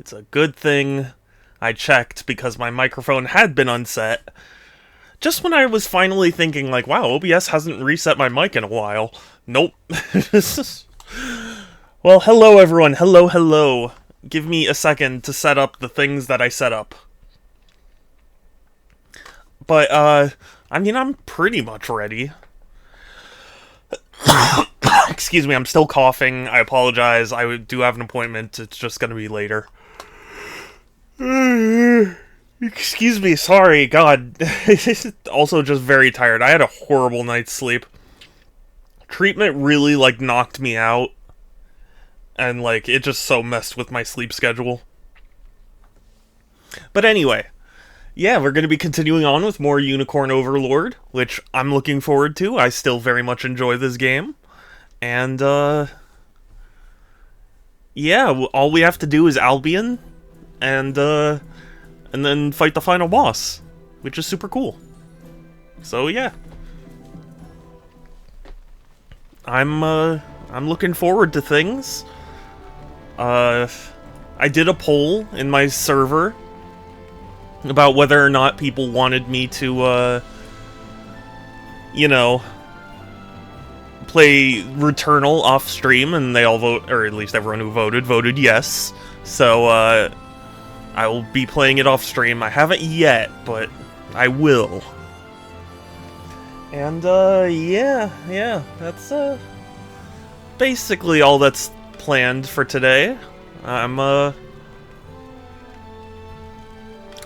It's a good thing I checked because my microphone had been unset. Just when I was finally thinking, like, wow, OBS hasn't reset my mic in a while. Nope. Well, hello everyone. Hello, hello. Give me a second to set up the things that I set up. But, I'm pretty much ready. Excuse me, I'm still coughing. I apologize. I do have an appointment. It's just gonna be later. Excuse me, sorry, God. Also just very tired. I had a horrible night's sleep. Treatment really, knocked me out. And, it just so messed with my sleep schedule. But anyway, yeah, we're going to be continuing on with more Unicorn Overlord, which I'm looking forward to. I still very much enjoy this game. And, yeah, all we have to do is Albion, and then fight the final boss, which is super cool. So, yeah. I'm looking forward to things. I did a poll in my server about whether or not people wanted me to, play Returnal off stream, and they all or at least everyone who voted yes. So, I will be playing it off stream. I haven't yet, but I will. And, yeah, that's, basically all that's planned for today. I don't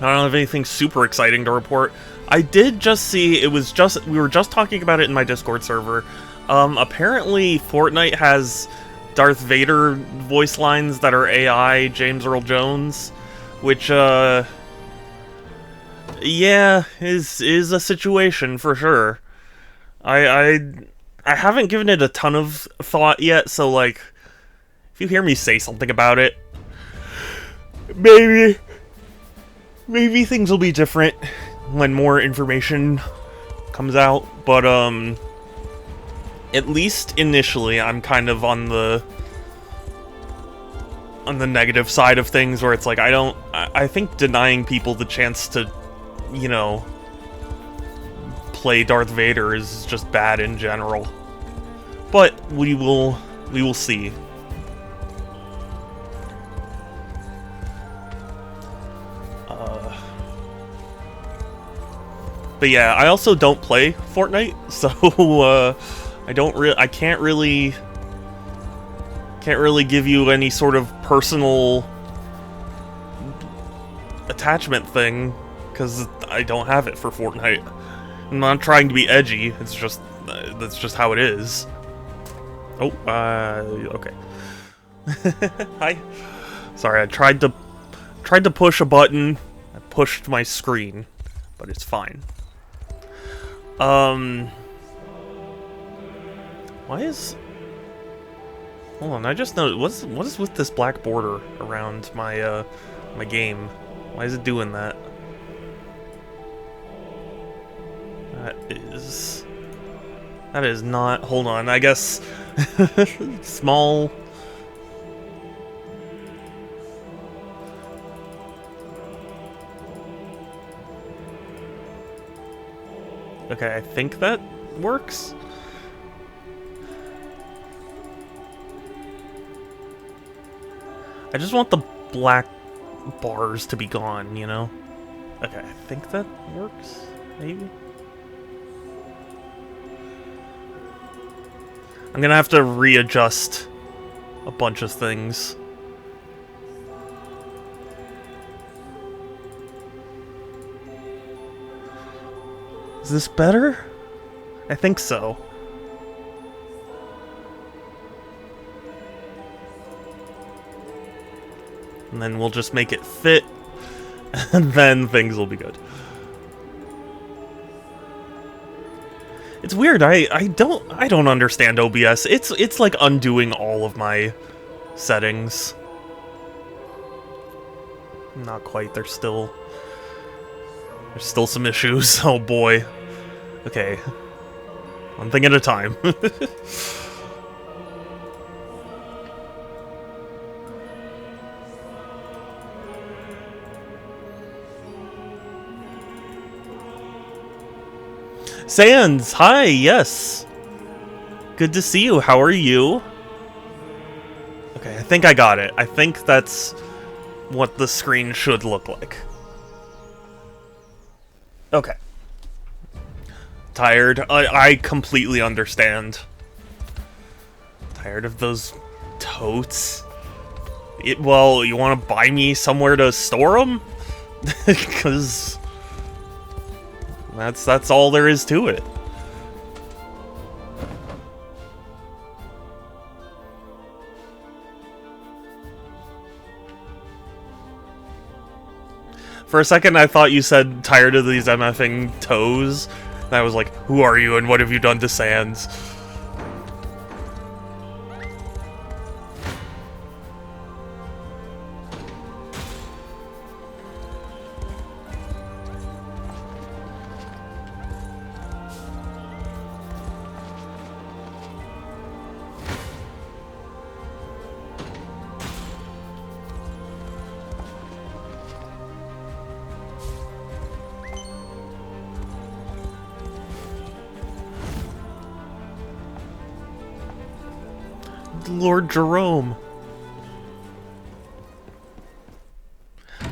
have anything super exciting to report. I did just see, we were just talking about it in my Discord server. Apparently Fortnite has Darth Vader voice lines that are AI James Earl Jones, which, yeah, is a situation for sure. I haven't given it a ton of thought yet, so, if you hear me say something about it, maybe things will be different when more information comes out, but, at least initially, I'm kind of on the negative side of things, where it's I think denying people the chance to, play Darth Vader is just bad in general. But we will see. But yeah, I also don't play Fortnite, so I can't really give you any sort of personal attachment thing, because I don't have it for Fortnite. I'm not trying to be edgy. It's just that's just how it is. Oh, okay. Hi. Sorry, I tried to push a button. I pushed my screen, but it's fine. Why is... Hold on, I just noticed, what is with this black border around my, my game? Why is it doing that? That is not... Hold on, I guess... Small... Okay, I think that works. I just want the black bars to be gone, you know? Okay, I think that works, maybe? I'm gonna have to readjust a bunch of things. Is this better? I think so. And then we'll just make it fit, and then things will be good. It's weird, I don't understand OBS. It's like undoing all of my settings. Not quite, there's still some issues. Oh boy. Okay. One thing at a time. Sans, hi, yes. Good to see you. How are you? Okay, I think I got it. I think that's what the screen should look like. Okay. Tired. I completely understand. Tired of those totes. Well, you want to buy me somewhere to store them? Because that's all there is to it. For a second, I thought you said tired of these MFing toes. And I was like, who are you and what have you done to Sans? Lord Jerome.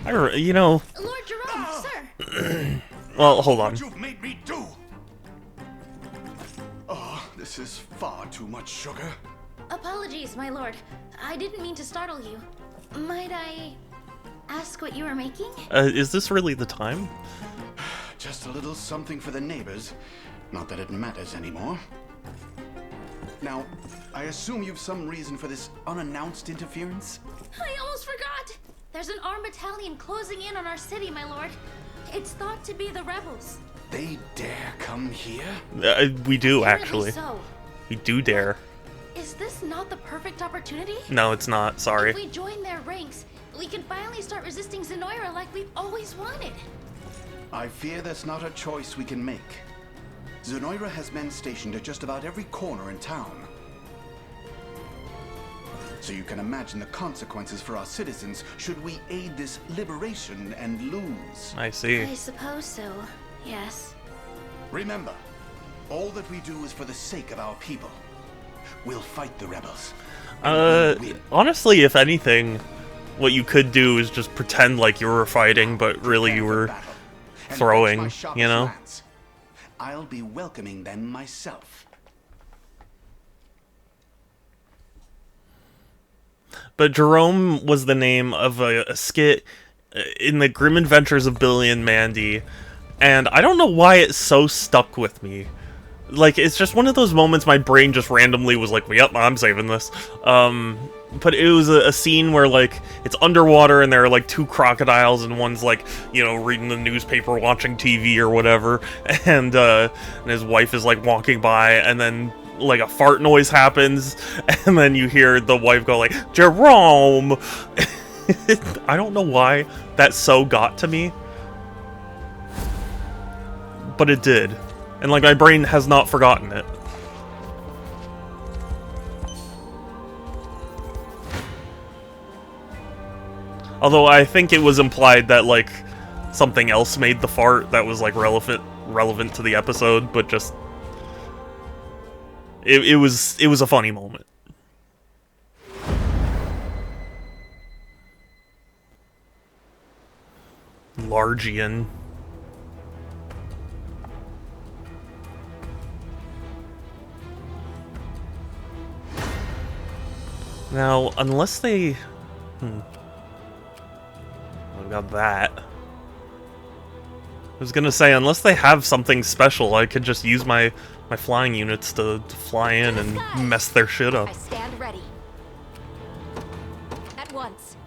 You know. Lord Jerome, sir. Well, hold on. What you've made me do. Oh, this is far too much sugar. Apologies, my lord. I didn't mean to startle you. Might I ask what you are making? Is this really the time? Just a little something for the neighbors. Not that it matters anymore. Now, I assume you've some reason for this unannounced interference? I almost forgot! There's an armed battalion closing in on our city, my lord. It's thought to be the rebels. They dare come here? We do, Apparently actually. So. We do dare. Is this not the perfect opportunity? No, it's not. Sorry. If we join their ranks, we can finally start resisting Zenoira like we've always wanted. I fear that's not a choice we can make. Zenoira has men stationed at just about every corner in town. So you can imagine the consequences for our citizens should we aid this liberation and lose. I see. I suppose so, yes. Remember, all that we do is for the sake of our people. We'll fight the rebels. Honestly, if anything, what you could do is just pretend like you were fighting, but really you were throwing, you know? I'll be welcoming them myself. But Jerome was the name of a skit in the Grim Adventures of Billy and Mandy, and I don't know why it so stuck with me. Like, it's just one of those moments my brain just randomly was like, yep, I'm saving this. But it was a scene where, like, it's underwater and there are, like, two crocodiles and one's, like, you know, reading the newspaper, watching TV or whatever, and his wife is, like, walking by, and then, like, a fart noise happens, and then you hear the wife go, like, Jerome! I don't know why that so got to me, but it did. And, like, my brain has not forgotten it. Although I think it was implied that, like, something else made the fart that was, like, relevant to the episode, but just... It was a funny moment. Largian. Now, unless they... I've got that. I was gonna say, unless they have something special, I could just use my flying units to fly in and mess their shit up. I stand ready. At once.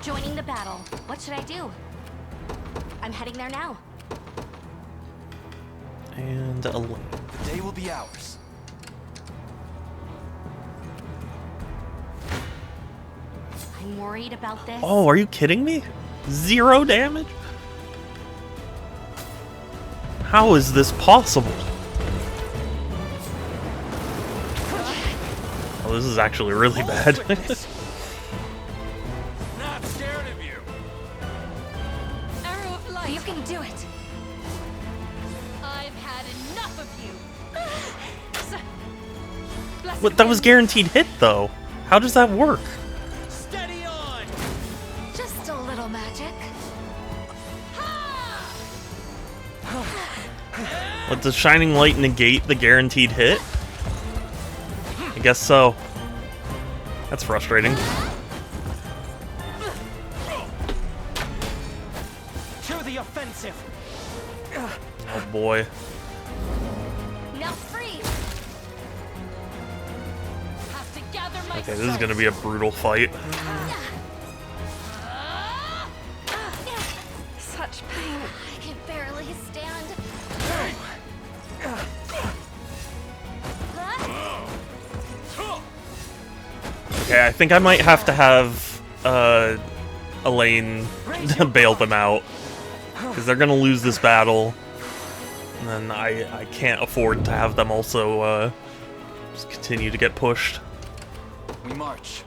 Joining the battle. What should I do? I'm heading there now. And The day will be ours. I'm worried about this. oh, are you kidding me? 0 damage? How is this possible? Oh, this is actually really bad. Not scared of you. Arrow of light. You can do it. What? That was guaranteed hit, though. How does that work? Steady on. Just a little magic. Let the shining light negate the guaranteed hit? I guess so. That's frustrating. To the offensive. Oh boy. Now freeze. Have to gather my Okay, this is gonna be a brutal fight. Such pain. I can barely stand. Okay, I think I might have to have Elaine bail them out. Because they're gonna lose this battle. And then I can't afford to have them also just continue to get pushed. We march.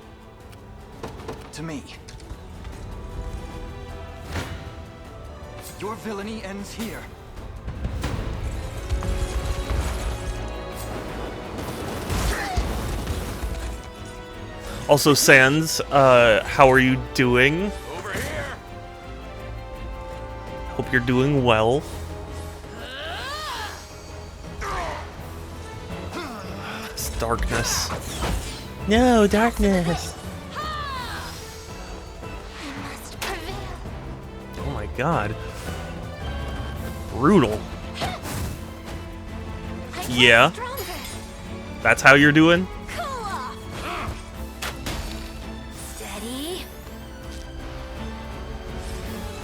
To me. Your villainy ends here. Also, Sans, how are you doing? Over here. Hope you're doing well. This darkness. No, darkness. Must prevail. Oh my god. Brutal. I get Yeah. stronger. That's how you're doing? Cool off. Steady.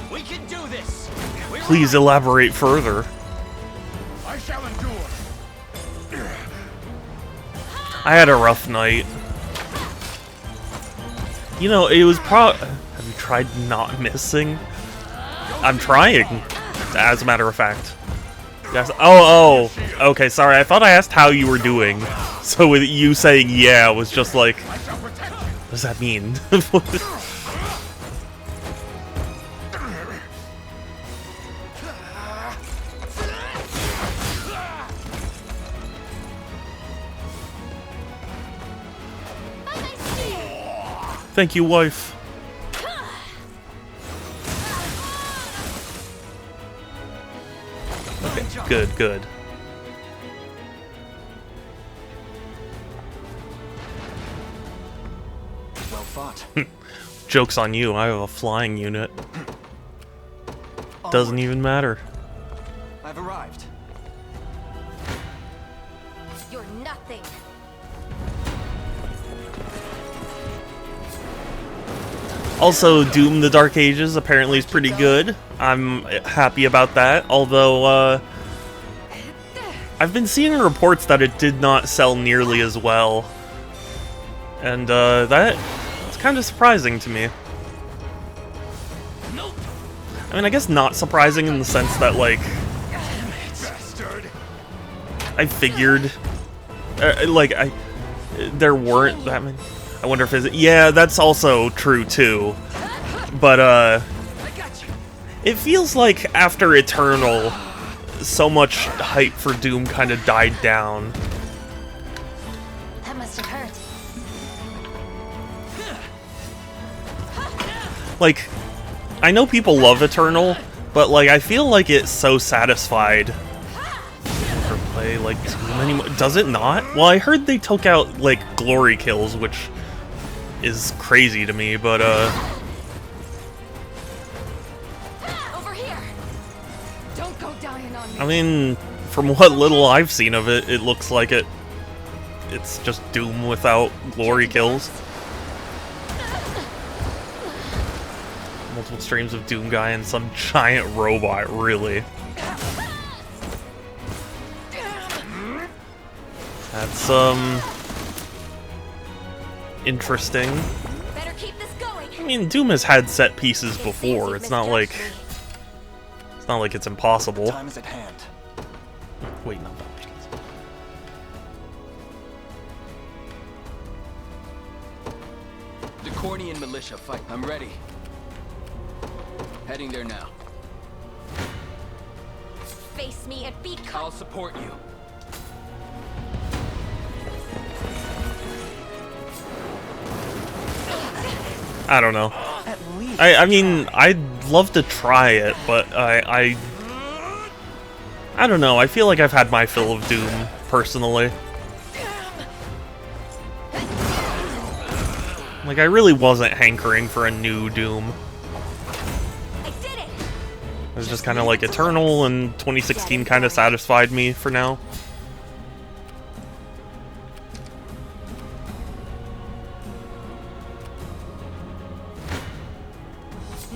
We can do this. We're Please elaborate further. I shall endure. I had a rough night. You know, it was Have you tried not missing? I'm trying, as a matter of fact. Yes. Oh, okay, sorry. I thought I asked how you were doing. So with you saying yeah was just like, what does that mean? Thank you, wife. Okay, good, good. well fought. Joke's on you, I have a flying unit. Doesn't even matter. I've arrived. You're nothing. Also, Doom the Dark Ages apparently is pretty good. I'm happy about that, although, I've been seeing reports that it did not sell nearly as well. And, that's kind of surprising to me. I mean, I guess not surprising in the sense that, like, I figured, there weren't that many. I wonder if yeah, that's also true too. But it feels like after Eternal, so much hype for Doom kind of died down. That must have hurt. Like, I know people love Eternal, but like I feel like it's so satisfied. Or play like too many more. Does it not? Well, I heard they took out like glory kills, which is crazy to me, but Over here. Don't go dying on me. I mean, from what little I've seen of it, it looks like it's just Doom without glory kills. Multiple streams of Doom guy and some giant robot, really. That's interesting. Better keep this going. I mean, Doom has had set pieces before. It's not like it's impossible. Time is at hand. Wait, not that. The Cornian militia fight. I'm ready. Heading there now. Face me and be I'll support you. I don't know. At least I mean, I'd love to try it, but I don't know. I feel like I've had my fill of Doom, personally. Like, I really wasn't hankering for a new Doom. I did it! It was just kind of like Eternal, and 2016 kind of satisfied me for now.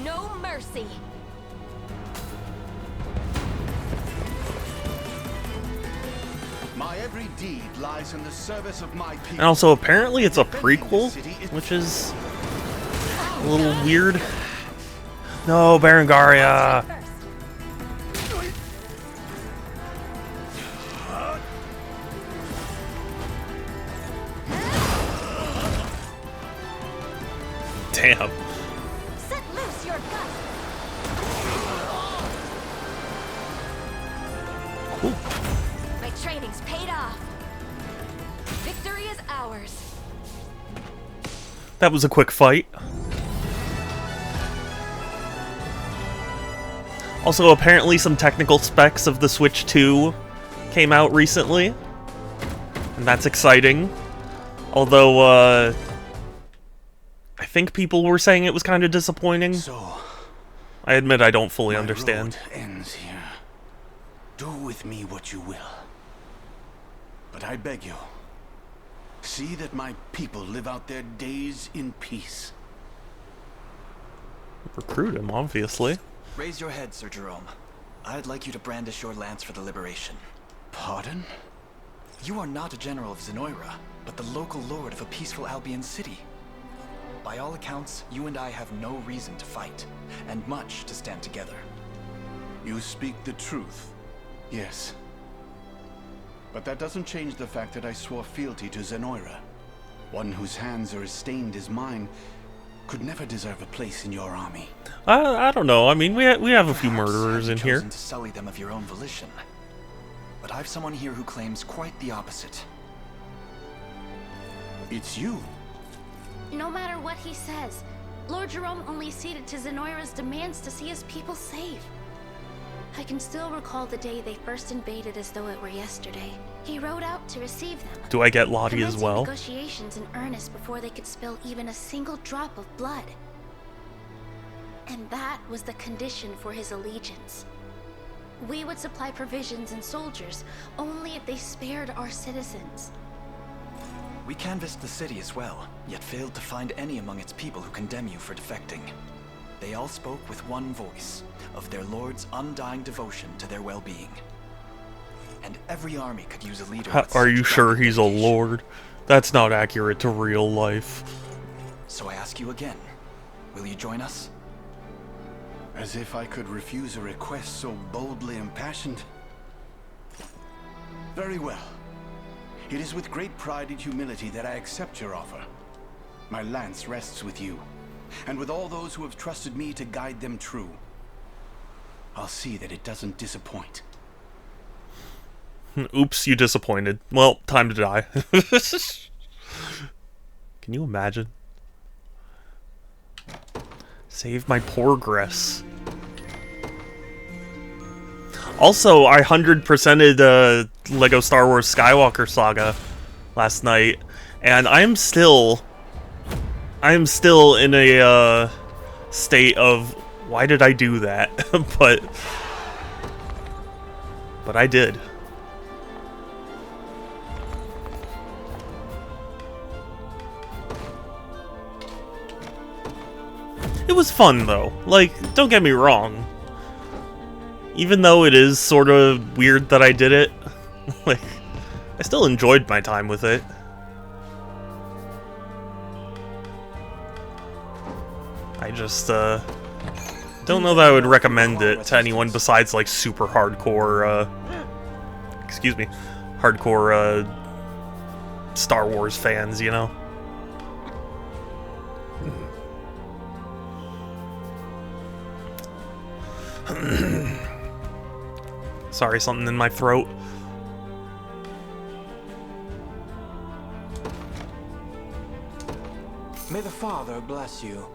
No mercy. My every deed lies in the service of my people. And also, apparently it's a prequel, which is a little weird. No, Berengaria! Damn. Set loose your gun. Cool. My training's paid off. Victory is ours. That was a quick fight. Also, apparently some technical specs of the Switch 2 came out recently. And that's exciting. Although, I think people were saying it was kind of disappointing. So, I admit I don't fully my understand. road ends here. Do with me what you will. But I beg you, see that my people live out their days in peace. Recruit him, obviously. Raise your head, Sir Jerome. I'd like you to brandish your lance for the liberation. Pardon? You are not a general of Zenoira, but the local lord of a peaceful Albion city. By all accounts, you and I have no reason to fight, and much to stand together. You speak the truth. Yes. But that doesn't change the fact that I swore fealty to Zenoira. One whose hands are as stained as mine could never deserve a place in your army. I don't know. I mean, we have a few Perhaps murderers in you've here. chosen to sully them of your own volition. But I've someone here who claims quite the opposite. It's you. No matter what he says, Lord Jerome only ceded to Zenoira's demands to see his people safe. I can still recall the day they first invaded as though it were yesterday. He rode out to receive them. Do I get Lottie as commencing well? Negotiations in earnest before they could spill even a single drop of blood. And that was the condition for his allegiance. We would supply provisions and soldiers only if they spared our citizens. We canvassed the city as well, yet failed to find any among its people who condemn you for defecting. They all spoke with one voice, of their lord's undying devotion to their well-being. And every army could use a leader with Are you such sure he's a dedication. lord? That's not accurate to real life. So I ask you again, will you join us? As if I could refuse a request so boldly impassioned. Very well. It is with great pride and humility that I accept your offer. My lance rests with you, and with all those who have trusted me to guide them true. I'll see that it doesn't disappoint. Oops, you disappointed. Well, time to die. Can you imagine? Save my progress. Also, I 100%ed Lego Star Wars Skywalker Saga last night, and I'm still in a state of why did I do that? but I did. It was fun though. Like, don't get me wrong. Even though it is sort of weird that I did it, like, I still enjoyed my time with it. I just, don't know that I would recommend it to anyone besides, like, super hardcore, excuse me, hardcore, Star Wars fans, you know? Sorry, something in my throat. May the Father bless you.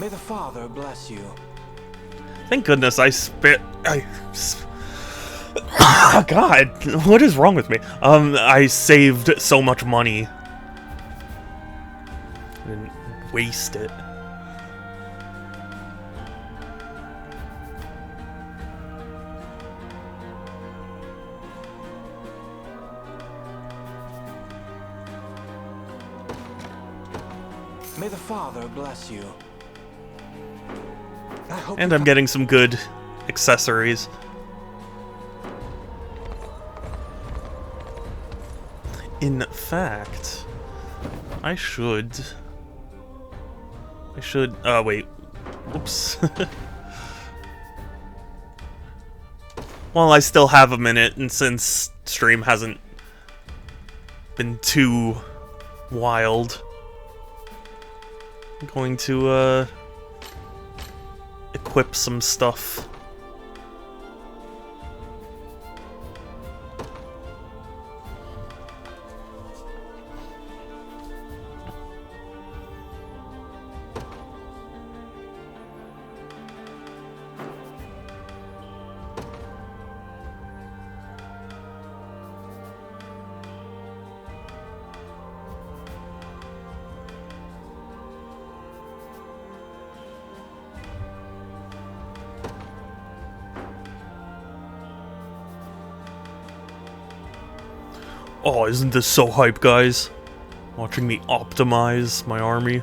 May the Father bless you. Thank goodness I spit. Oh, God, what is wrong with me? I saved so much money. I didn't waste it. May the Father bless you. I hope And I'm getting some good accessories. In fact, I should, wait, whoops. While I still have a minute, and since stream hasn't been too wild, I'm going to, equip some stuff. Oh, isn't this so hype, guys? Watching me optimize my army.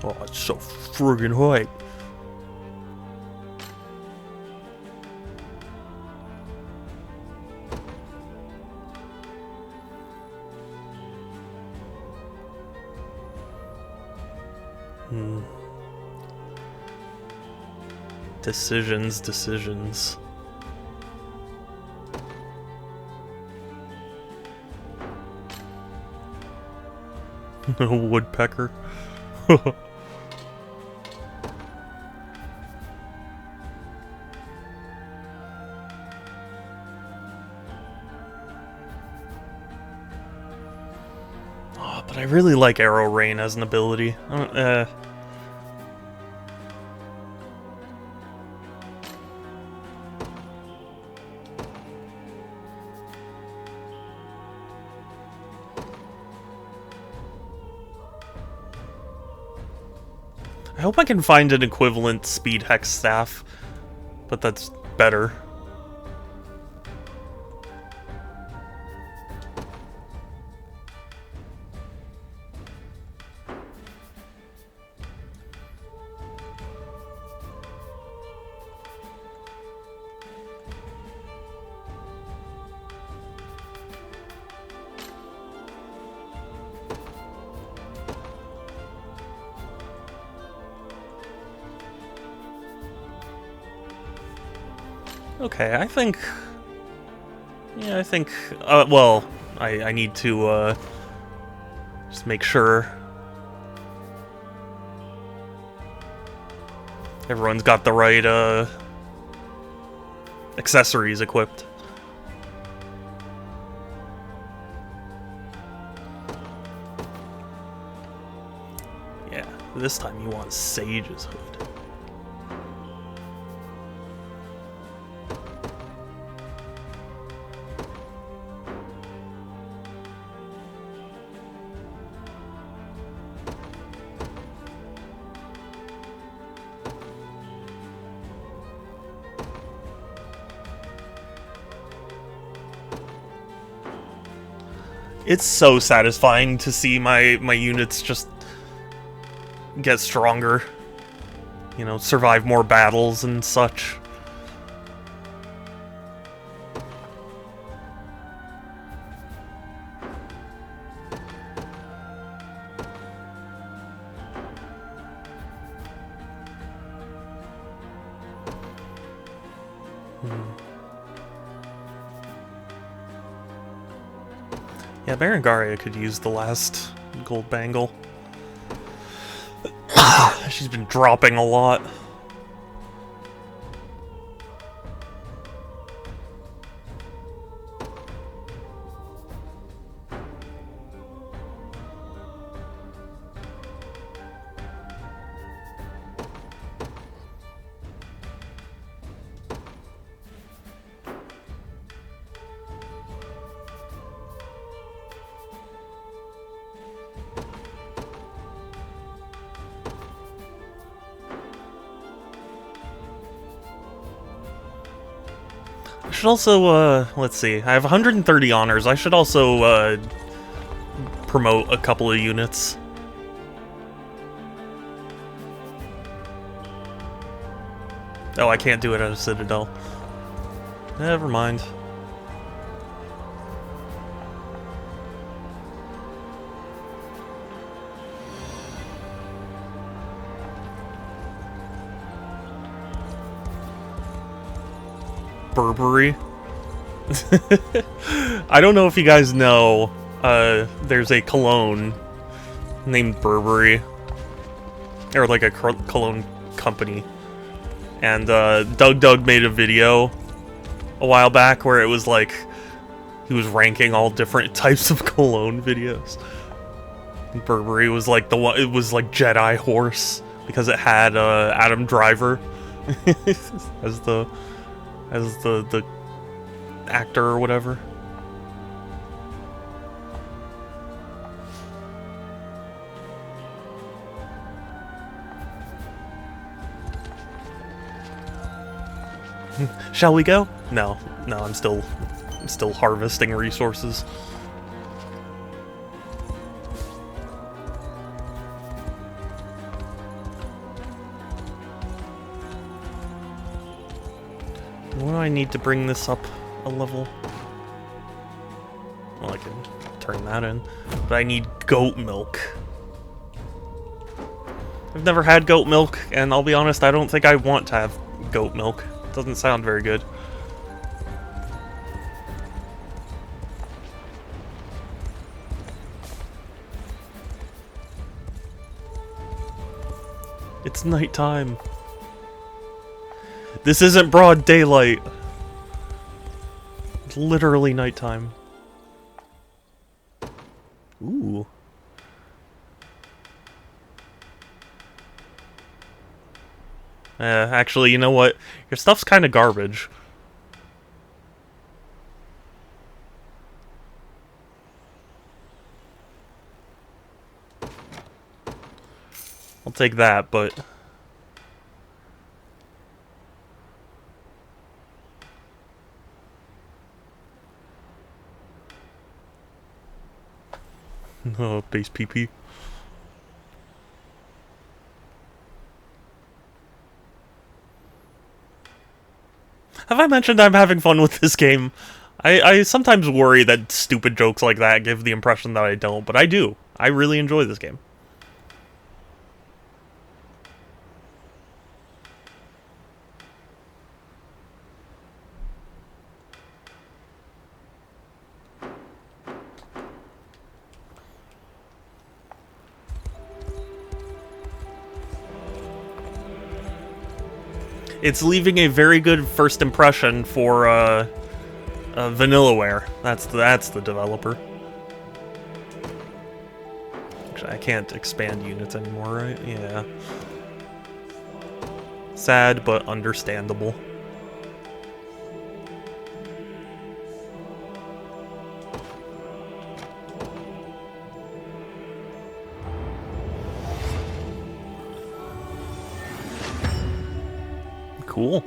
Oh, it's so friggin' hype. Decisions. Woodpecker. Oh, but I really like Arrow Rain as an ability. I hope I can find an equivalent Speed Hex staff, but that's better. Okay, I think... Yeah, I think... well, I need to, just make sure everyone's got the right, accessories equipped. Yeah, this time you want Sage's hood. It's so satisfying to see my units just get stronger. You know, survive more battles and such. Yeah, Berengaria could use the last gold bangle. She's been dropping a lot. should also, let's see. I have 130 honors. I should also, promote a couple of units. Oh, I can't do it at a Citadel. Never mind. Burberry. I don't know if you guys know, there's a cologne named Burberry. Or like a cologne company. And Doug made a video a while back where it was like he was ranking all different types of cologne videos. And Burberry was like the one. It was like Jedi Horse because it had Adam Driver as the actor or whatever. Shall we go? No, I'm still harvesting resources. What do I need to bring this up a level? Well, I can turn that in, but I need goat milk. I've never had goat milk, and I'll be honest, I don't think I want to have goat milk. Doesn't sound very good. It's nighttime. This isn't broad daylight. It's literally nighttime. Ooh. Actually, you know what? Your stuff's kind of garbage. I'll take that, but... Oh, base PP. Have I mentioned I'm having fun with this game? I sometimes worry that stupid jokes like that give the impression that I don't, but I do. I really enjoy this game. It's leaving a very good first impression for Vanillaware. That's the developer. Actually, I can't expand units anymore, right? Yeah. Sad, but understandable. Cool.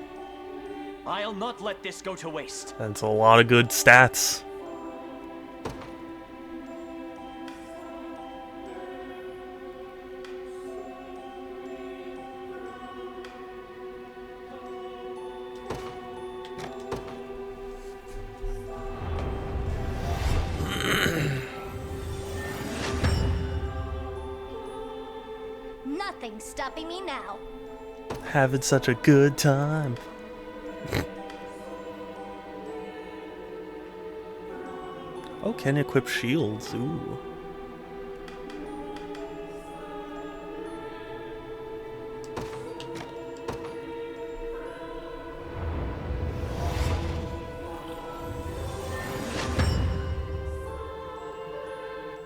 I'll not let this go to waste. That's a lot of good stats. Nothing's stopping me now. Having such a good time. Oh, can equip shields. Ooh.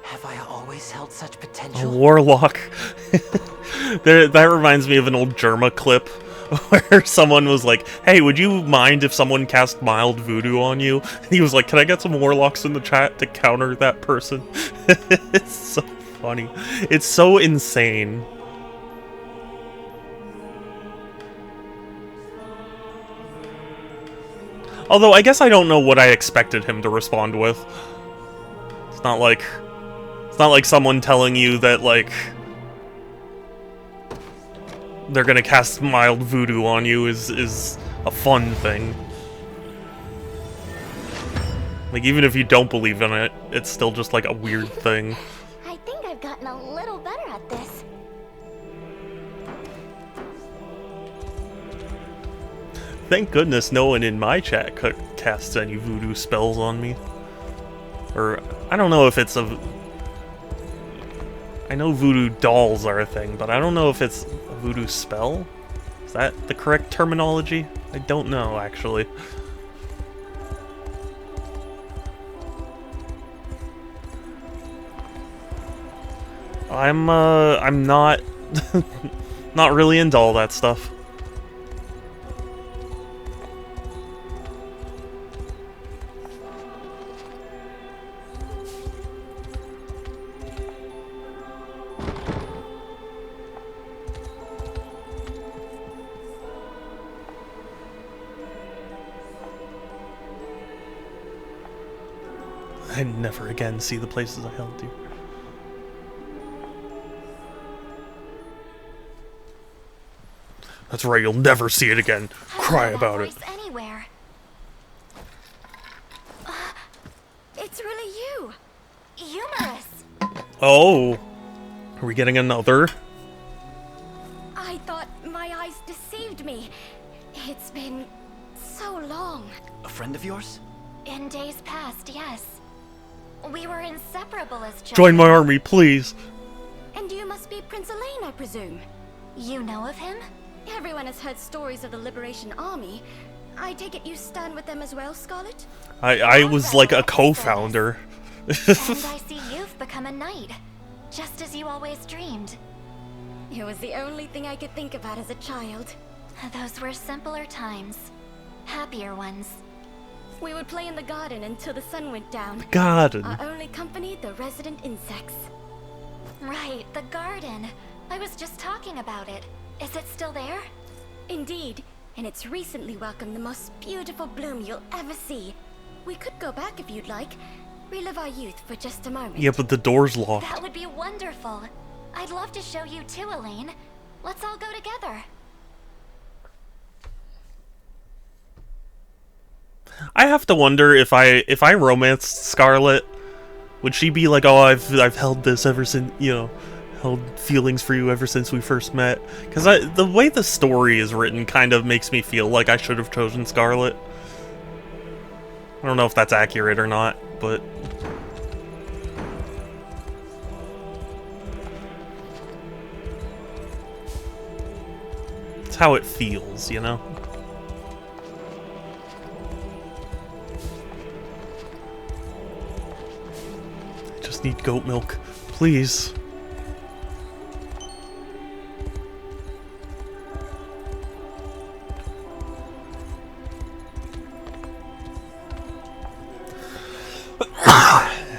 Have I always held such A potential? warlock. That reminds me of an old Germa clip where someone was like, hey, would you mind if someone cast mild voodoo on you? And he was like, can I get some warlocks in the chat to counter that person? It's so funny. It's so insane. Although, I guess I don't know what I expected him to respond with. It's not like someone telling you that, like, they're gonna cast mild voodoo on you is a fun thing. Like, even if you don't believe in it, it's still just, like, a weird thing. I think I've gotten a little better at this. Thank goodness no one in my chat casts any voodoo spells on me. Or, I don't know if it's a... I know voodoo dolls are a thing, but I don't know if it's a voodoo spell? Is that the correct terminology? I don't know, actually. I'm not... not really into all that stuff. I'd never again see the places I held to. That's right, you'll never see it again. Cry about it. Anywhere. It's really you. Humorous. Oh. Are we getting another? I thought my eyes deceived me. It's been so long. A friend of yours? In days past, yes. We were inseparable as children. Join my army, please. And you must be Prince Elaine, I presume. You know of him? Everyone has heard stories of the Liberation Army. I take it you stand with them as well, Scarlet? I was like a co-founder. And I see you've become a knight, just as you always dreamed. It was the only thing I could think about as a child. Those were simpler times. Happier ones. We would play in the garden until the sun went down. Garden. Our only company, the resident insects. Right, the garden. I was just talking about it. Is it still there? Indeed, and it's recently welcomed the most beautiful bloom you'll ever see. We could go back if you'd like. Relive our youth for just a moment. Yeah, but the door's locked. That would be wonderful. I'd love to show you too, Elaine. Let's all go together. I have to wonder if I romanced Scarlet, would she be like, oh, I've held this ever since, you know, held feelings for you ever since we first met? Because the way the story is written kind of makes me feel like I should have chosen Scarlet. I don't know if that's accurate or not, but... it's how it feels, you know? I just need goat milk, please.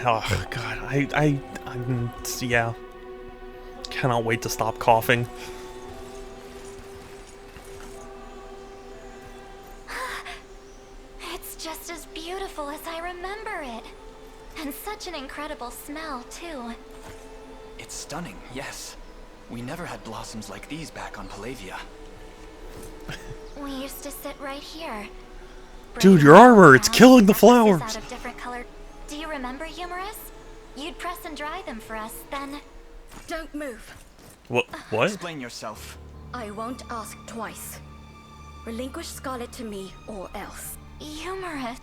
Oh god, I'm yeah. Cannot wait to stop coughing. It's just as beautiful as I remember it. And such an incredible smell, too. It's stunning, yes. We never had blossoms like these back on Palavia. We used to sit right here. Dude, your armor, it's killing the flowers. Out of different color. Do you remember, Humorous? You'd press and dry them for us, then... Don't move. What? Explain yourself. I won't ask twice. Relinquish Scarlet to me, or else. Humorous.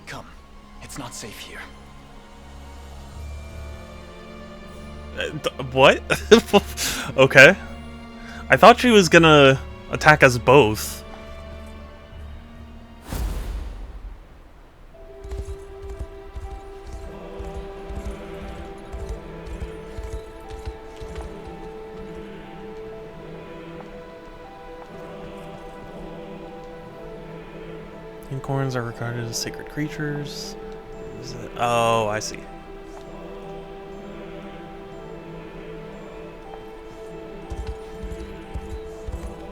Come. It's not safe here. What? Okay. I thought she was gonna attack us both. Unicorns are regarded as sacred creatures. Is it? Oh, I see.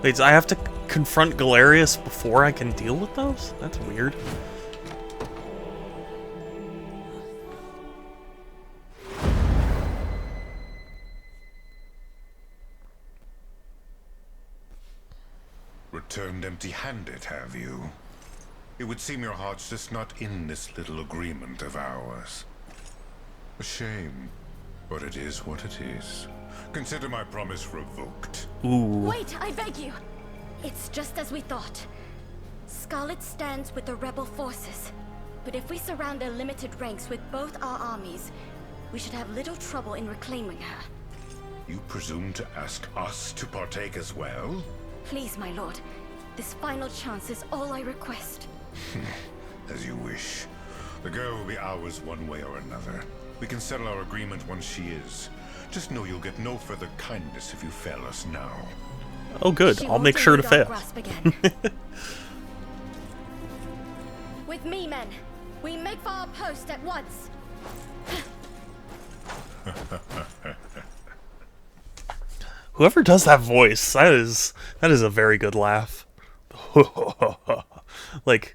Wait, so I have to confront Galerius before I can deal with those? That's weird. Returned empty-handed, have you? It would seem your heart's just not in this little agreement of ours. A shame, but it is what it is. Consider my promise revoked. Ooh. Wait, I beg you! It's just as we thought. Scarlet stands with the rebel forces. But if we surround their limited ranks with both our armies, we should have little trouble in reclaiming her. You presume to ask us to partake as well? Please, my lord. This final chance is all I request. As you wish. The girl will be ours one way or another. We can settle our agreement once she is. Just know you'll get no further kindness if you fail us now. Oh good, I'll make sure to fail. With me, men. We make for our post at once. Whoever does that voice, that is a very good laugh. Like,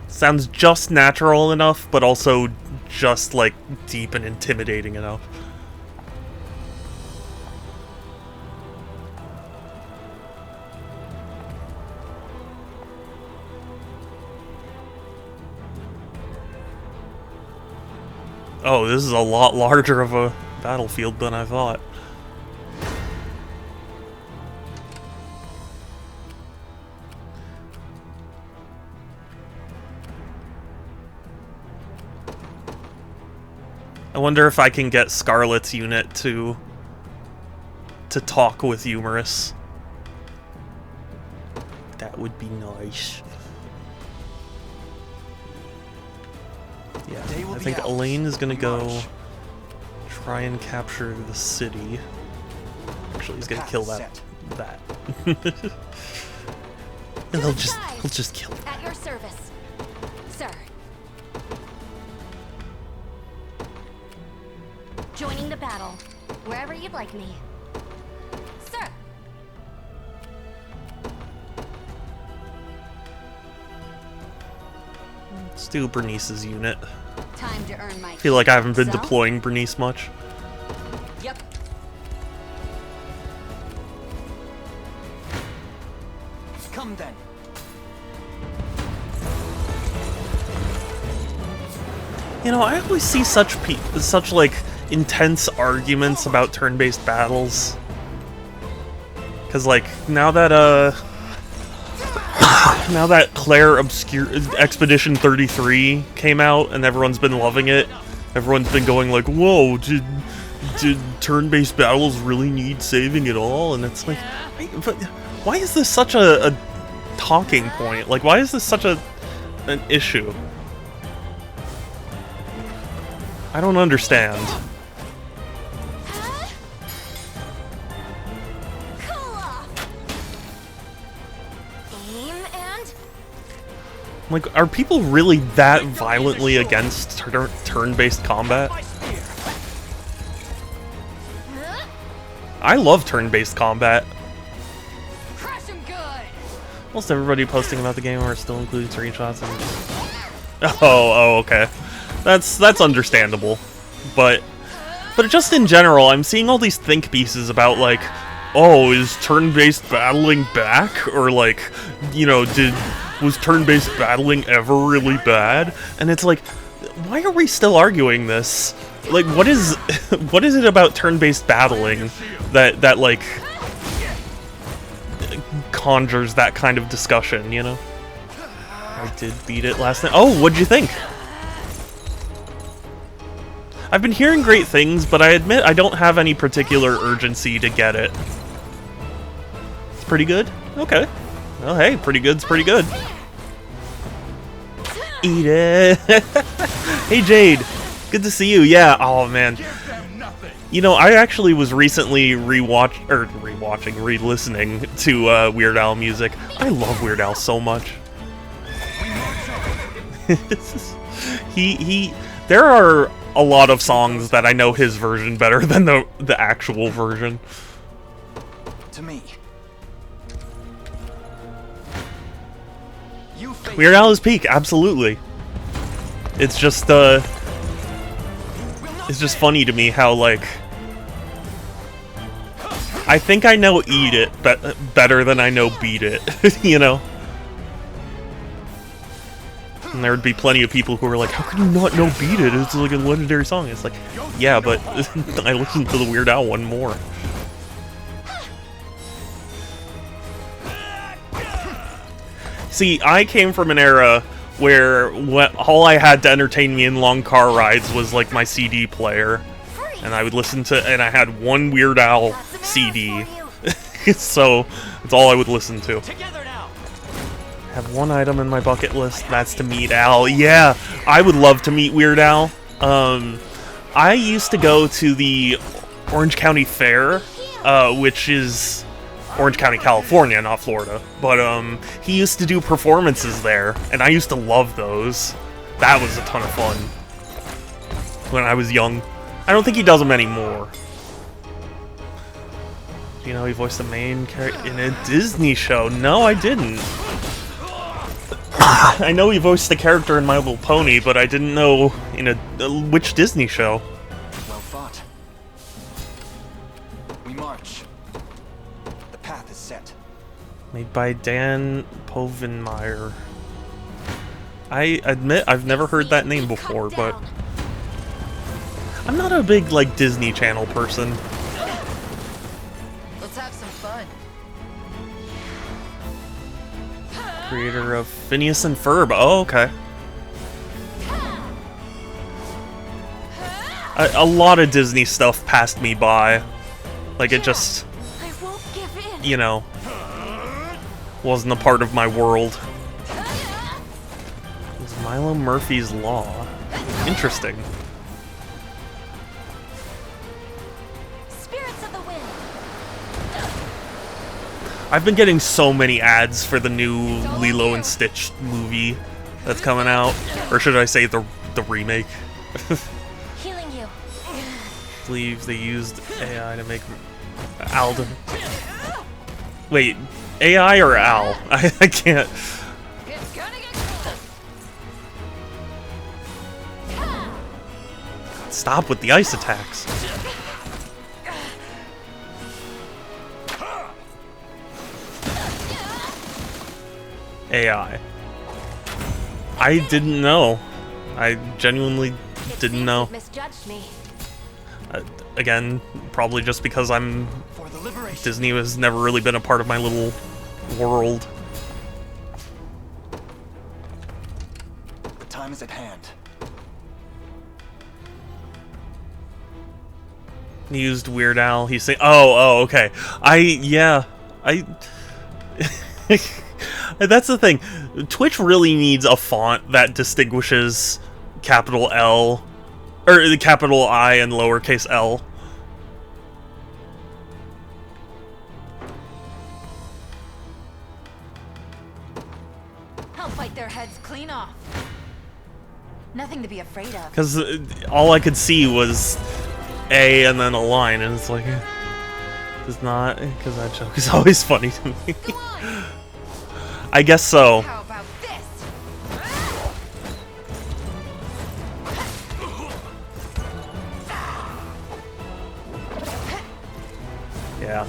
sounds just natural enough, but also just like deep and intimidating enough. Oh, this is a lot larger of a battlefield than I thought. I wonder if I can get Scarlet's unit to talk with Humorous. That would be nice. Yeah, I think Elaine is gonna go try and capture the city. Actually, he's gonna kill that. And he'll just kill it. At your service, sir. Joining the battle, wherever you'd like me. Sir! Let's do Bernice's unit. Time to earn my I feel like I haven't been deploying Bernice much. Yep. Come then. You know, I always see such like intense arguments about turn-based battles. Cause like now that Claire Expedition 33 came out and everyone's been loving it, everyone's been going like, "Whoa, did turn-based battles really need saving at all?" And it's like, but why is this such a talking point? Like, why is this such an issue? I don't understand. Like, are people really that violently against turn-based combat? I love turn-based combat. Most everybody posting about the game are still including screenshots and... Oh, okay. That's understandable. But just in general, I'm seeing all these think pieces about, like, oh, is turn-based battling back? Or, like, you know, was turn-based battling ever really bad? And it's like, why are we still arguing this? Like, what is it about turn-based battling that like conjures that kind of discussion, you know? I did beat it last night. Oh, what'd you think? I've been hearing great things, but I admit I don't have any particular urgency to get it. It's pretty good? Okay. Well, hey, pretty good's pretty good. Eat it! Hey, Jade! Good to see you, yeah, oh man. You know, I actually was recently re-listening to Weird Al music. I love Weird Al so much. There are a lot of songs that I know his version better than the actual version. to me. You face Weird Al is peak, absolutely. It's just funny to me how, like, I think I know Eat It better than I know Beat It, you know? And there would be plenty of people who are like, how can you not know Beat It? It's like a legendary song. It's like, yeah, but I listened to the Weird Al one more. See, I came from an era where all I had to entertain me in long car rides was like my CD player, and I would listen to, and I had one Weird Al CD, so it's all I would listen to. I have one item in my bucket list, that's to meet Al. Yeah, I would love to meet Weird Al. I used to go to the Orange County Fair, which is Orange County, California, not Florida. But he used to do performances there, and I used to love those. That was a ton of fun when I was young. I don't think he does them anymore. You know, he voiced the main character in a Disney show. No, I didn't. I know he voiced the character in My Little Pony, but I didn't know in which Disney show. Well fought. We march. The path is set. Made by Dan Povenmire. I admit I've never heard that name before, but I'm not a big, like, Disney Channel person. Let's have some fun. Creator of Phineas and Ferb. Oh, okay. A lot of Disney stuff passed me by. Like, it just, you know, wasn't a part of my world. It was Milo Murphy's Law. Interesting. I've been getting so many ads for the new Lilo and Stitch movie that's coming out. Or should I say the remake? Healing you. I believe they used AI to make Alden. Wait, AI or Al? I can't. Stop with the ice attacks. AI. I didn't know. I genuinely didn't know. Misjudged me. Again, probably just because Disney has never really been a part of my little world. The time is at hand. He used Weird Al. He's saying, oh, okay. That's the thing. Twitch really needs a font that distinguishes capital L, or the capital I and lowercase l. I'll fight their heads clean off. Nothing to be afraid of. Because all I could see was A and then a line, and it's like, it's not, because that joke is always funny to me. I guess so. How about this? Yeah,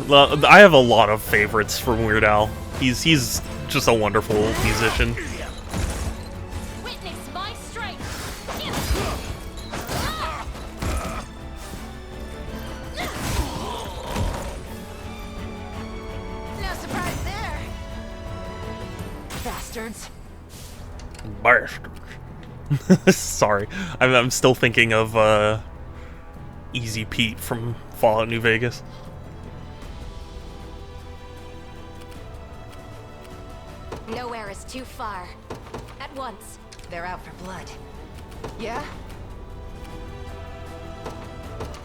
I have a lot of favorites from Weird Al. He's just a wonderful musician. Witness my strength. No surprise there. Bastards. Bastards. Sorry, I'm still thinking of Easy Pete from Fallout New Vegas. Nowhere is too far. At once. They're out for blood. Yeah?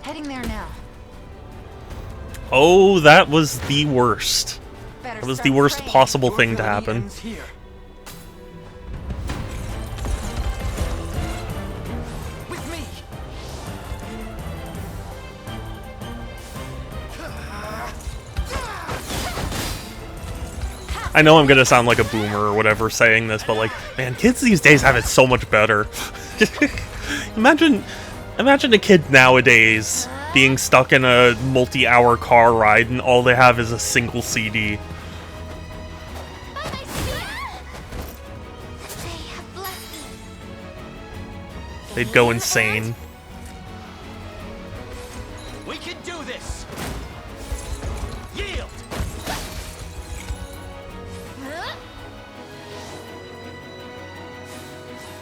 Heading there now. Oh, that was the worst. Better That was the start worst training. possible thing to happen. Ends here. With me. I know I'm gonna sound like a boomer or whatever saying this, but like, man, kids these days have it so much better. Imagine a kid nowadays being stuck in a multi-hour car ride and all they have is a single CD. They'd go insane. We can do this. Yield.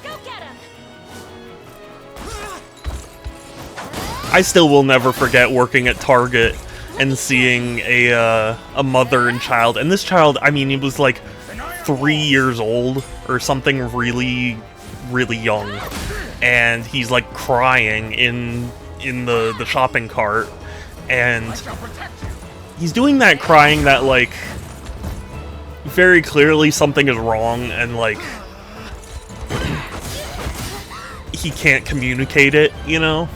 Go get him! I still will never forget working at Target and seeing a mother and child, and this child, I mean, he was like 3 years old or something, really, really young, and he's like crying in the shopping cart, and he's doing that crying that like very clearly something is wrong, and like he can't communicate it, you know.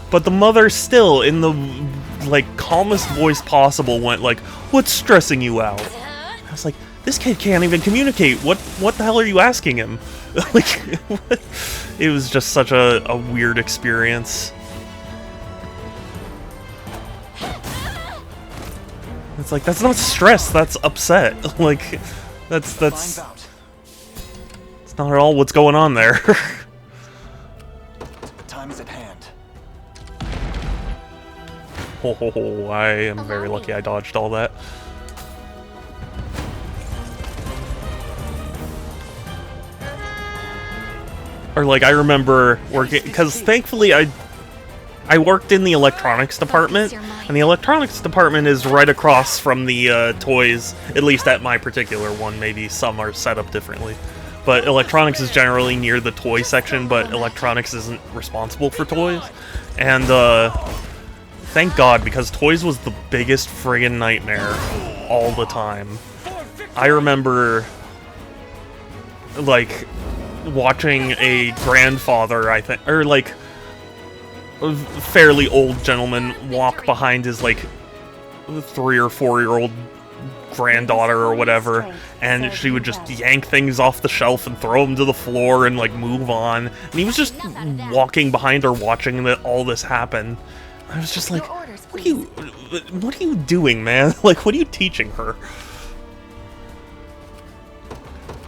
But the mother still, in the like calmest voice possible, went like, "What's stressing you out?" I was like, "This kid can't even communicate. What the hell are you asking him?" Like, what? It was just such a weird experience. It's like, that's not stress. That's upset. Like, that's it's not at all what's going on there. Time is at hand. Oh, I am very lucky I dodged all that. Or like, I remember working, because thankfully I worked in the electronics department, and the electronics department is right across from the toys, at least at my particular one. Maybe some are set up differently. But electronics is generally near the toy section, but electronics isn't responsible for toys. And thank God, because toys was the biggest friggin' nightmare all the time. I remember, like, watching a grandfather, I think, or like a fairly old gentleman walk behind his like 3 or 4 year old granddaughter or whatever, and she would just yank things off the shelf and throw them to the floor and like move on, and he was just walking behind her watching all this happen. I was just like, what are you doing, man? Like, what are you teaching her?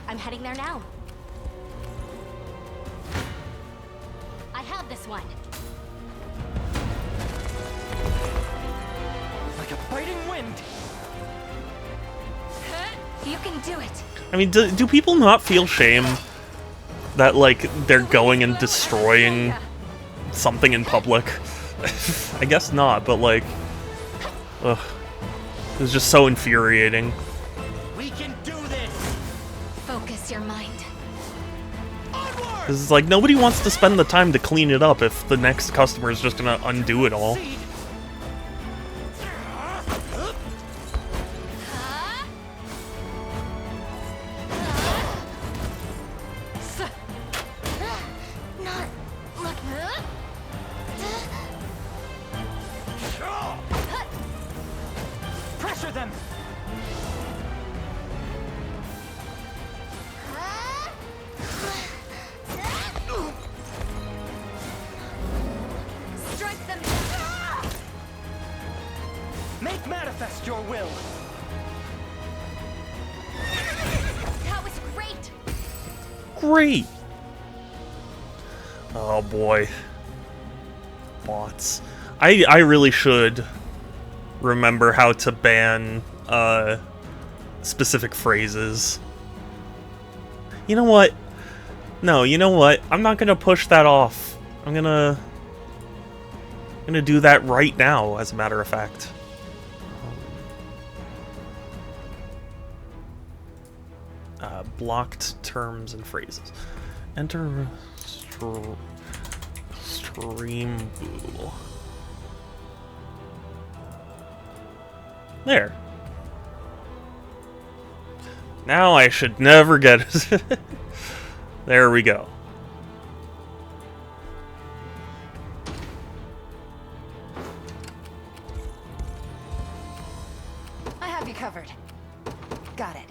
I'm heading there now. I have this one. Like a biting wind. You can do it. I mean, do people not feel shame that, like, they're going and destroying something in public? I guess not, but, like, ugh. It was just so infuriating. We can do this. Focus your mind. Because it's like, nobody wants to spend the time to clean it up if the next customer is just gonna undo it all. Pressure them. Strike them. Make manifest your will. That was great. Great! Oh boy. Bots. I really should remember how to ban specific phrases. You know what? No, you know what? I'm not gonna push that off. I'm gonna do that right now, as a matter of fact. Blocked terms and phrases. Enter stream boo. There. Now I should never get it. There we go. I have you covered. Got it.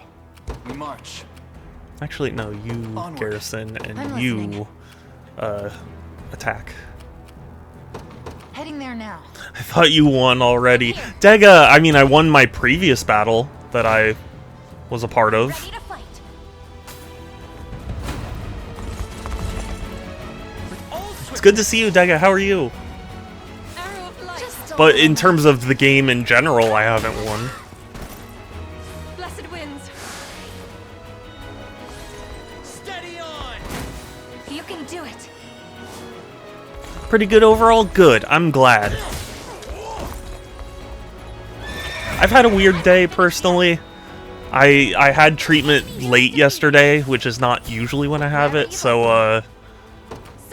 march. Actually, no, you Onward. garrison and I'm you listening. attack. Heading there now. I thought you won already. Dega, I mean, I won my previous battle that I was a part of. Ready to fight. It's good to see you, Dega. How are you? Arrow of light. Just a But little in terms of the game in general, I haven't won. blessed winds. Steady on! You can do it. Pretty good overall? Good. I'm glad. I've had a weird day, personally. I had treatment late yesterday, which is not usually when I have it, so,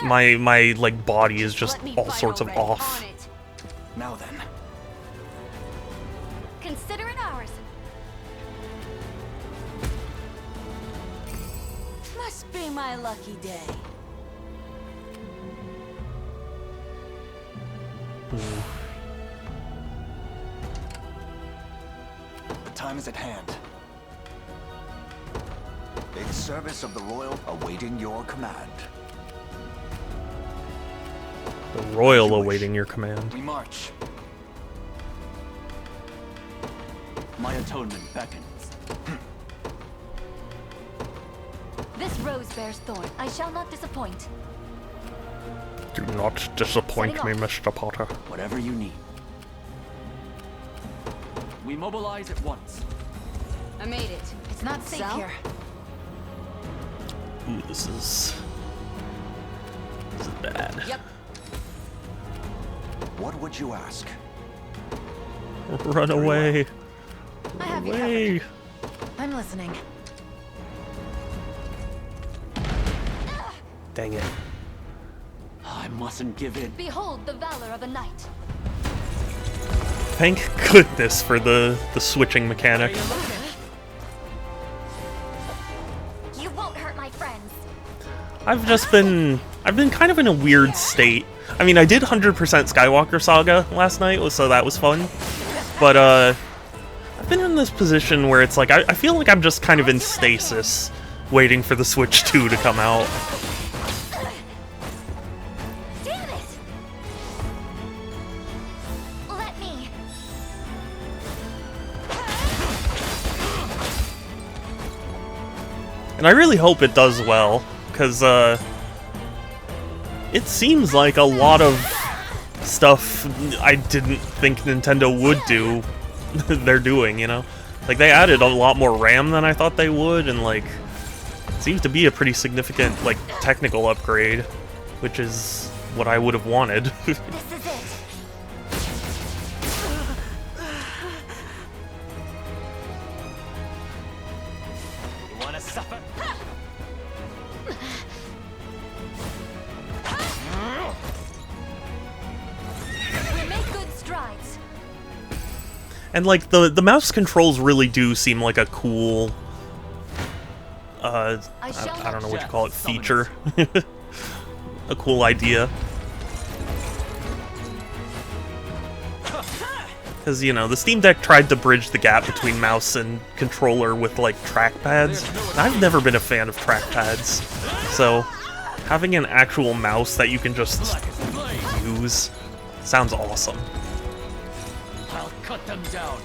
my like, body is just all sorts of off. Now then. Consider it ours. Must be my lucky day. The time is at hand. In service of the Royal, awaiting your command. The Royal awaiting your command. We march. My atonement beckons. This rose bears thorn. I shall not disappoint. Do not disappoint me, Setting Mr. Potter. Whatever you need. We mobilize at once. I made it. It's not safe here. Ooh, this is bad. Yep. What would you ask? Run away. I have you Away. covered. I'm listening. Dang it. I mustn't give in. Behold the valor of a knight. Thank goodness for the switching mechanic. You won't hurt my friends. I've been kind of in a weird state. I mean, I did 100% Skywalker Saga last night, so that was fun. But, I've been in this position where it's like, I feel like I'm just kind of in stasis, waiting for the Switch 2 to come out. Damn it! Let me. And I really hope it does well, because, it seems like a lot of stuff I didn't think Nintendo would do, they're doing, you know? Like, they added a lot more RAM than I thought they would, and, like, it seems to be a pretty significant, like, technical upgrade, which is what I would have wanted. This is it. You wanna suffer? We make good strides. And, like, the mouse controls really do seem like a cool, I don't know what you call it, feature. A cool idea. Because, you know, the Steam Deck tried to bridge the gap between mouse and controller with, like, trackpads. And I've never been a fan of trackpads. So, having an actual mouse that you can just use sounds awesome. I'll cut them down.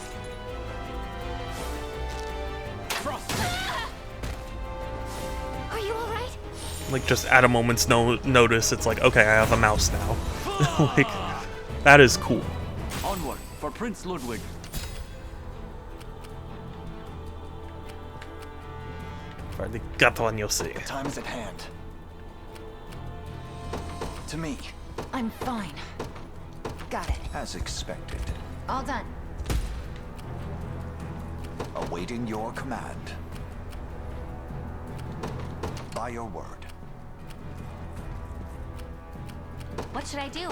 Are you alright? Like, just at a moment's notice, it's like, okay, I have a mouse now. Like, that is cool. Onward for Prince Ludwig. For the Gatonyose. Time is at hand. To me. I'm fine. Got it. As expected. All done. Awaiting your command. By your word. What should I do?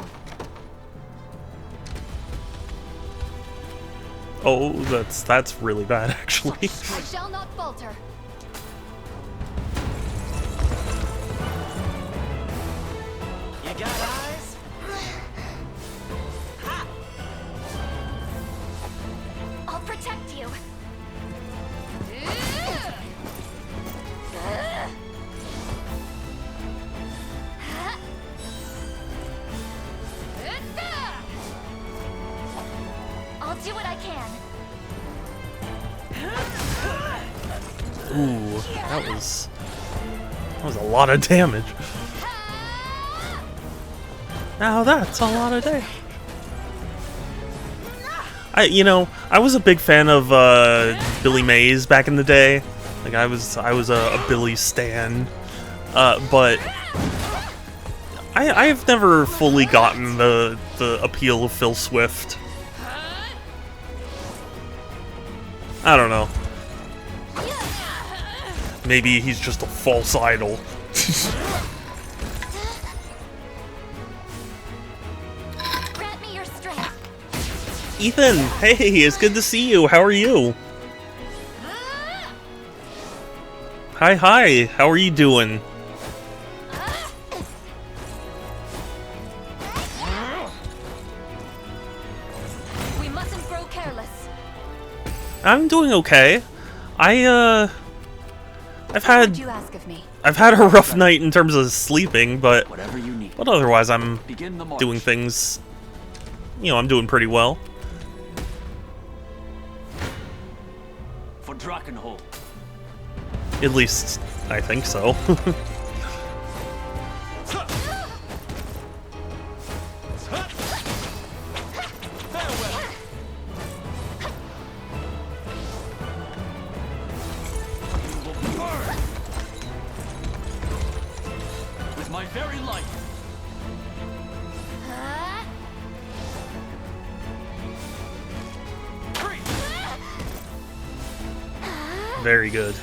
Oh, that's really bad, actually. I shall not falter. You got eyes? I'll protect you. Ooh, that was a lot of damage. Now that's a lot of damage. I was a big fan of Billy Mays back in the day. Like I was a Billy stan, but I've never fully gotten the appeal of Phil Swift. I don't know. Maybe he's just a false idol. Ethan, hey, it's good to see you. How are you? Hi, how are you doing? We mustn't grow careless. I'm doing okay. I've What had would you ask of me? I've had a rough night in terms of sleeping, but Whatever you need. otherwise I'm Begin the march. doing things. I'm doing pretty well. For Drakenhold. At least I think so. With my very life. Very good.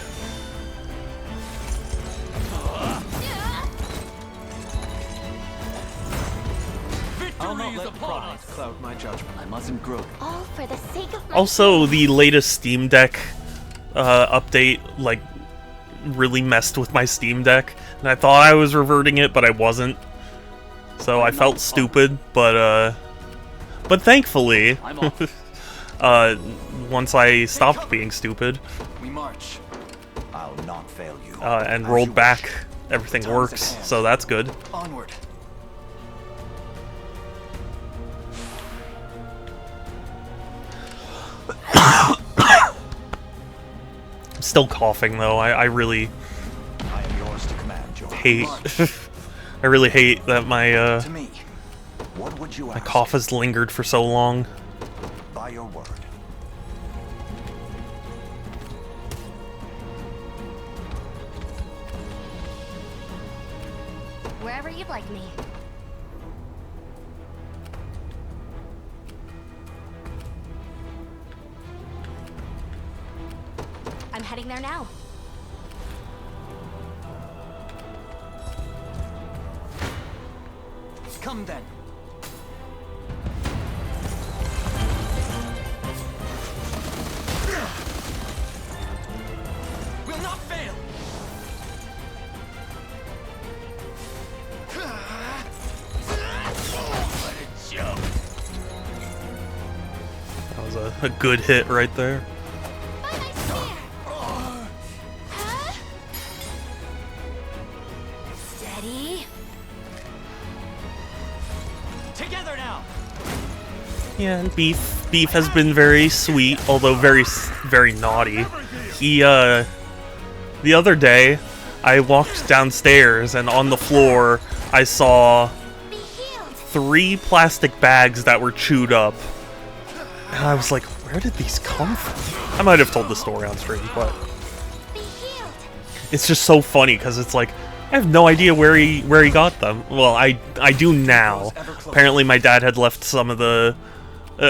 I'll not let pride cloud my judgment. I mustn't grow. All for the sake of my Also, the latest Steam Deck update, like, really messed with my Steam Deck, and I thought I was reverting it, but I wasn't. So I felt stupid, but thankfully, once I stopped being stupid, We march. I'll not fail you. and As rolled you back, wish. everything Time's at works, hand. so that's good. Onward. I'm still coughing, though. I really I am yours to command, your hate... march. I really hate that my To me. What would you my ask? cough has lingered for so long. By your word. wherever you'd like me. I'm heading there now. Come then. Will not fail. What a joke. That was a good hit right there. By my spear! Huh? Steady. Together now. Yeah, and Beef has been very sweet, although very naughty. He, the other day, I walked downstairs, and on the floor, I saw Be healed. 3 plastic bags that were chewed up. And I was like, where did these come from? I might have told the story on stream, but Be healed. it's just so funny, because it's like, I have no idea where he got them. Well, I do now. Apparently my dad had left some of the,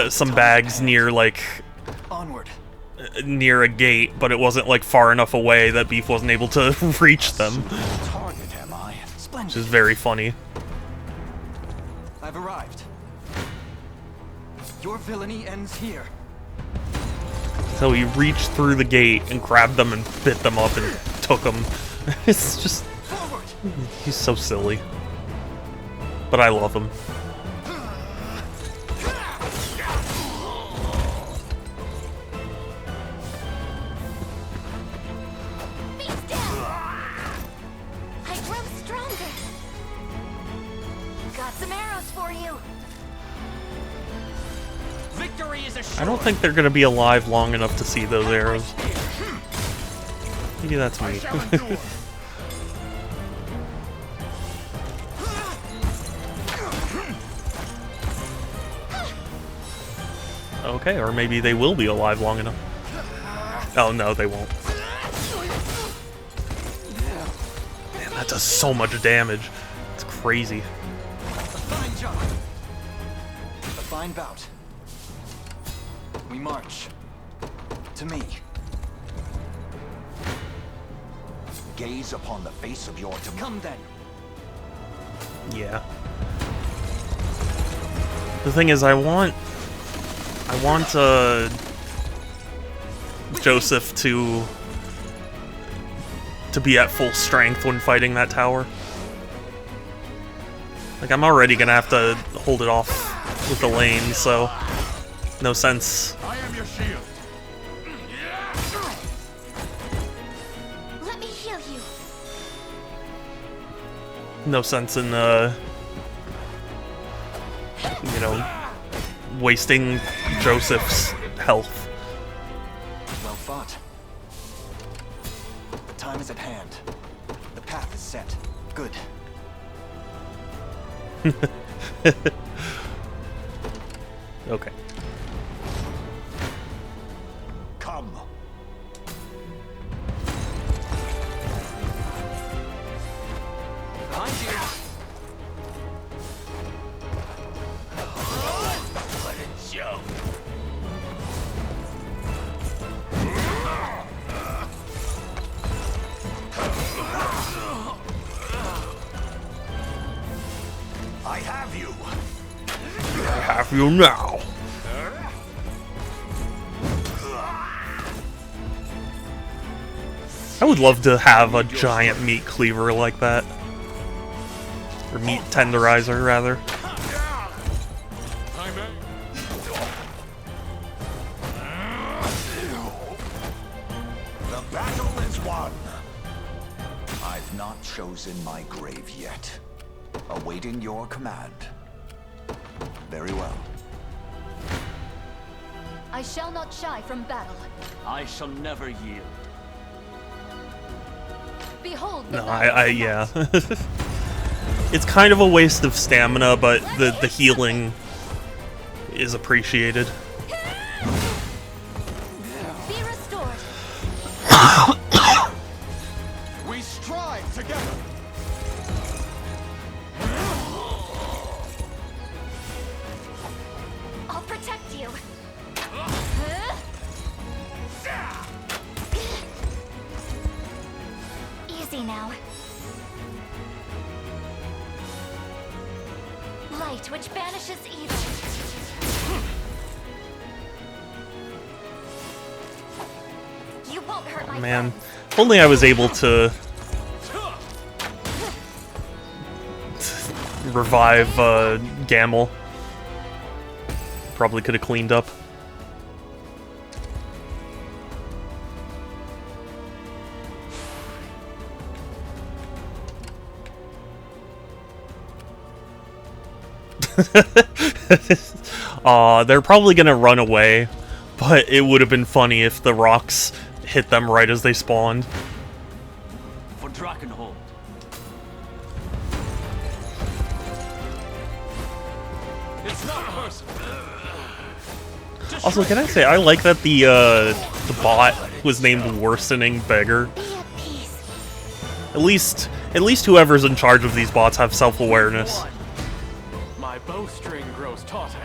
some bags near, like, Onward. near a gate, but it wasn't like far enough away that Beef wasn't able to reach them, Target, am I? which Splendid. is very funny. I've arrived. Your villainy ends here. So he reached through the gate and grabbed them and bit them up and took them. It's just, Forward. he's so silly. But I love him. Be still. I grow stronger. Got some arrows for you. Victory is assured. I don't think they're gonna be alive long enough to see those arrows. Maybe that's me. Okay, or maybe they will be alive long enough. Oh no, they won't. Man, that does so much damage. It's crazy. A fine job. A fine bout. We march. To me. Gaze upon the face of your Come then. Yeah. The thing is, I want Joseph to be at full strength when fighting that tower. Like, I'm already gonna have to hold it off with the lane, so no sense. I am your shield. Let me heal you. No sense in you know, wasting Joseph's health. Well fought. The time is at hand. The path is set. Good. Okay. come. Behind you. Let it show. I have you. I have you now. I would love to have a giant meat cleaver like that. Or meat tenderizer, rather. The battle is won. I've not chosen my grave yet. Awaiting your command. Very well. I shall not shy from battle. I shall never yield. Behold the No, battle yeah. It's kind of a waste of stamina, but the healing is appreciated. be restored. We strive together. I'll protect you. Easy now. Light which banishes evil. You won't hurt my Man, friends. if only I was able to revive Gamel. Probably could have cleaned up. They're probably gonna run away, but it would have been funny if the rocks hit them right as they spawned. For Drakenhold. It's not personal. Also, can I say, I like that the bot was named Worsening Beggar. Be at peace. At least whoever's in charge of these bots have self-awareness. My bowstring grows tauter.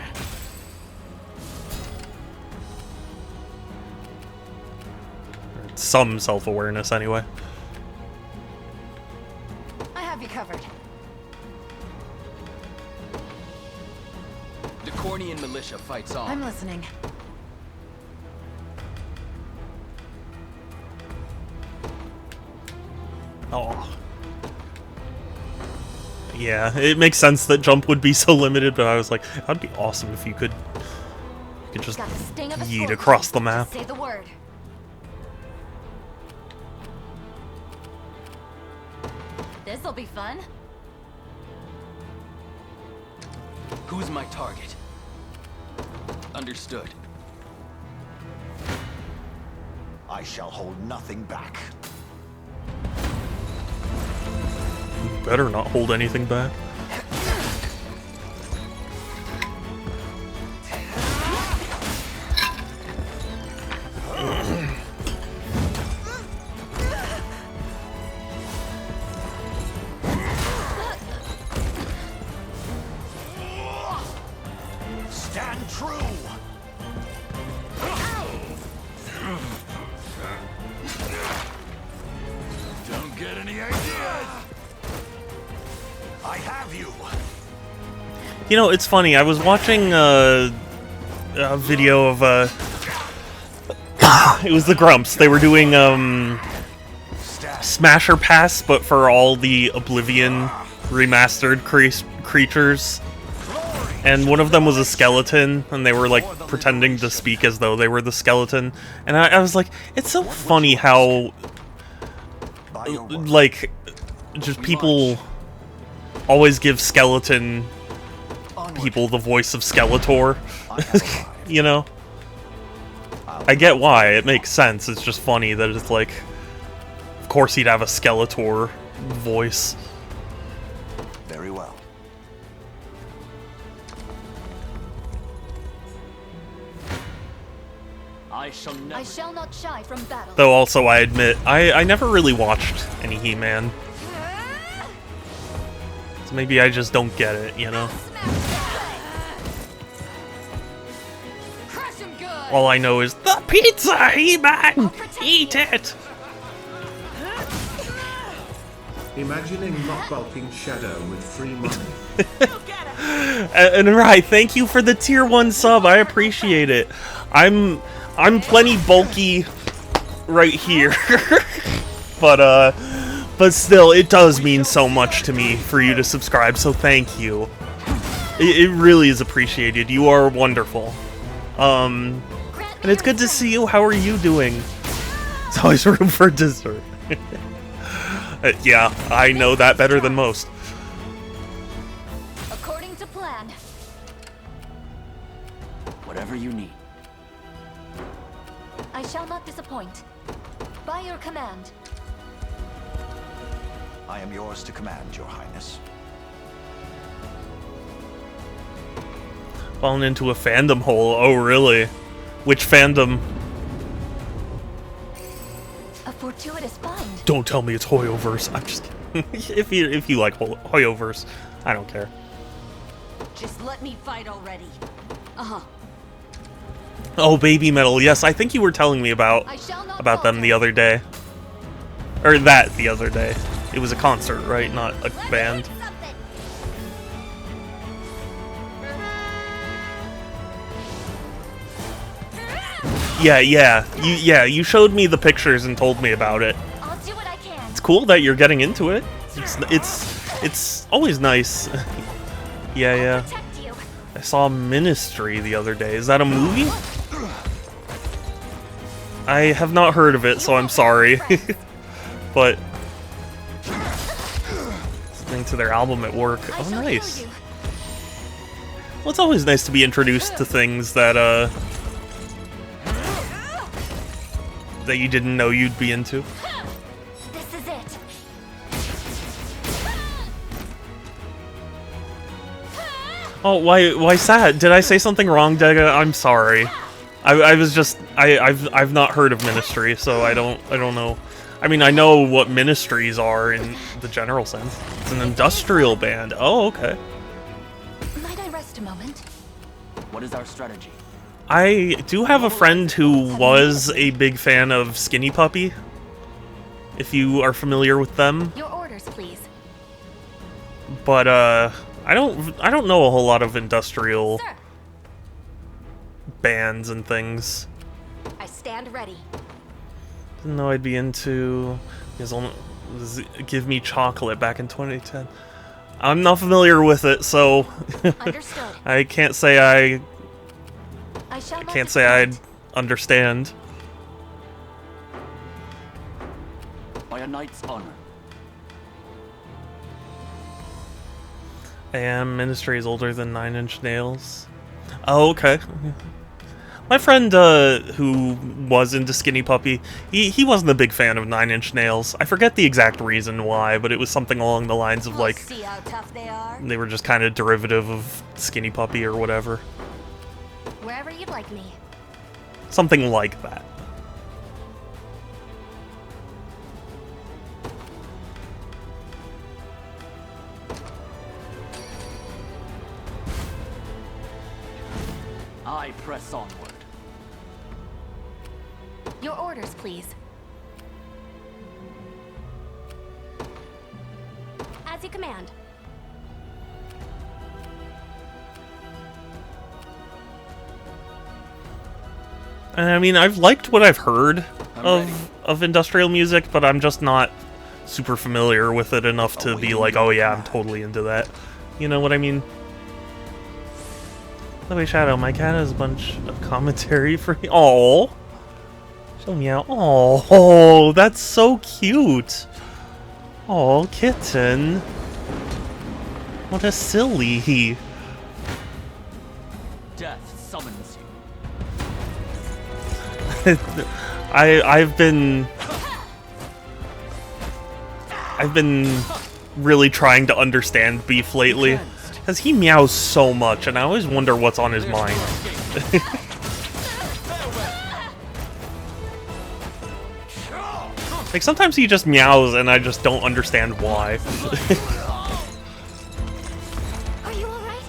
Some self-awareness, anyway. I have you covered. The Cornian militia fights on. I'm listening. Oh. Yeah, it makes sense that jump would be so limited, but I was like, that'd be awesome if you could just Got the sting of a yeet scorpion. across the map. Just say the word. This'll be fun. Who's my target? Understood. I shall hold nothing back. better not hold anything back. Stand true! Don't get any ideas! I have you! You know, it's funny, I was watching a video of it was the Grumps. They were doing Smasher Pass, but for all the Oblivion remastered creatures. And one of them was a skeleton, and they were like pretending to speak as though they were the skeleton. And I was like, it's so funny how like just people always give skeleton people the voice of Skeletor. You know? I get why, it makes sense. It's just funny that it's like, of course he'd have a Skeletor voice. Very well. I shall not shy from battle. Though also I admit, I never really watched any He-Man. So maybe I just don't get it, you know? All I know is, the pizza, He-Man! Eat it! Imagining not bulking Shadow with free money. And right, thank you for the tier 1 sub, I appreciate it. I'm plenty bulky right here. But still, it does mean so much to me for you to subscribe, so thank you. It really is appreciated. You are wonderful. And it's good to see you. How are you doing? It's always room for dessert. Yeah, I know that better than most. According to plan. Whatever you need. I shall not disappoint. By your command. I am yours to command, Your Highness. Fallen into a fandom hole. Oh, really? Which fandom? A fortuitous find. Don't tell me it's Hoyoverse. I'm just kidding. if you like Hoyoverse, I don't care. Just let me fight already. Uh-huh. Oh, Baby Metal. Yes, I think you were telling me about them the other day. Or that the other day. It was a concert, right? Not a band. Yeah, you showed me the pictures and told me about it. I'll do what I can. It's cool that you're getting into it. It's always nice. Yeah. I saw Ministry the other day. Is that a movie? I have not heard of it, so I'm sorry. But listening to their album at work. Oh, nice. Well, it's always nice to be introduced to things that that you didn't know you'd be into. This is it. Oh, why sad? Did I say something wrong, Dega? I'm sorry. I was just I've not heard of Ministry, so I don't know. I mean, I know what ministries are in the general sense. It's an industrial band. Oh, okay. Might I rest a moment? What is our strategy? I do have a friend who was a big fan of Skinny Puppy. If you are familiar with them. Your orders, please. But I don't know a whole lot of industrial bands and things. I stand ready. Didn't know I'd be into Give Me Chocolate back in 2010. I'm not familiar with it, so Understood. I can't say I'd understand. By a knight's honor. Ministry is older than 9 Inch Nails. Oh, okay. My friend who was into Skinny Puppy, he wasn't a big fan of Nine Inch Nails. I forget the exact reason why, but it was something along the lines of like See how tough they are. they were just kind of derivative of Skinny Puppy or whatever. Wherever you'd like me. Something like that. I press onward. Your orders, please. As you command. I mean, I've liked what I've heard of industrial music, but I'm just not super familiar with it enough to be like, oh yeah, I'm totally into that. You know what I mean? By the way, Shadow, my cat has a bunch of commentary for you. Aww. Show me out. Oh, that's so cute. Oh, kitten. What a silly. Death summons you. I've been really trying to understand Beef lately, because he meows so much, and I always wonder what's on his mind. Like, sometimes he just meows, and I just don't understand why. Are you alright?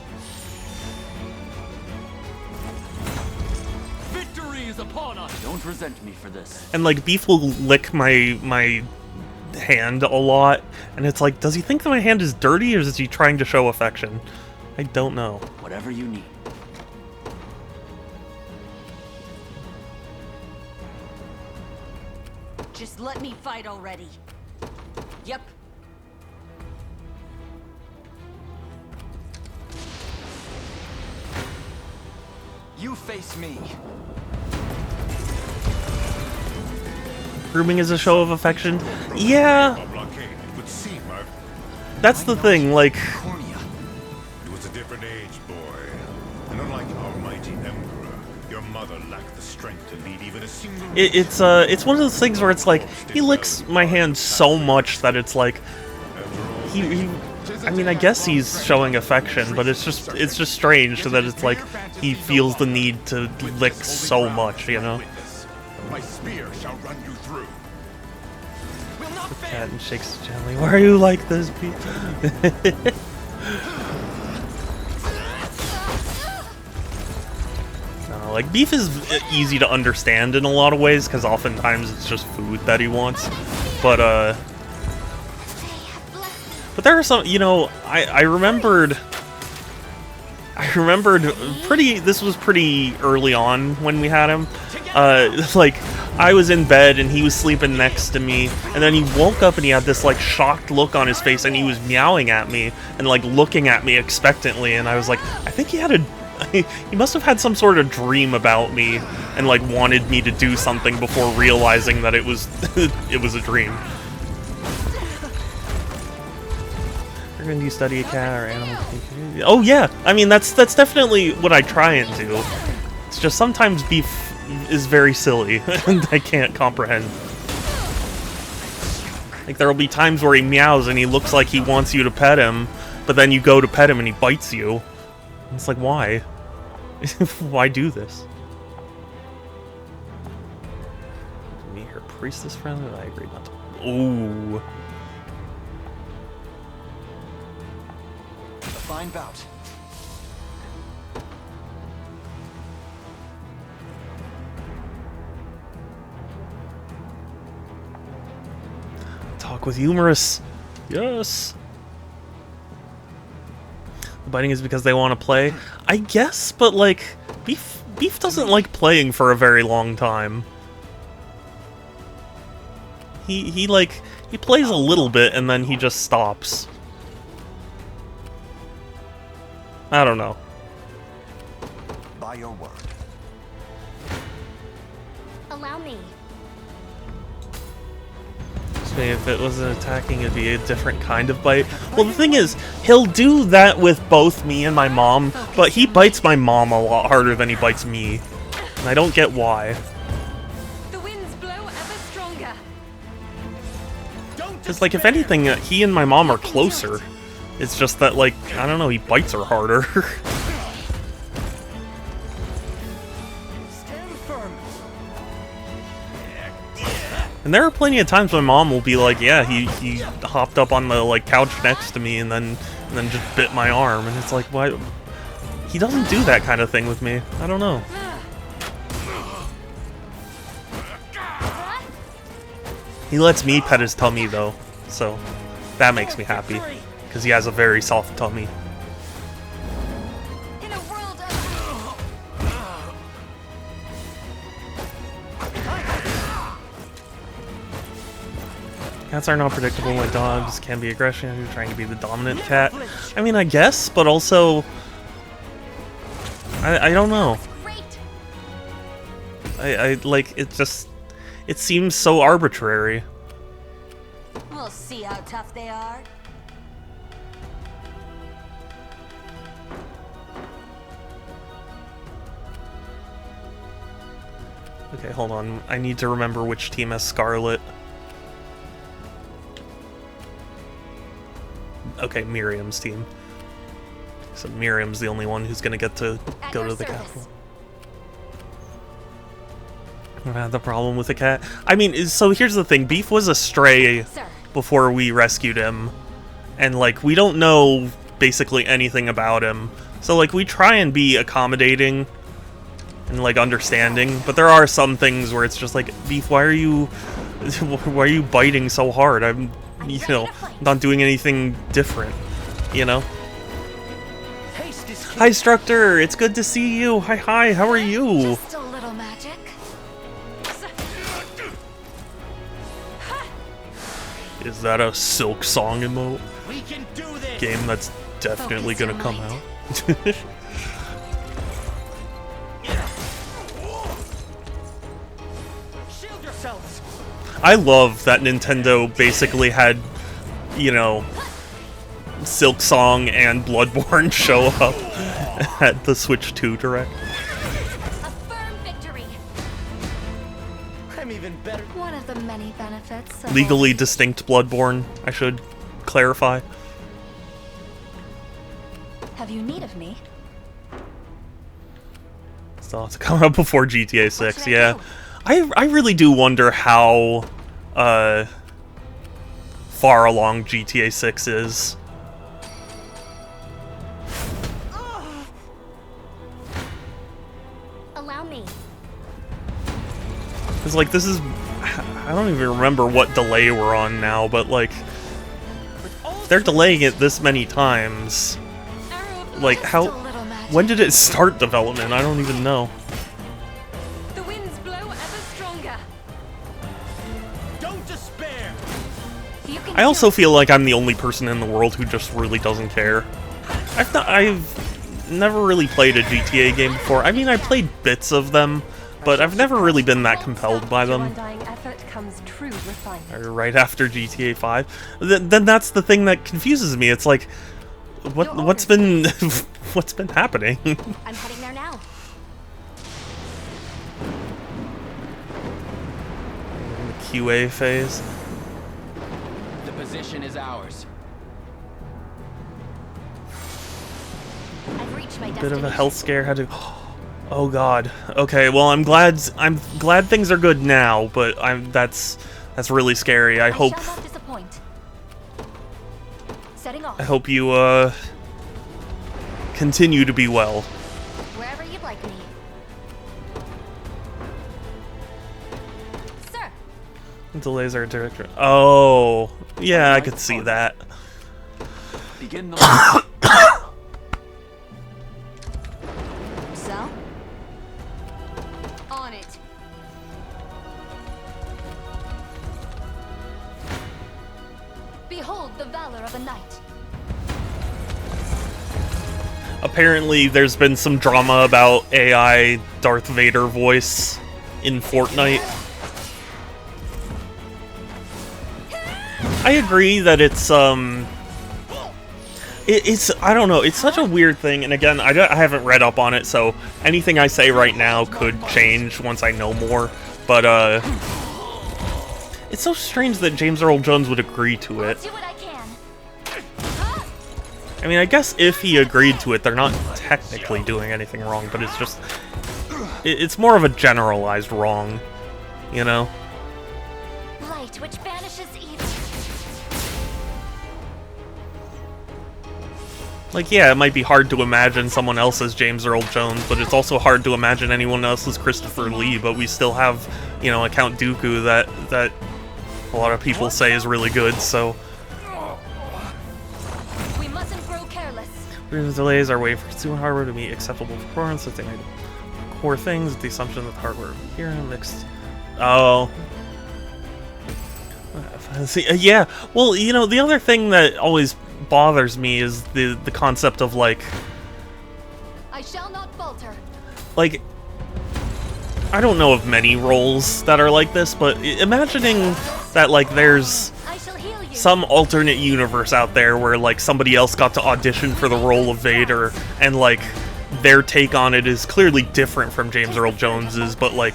Victory is upon us. Don't resent me for this. And, like, Beef will lick my hand a lot, and it's like, does he think that my hand is dirty, or is he trying to show affection? I don't know. Whatever you need. Just let me fight already. Yep. You face me. Grooming is a show of affection? Yeah. That's the thing, like... It was a different age, boy. And unlike our mighty emperor, your mother lacked the strength to lead even a single... It's one of those things where it's like, he licks my hand so much that it's like... He I mean, I guess he's showing affection, but it's just strange that it's like, he feels the need to lick so much, you know? My spear shall run you through. The cat and shakes gently. Why are you like this, Beef? No, like, Beef is easy to understand in a lot of ways, because oftentimes it's just food that he wants. But there are some, you know, I remembered this was pretty early on when we had him. Like, I was in bed and he was sleeping next to me, and then he woke up and he had this, like, shocked look on his face, and he was meowing at me and, like, looking at me expectantly, and I was like, I think he must have had some sort of dream about me and, like, wanted me to do something before realizing that it was it was a dream. When you study a cat or animal? Oh yeah, I mean that's definitely what I try and do. It's just sometimes Beef is very silly and I can't comprehend. Like, there'll be times where he meows and he looks like he wants you to pet him, but then you go to pet him and he bites you. And it's like, why? Why do this? Me, her priestess friend? I agree not to. Ooh. Fine bout. Talk with humorous. Yes. The biting is because they want to play. I guess, but like, Beef doesn't like playing for a very long time. He plays a little bit and then he just stops. I don't know. By your word. Allow me. So if it wasn't attacking, it'd be a different kind of bite. Well, the thing is, he'll do that with both me and my mom, but he bites my mom a lot harder than he bites me. And I don't get why. The winds blow ever stronger. Because, like, if anything, he and my mom are closer. It's just that, like, I don't know, he bites her harder. Stand firm. And there are plenty of times my mom will be like, yeah, he hopped up on the, like, couch next to me and then just bit my arm. And it's like, why? He doesn't do that kind of thing with me. I don't know. He lets me pet his tummy, though, so that makes me happy, because he has a very soft tummy. In a world of... Cats are not predictable like dogs, can be aggressive, you're trying to be the dominant cat. I mean, I guess, but also... I don't know. I like, it just... It seems so arbitrary. We'll see how tough they are. Okay, hold on. I need to remember which team has Scarlet. Okay, Miriam's team. So Miriam's the only one who's gonna get to go to the capital. The problem with the cat. I mean, so here's the thing. Beef was a stray before we rescued him. And, like, we don't know basically anything about him. So, like, we try and be accommodating and, like, understanding. But there are some things where it's just like, Beef, why are you biting so hard? I'm not doing anything different, you know? Hi, Structor! It's good to see you! Hi, how are you? Just a little magic. Is that a Silk Song emote? We can do this. Game that's definitely gonna come out. Shield yourselves. I love that Nintendo basically had, you know, Silk Song and Bloodborne show up at the Switch 2 Direct. A firm victory. I'm even better. One of the many benefits of Legally distinct Bloodborne, I should clarify. Have you need of me? Still have to come out before GTA 6, yeah. I really do wonder how far along GTA 6 is. Allow me. Because, like, this is... I don't even remember what delay we're on now, but, like... If they're delaying it this many times... Like, how... When did it start development? I don't even know. The winds blow ever stronger. Don't despair. I also feel like I'm the only person in the world who just really doesn't care. I've never really played a GTA game before. I mean, I played bits of them, but I've never really been that compelled by them. Right after GTA 5. Then that's the thing that confuses me. It's like, what's been what's been happening? I'm heading there now. The QA phase. The position is ours. I've reached my Bit of a health scare. Had to. Oh God. Okay. Well, I'm glad things are good now, but that's really scary. I hope. Shall not disappoint. Setting off. I hope you continue to be well. Wherever you'd like me. Sir. Delays are director. Oh, yeah, I could see that. Begin the So? On it. Behold the valor of a knight. Apparently, there's been some drama about AI Darth Vader voice in Fortnite. I agree that it's, It's I don't know. It's such a weird thing, and again, I haven't read up on it, so anything I say right now could change once I know more. But it's so strange that James Earl Jones would agree to it. I mean, I guess if he agreed to it, they're not technically doing anything wrong, but it's just it's more of a generalized wrong, you know? Light which banishes evil. Like, yeah, it might be hard to imagine someone else as James Earl Jones, but it's also hard to imagine anyone else as Christopher Lee, but we still have, you know, a Count Dooku that a lot of people say is really good, so... We mustn't grow careless. The delays are waiting for consumer hardware to meet acceptable performance. I think core things, the assumption that the hardware here mixed... Oh... See, yeah, well, you know, the other thing that always bothers me is the concept of, like... I shall not falter. Like, I don't know of many roles that are like this, but imagining that, like, there's some alternate universe out there where, like, somebody else got to audition for the role of Vader, and, like, their take on it is clearly different from James Earl Jones's, but, like,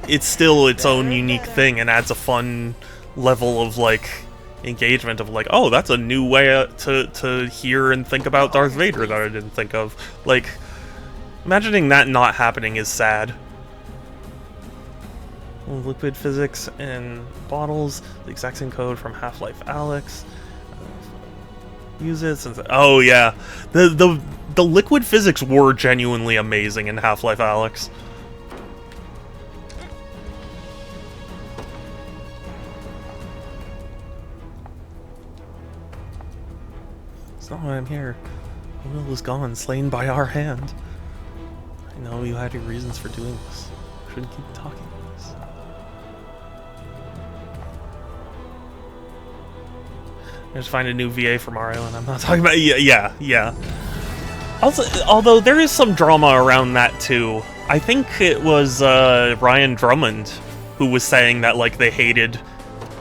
it's still its own unique thing and adds a fun level of, like, engagement of, like, oh, that's a new way to hear and think about Darth Vader that I didn't think of. Like, imagining that not happening is sad. Liquid physics in bottles, the exact same code from Half-Life Alyx. Use it since... Oh, yeah. The liquid physics were genuinely amazing in Half-Life Alyx. It's not why I'm here. The will is gone, slain by our hand. I know you had your reasons for doing this. I shouldn't keep talking about this. I just find a new VA for Mario, and I'm not talking about... Yeah. Also, although there is some drama around that, too. I think it was Ryan Drummond who was saying that, like, they hated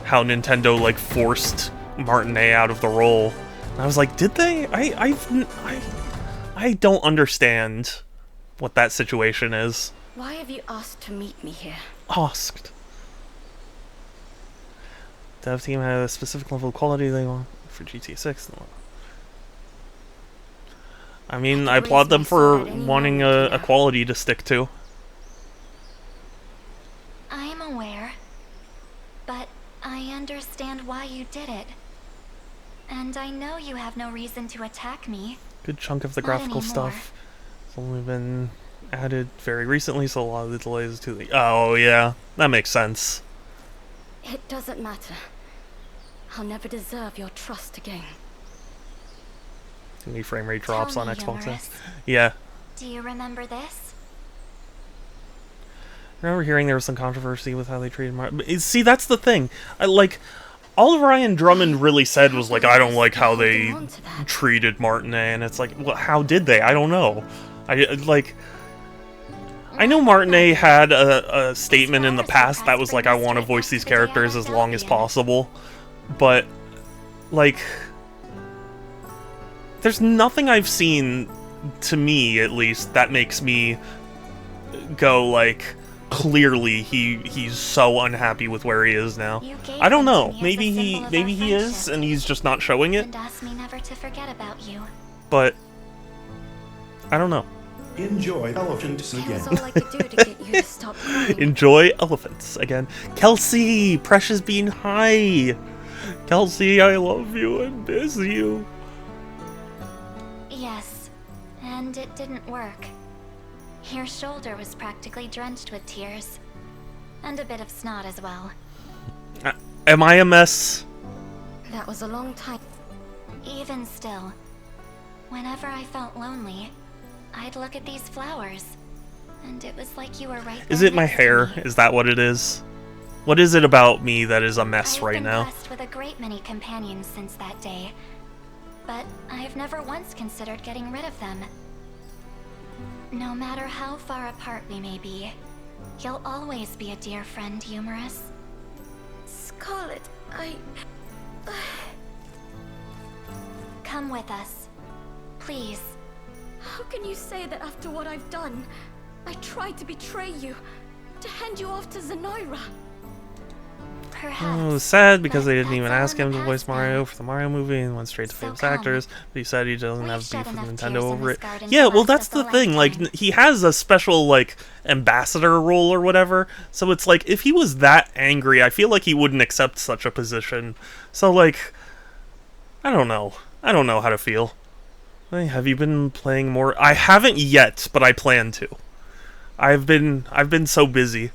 how Nintendo, like, forced Martinet out of the role. And I was like, did they? I don't understand what that situation is. Why have you asked to meet me here? Asked. Dev team had a specific level of quality they want for GTA 6. I mean, I applaud them for wanting a quality to stick to. I am aware, but I understand why you did it. And I know you have no reason to attack me. Good chunk of the graphical stuff has only been added very recently, so a lot of the delays to the... Oh, yeah. That makes sense. It doesn't matter. I'll never deserve your trust again. Any frame rate drops on Xbox now? Humorous. Yeah. Do you remember this? I remember hearing there was some controversy with how they treated Martin. See, that's the thing. All Ryan Drummond really said was, like, I don't like how they treated Martinet, and it's like, well, how did they? I don't know. I know Martinet had a statement in the past that was like, I want to voice these characters as long as possible, but, like, there's nothing I've seen, to me at least, that makes me go, like, clearly he's so unhappy with where he is now. I don't know. Maybe he is, and he's just not showing it. And asked me never to forget about you. But I don't know. Enjoy elephants again. That's all I could do to get you to stop crying. Enjoy elephants again. Kelsey, Precious Bean, hi. Kelsey, I love you and miss you. Yes, and it didn't work. Your shoulder was practically drenched with tears. And a bit of snot as well. Am I a mess? That was a long time. Even still, whenever I felt lonely, I'd look at these flowers. And it was like you were right there. Is it my next to hair? me. Is that what it is? What is it about me that is a mess right now? I've been blessed with a great many companions since that day. But I've never once considered getting rid of them. No matter how far apart we may be, you'll always be a dear friend, Humorous. Scarlet, Come with us. Please. How can you say that after what I've done? I tried to betray you, to hand you off to Zenoira. Perhaps. It was sad because they didn't even ask him to voice Mario for the Mario movie and went straight to famous actors. But he said he doesn't have beef with Nintendo over it. Yeah, well, that's the thing. Like, he has a special, like, ambassador role or whatever. So it's like, if he was that angry, I feel like he wouldn't accept such a position. So, like, I don't know. I don't know how to feel. Hey, have you been playing more? I haven't yet, but I plan to. I've been so busy.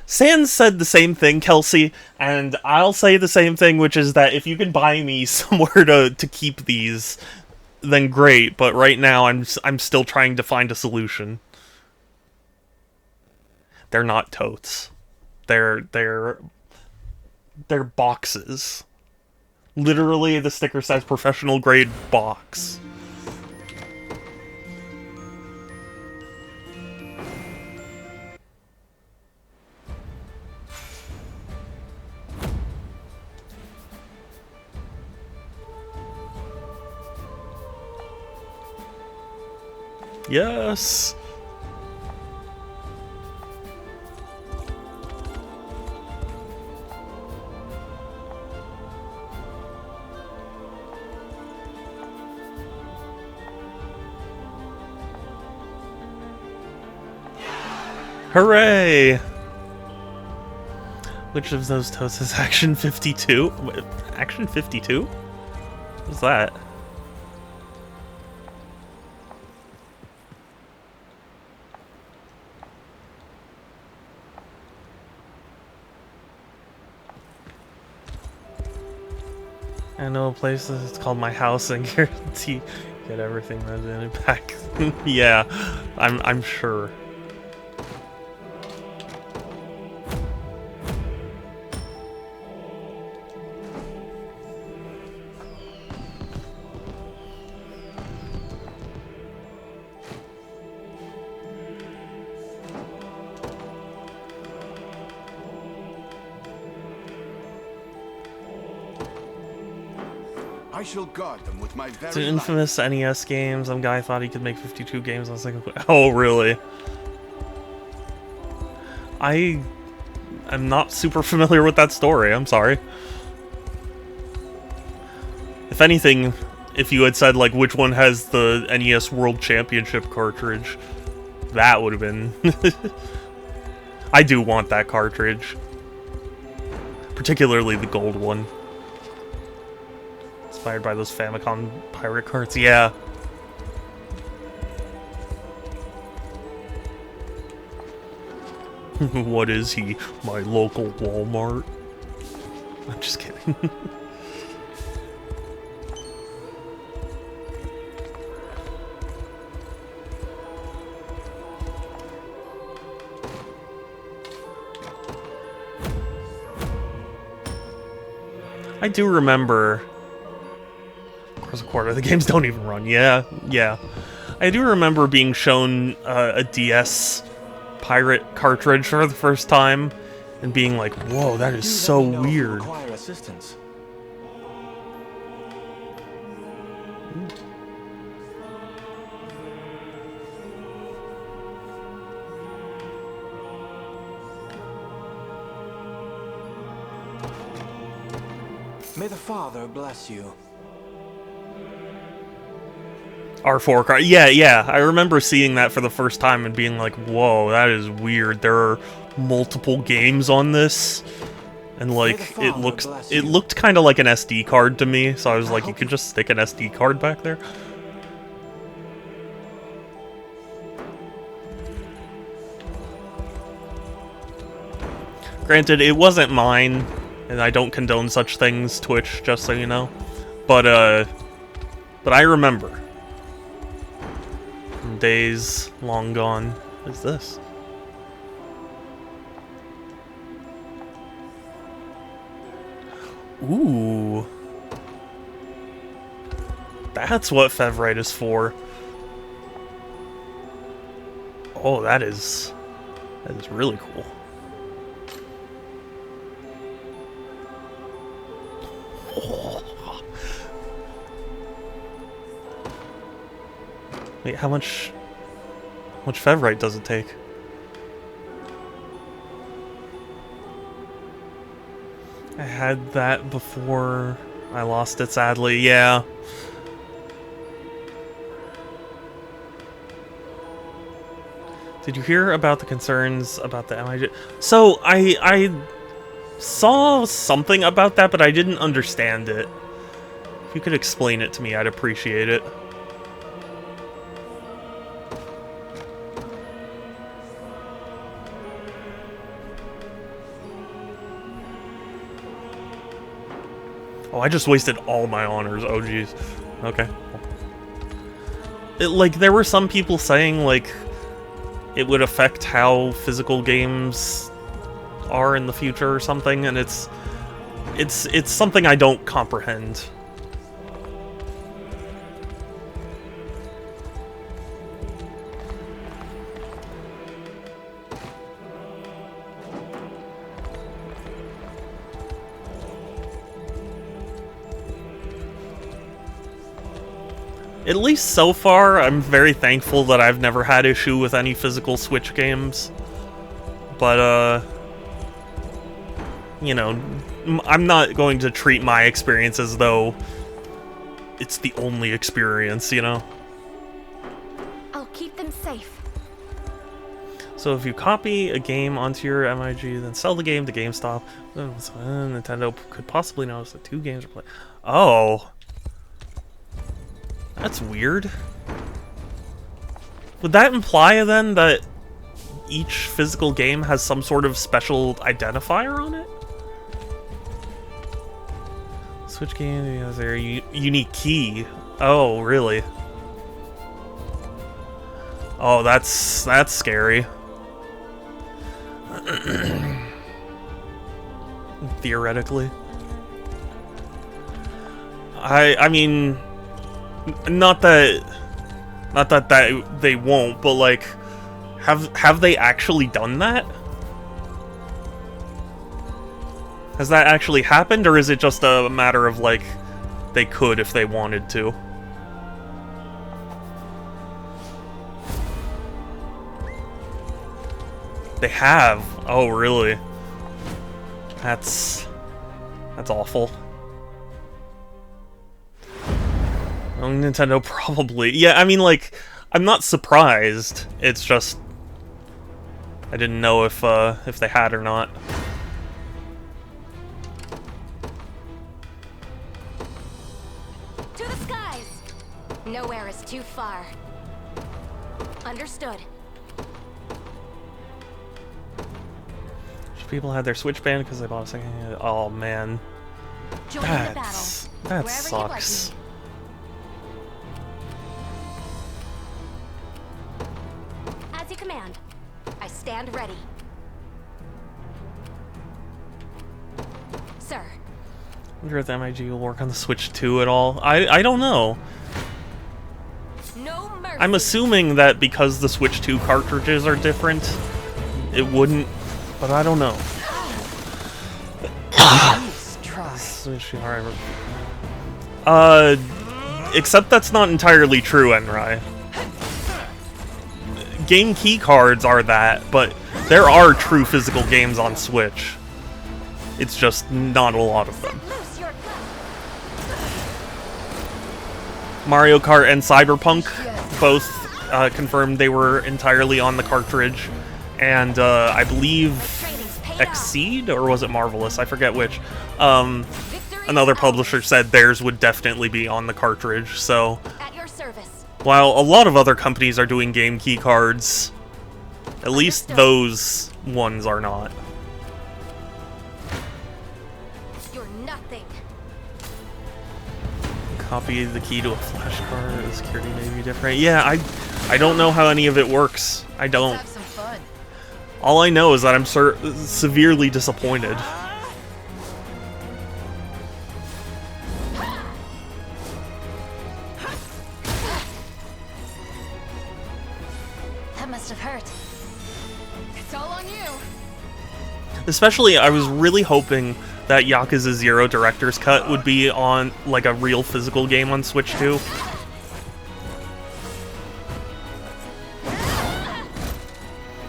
Sans said the same thing, Kelsey, and I'll say the same thing, which is that if you can buy me somewhere to keep these, then great. But right now, I'm still trying to find a solution. They're not totes. They're boxes. Literally, the sticker says professional grade box. Yes. Hooray! Which of those toasts is Action 52? Action 52? What's that? I know a place that's called My House and guarantee get everything resident back. Yeah, I'm sure. I shall guard them with my very It's an infamous NES game. Some guy thought he could make 52 games on a single player. Oh, really? I am not super familiar with that story. I'm sorry. If anything, if you had said, like, which one has the NES World Championship cartridge, that would have been... I do want that cartridge. Particularly the gold one. Inspired by those Famicom pirate carts, yeah. What is he? My local Walmart? I'm just kidding. I do remember... A quarter. The games don't even run. Yeah. I do remember being shown a DS pirate cartridge for the first time and being like, "Whoa, that is so weird." May the Father bless you. R4 card. Yeah. I remember seeing that for the first time and being like, whoa, that is weird. There are multiple games on this. And, like, it looked kind of like an SD card to me. So I was like, you could just stick an SD card back there. Granted, it wasn't mine. And I don't condone such things, Twitch, just so you know. But I remember. Days long gone. What is this? Ooh. That's what Fevrite is for. Oh, that is really cool. Wait, how much Fevrite does it take? I had that before I lost it, sadly. Yeah. Did you hear about the concerns about the MIG? So, I saw something about that, but I didn't understand it. If you could explain it to me, I'd appreciate it. Oh, I just wasted all my honors. Oh, jeez. Okay. Like, there were some people saying, like, it would affect how physical games are in the future or something, and it's something I don't comprehend. At least so far, I'm very thankful that I've never had issue with any physical Switch games. But, you know, I'm not going to treat my experience as though it's the only experience, you know? I'll keep them safe. So if you copy a game onto your MIG, then sell the game to GameStop, Nintendo could possibly notice that 2 games are played. Oh. That's weird. Would that imply, then, that each physical game has some sort of special identifier on it? Switch game has their unique key. Oh, really? Oh, that's scary. Theoretically. I mean... Not that they won't, but like, have they actually done that? Has that actually happened, or is it just a matter of like, they could if they wanted to? They have. Oh, really? That's awful. Nintendo probably. Yeah, I mean, like, I'm not surprised. It's just I didn't know if they had or not. To the skies. Nowhere is too far. Understood. People had their Switch banned because they bought a second. Oh man, that sucks. As you command. I stand ready. Sir. I wonder if the MIG will work on the Switch 2 at all. I don't know. No mercy. I'm assuming that because the Switch 2 cartridges are different, it wouldn't, but I don't know. Except that's not entirely true, Enrai. Game key cards are that, but there are true physical games on Switch. It's just not a lot of them. Mario Kart and Cyberpunk both confirmed they were entirely on the cartridge, and I believe Exceed, or was it Marvelous? I forget which. Another publisher said theirs would definitely be on the cartridge, so while a lot of other companies are doing game key cards, at least those ones are not. You're nothing. Copy the key to a flash card, the security may be different. Yeah, I don't know how any of it works. I don't. All I know is that I'm severely disappointed. That must have hurt. It's all on you. Especially, I was really hoping that Yakuza 0 Director's Cut would be on, like, a real physical game on Switch 2.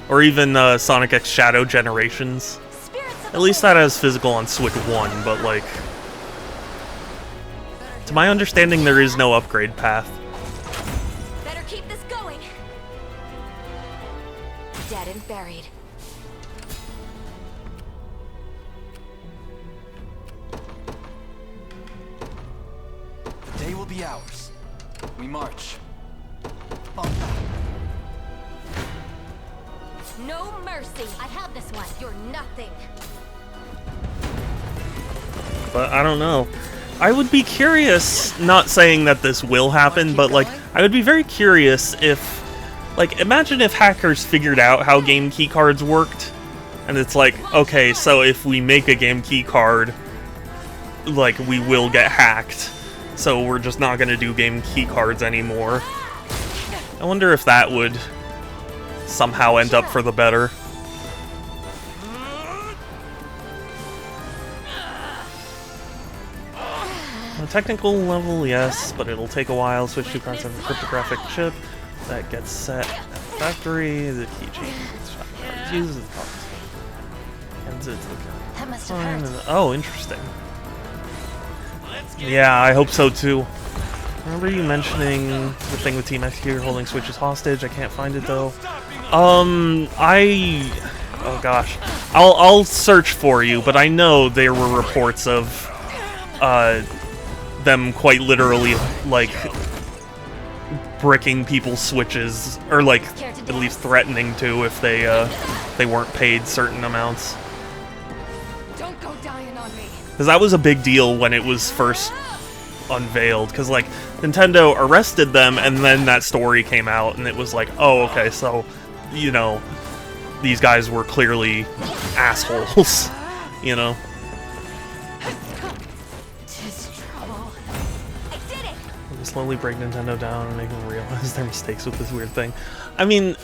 Or even Sonic X Shadow Generations. At least that has physical on Switch 1, but, like... to my understanding, there is no upgrade path. Better keep this going. Dead and buried. The day will be ours. We march. On. No mercy. I have this one. You're nothing. But I don't know. I would be curious, not saying that this will happen, but like, I would be very curious if, like, imagine if hackers figured out how game keycards worked, and it's like, okay, so if we make a game keycard, like, we will get hacked, so we're just not gonna do game keycards anymore. I wonder if that would somehow end up for the better. On a technical level, yes, but it'll take a while. Switch 2 cards have a cryptographic chip that gets set at the factory. The key changes uses the cards. That must have hurt. Oh, interesting. Yeah, I hope so too. Remember you mentioning the thing with Team Executor holding switches hostage? I can't find it though. Oh gosh, I'll search for you, but I know there were reports of them quite literally like bricking people's switches, or like at least threatening to if they weren't paid certain amounts. Don't go dying on me. Because that was a big deal when it was first unveiled, because like Nintendo arrested them and then that story came out and it was like, oh okay, so you know, these guys were clearly assholes, you know. We slowly break Nintendo down and make them realize their mistakes with this weird thing. I mean,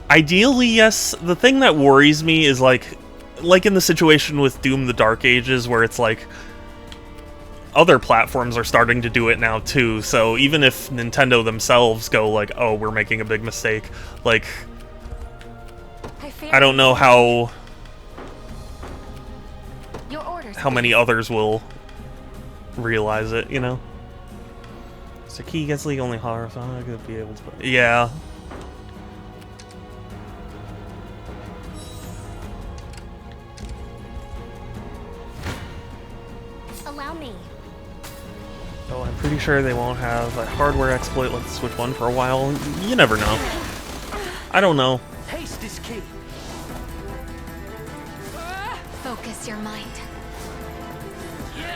ideally yes. The thing that worries me is like in the situation with Doom the Dark Ages, where it's like other platforms are starting to do it now too, so even if Nintendo themselves go like, oh, we're making a big mistake, like, I don't know how many others will realize it, you know? So key gets league only horror, so I'm not gonna be able to play. Yeah. Allow me. Oh, I'm pretty sure they won't have a hardware exploit like the Switch 1 for a while. You never know. I don't know. Haste is key. Focus your mind.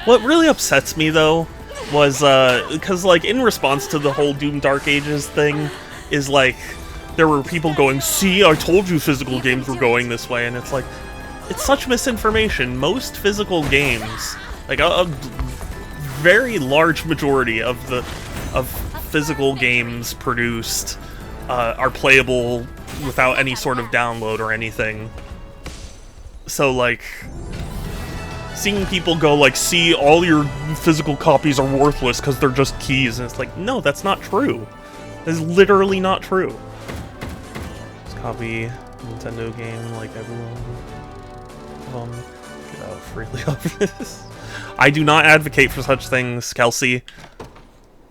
What really upsets me though was because like in response to the whole Doom Dark Ages thing is like there were people going, see, I told you physical games were going this way, and it's like, it's such misinformation. Most physical games, like a very large majority of physical games produced are playable without any sort of download or anything. So like, seeing people go like, see, all your physical copies are worthless because they're just keys, and it's like, no, that's not true. That's literally not true. Just copy Nintendo game like everyone. Get out freely of this. I do not advocate for such things, Kelsey.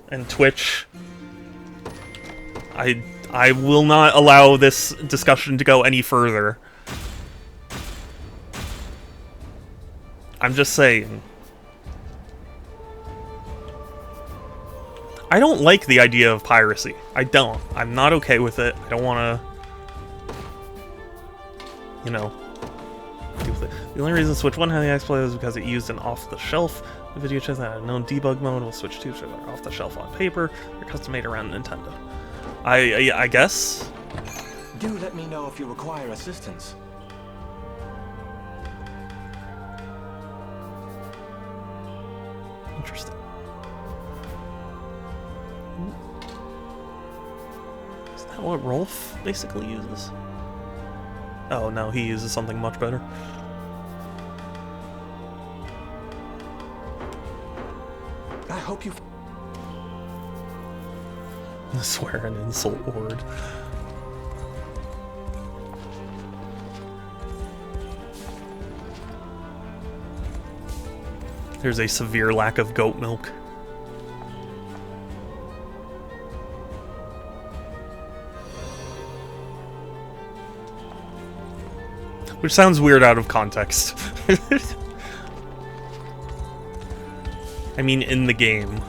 And Twitch. I will not allow this discussion to go any further. I'm just saying. I don't like the idea of piracy. I don't. I'm not okay with it. I don't want to, you know, do with it. The only reason Switch 1 had the exploit is because it used an off-the-shelf video chip that had a known debug mode, while Switch 2 are off-the-shelf on paper. They're custom-made around Nintendo. I guess. Do let me know if you require assistance. Interesting. Is that what Rolf basically uses? Oh no, he uses something much better. I hope you... I swear an insult word. There's a severe lack of goat milk. Which sounds weird out of context. I mean, in the game.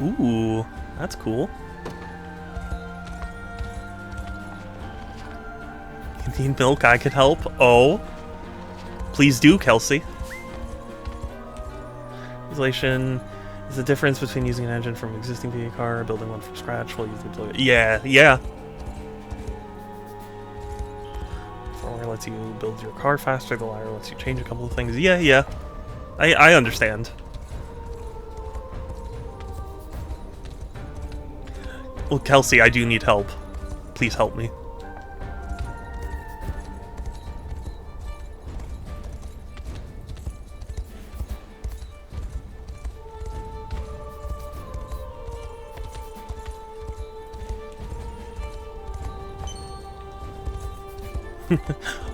Ooh, that's cool. You need milk? I could help. Oh. Please do, Kelsey. Translation is the difference between using an engine from an existing vehicle car, building one from scratch while using the... Yeah, yeah. Forward lets you build your car faster, the latter lets you change a couple of things. Yeah, yeah. I understand. Well, Kelsey, I do need help. Please help me.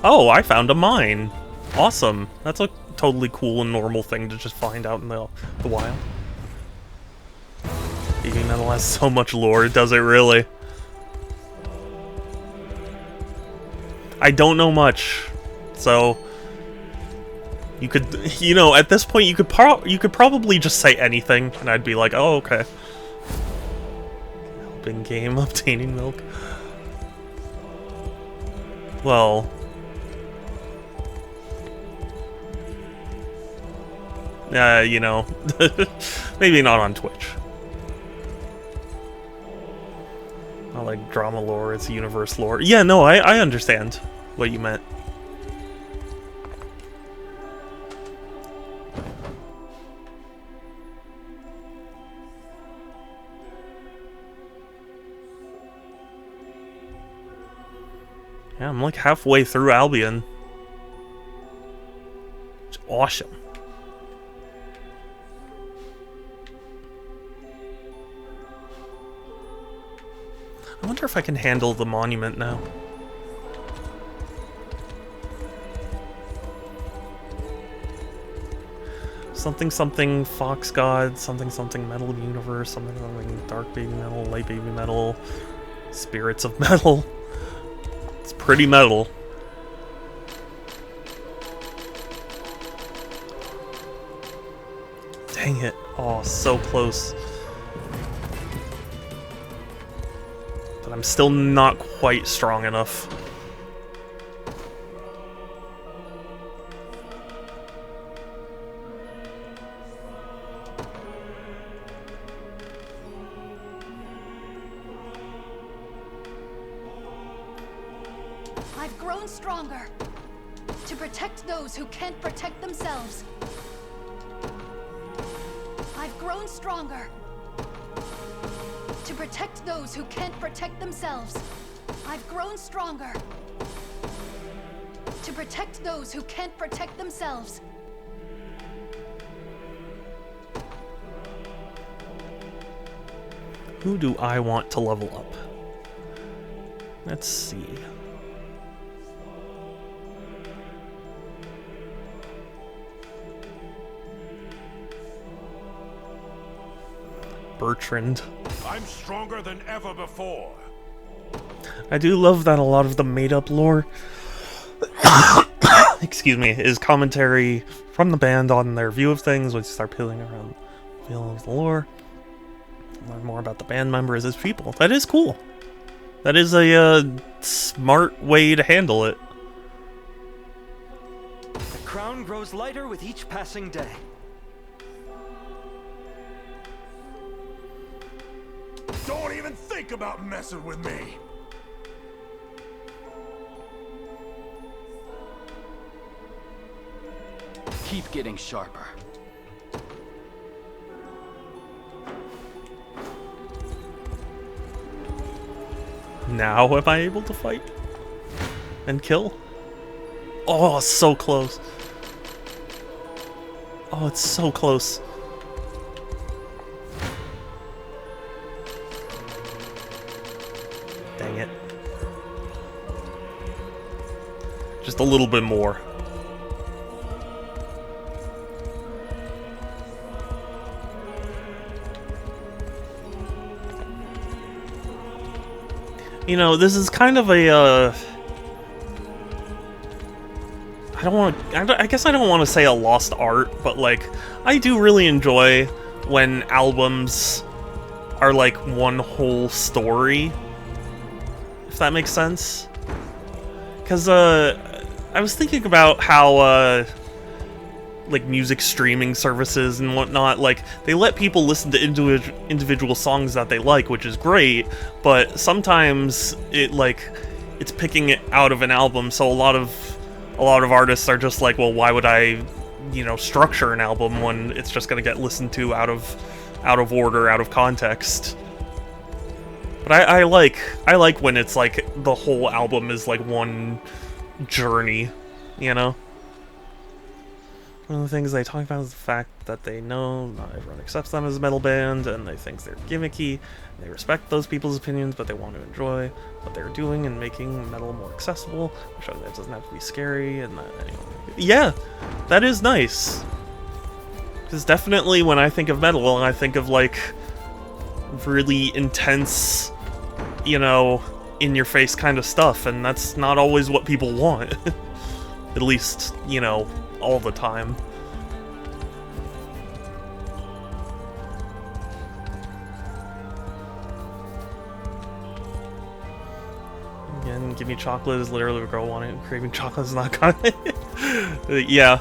Oh, I found a mine. Awesome. That's a totally cool and normal thing to just find out in the wild. Baby metal has so much lore, does it really? I don't know much, so you could, you know, at this point you could probably just say anything, and I'd be like, oh, okay. Helping game obtaining milk. Well, you know, maybe not on Twitch. I like drama lore, it's universe lore. Yeah, no, I understand what you meant. Yeah, I'm like halfway through Albion. It's awesome. I wonder if I can handle the monument now. Something something fox god, something something metal universe, something something dark baby metal, light baby metal, spirits of metal. It's pretty metal. Dang it. Oh, so close. But I'm still not quite strong enough. I've grown stronger to protect those who can't protect themselves. I've grown stronger to protect those who can't protect themselves. I've grown stronger to protect those who can't protect themselves. Who do I want to level up? Let's see. Bertrand. I'm stronger than ever before. I do love that a lot of the made-up lore, excuse me, is commentary from the band on their view of things. Once you start peeling around the feel of the lore, learn more about the band members as people. That is cool. That is a smart way to handle it. The crown grows lighter with each passing day. Don't even think about messing with me! Keep getting sharper. Now am I able to fight? And kill? Oh, so close. Oh, it's so close. Dang it. Just a little bit more. You know, this is kind of a, I guess I don't want to say a lost art, but, like, I do really enjoy when albums are, like, one whole story, if that makes sense. Because, I was thinking about how, like, music streaming services and whatnot, like, they let people listen to individual songs that they like, which is great, but sometimes it's picking it out of an album, so a lot of artists are just like, well, why would I, you know, structure an album when it's just gonna get listened to out of order, out of context. But I like when it's like the whole album is like one journey, you know? One of the things they talk about is the fact that they know not everyone accepts them as a metal band, and they think they're gimmicky. They respect those people's opinions, but they want to enjoy what they're doing and making metal more accessible. Show that it doesn't have to be scary, and that anyway. Yeah, that is nice. Because definitely when I think of metal, I think of like really intense, you know, in-your-face kind of stuff, and that's not always what people want. At least, you know, all the time. Again, give me chocolate is literally a girl wanting, craving chocolate is not kind. Yeah.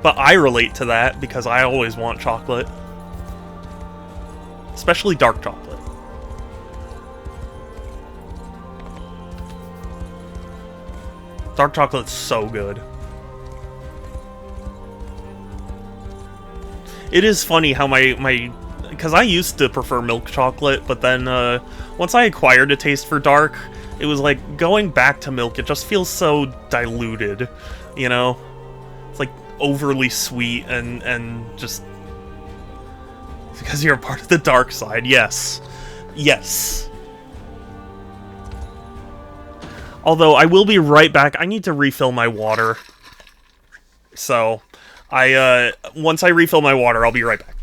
But I relate to that because I always want chocolate. Especially dark chocolate. Dark chocolate's so good. It is funny how my because I used to prefer milk chocolate, but then once I acquired a taste for dark, it was like going back to milk. It just feels so diluted, you know? It's like overly sweet and just because you're a part of the dark side. Yes. Yes. Although, I will be right back. I need to refill my water. So, once I refill my water, I'll be right back.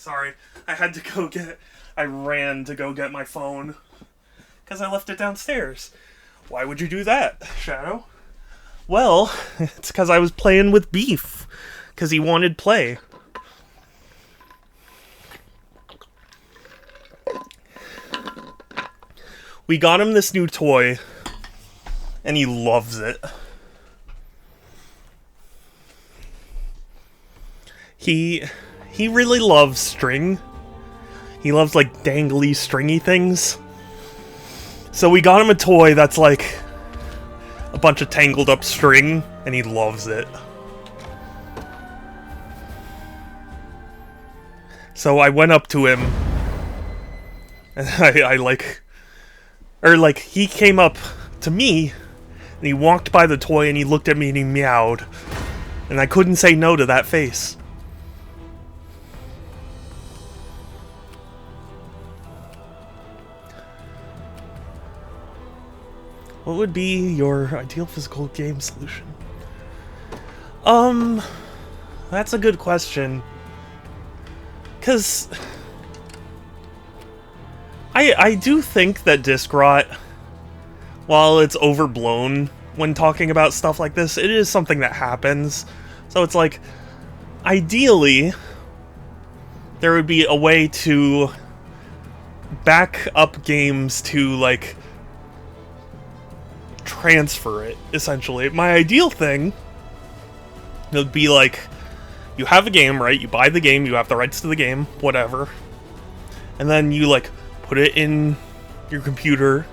Sorry, I had to go get... I ran to go get my phone. Because I left it downstairs. Why would you do that, Shadow? Well, it's because I was playing with Beef. Because he wanted play. We got him this new toy. And he loves it. He really loves string. He loves, like, dangly, stringy things. So we got him a toy that's, like, a bunch of tangled up string, and he loves it. So I went up to him, and he came up to me, and he walked by the toy, and he looked at me, and he meowed. And I couldn't say no to that face. What would be your ideal physical game solution? That's a good question. 'Cause I do think that disc rot, while it's overblown when talking about stuff like this, it is something that happens. So it's like, ideally, there would be a way to back up games to, like, transfer it, essentially. My ideal thing would be, like, you have a game, right? You buy the game, you have the rights to the game, whatever. And then you, like, put it in your computer,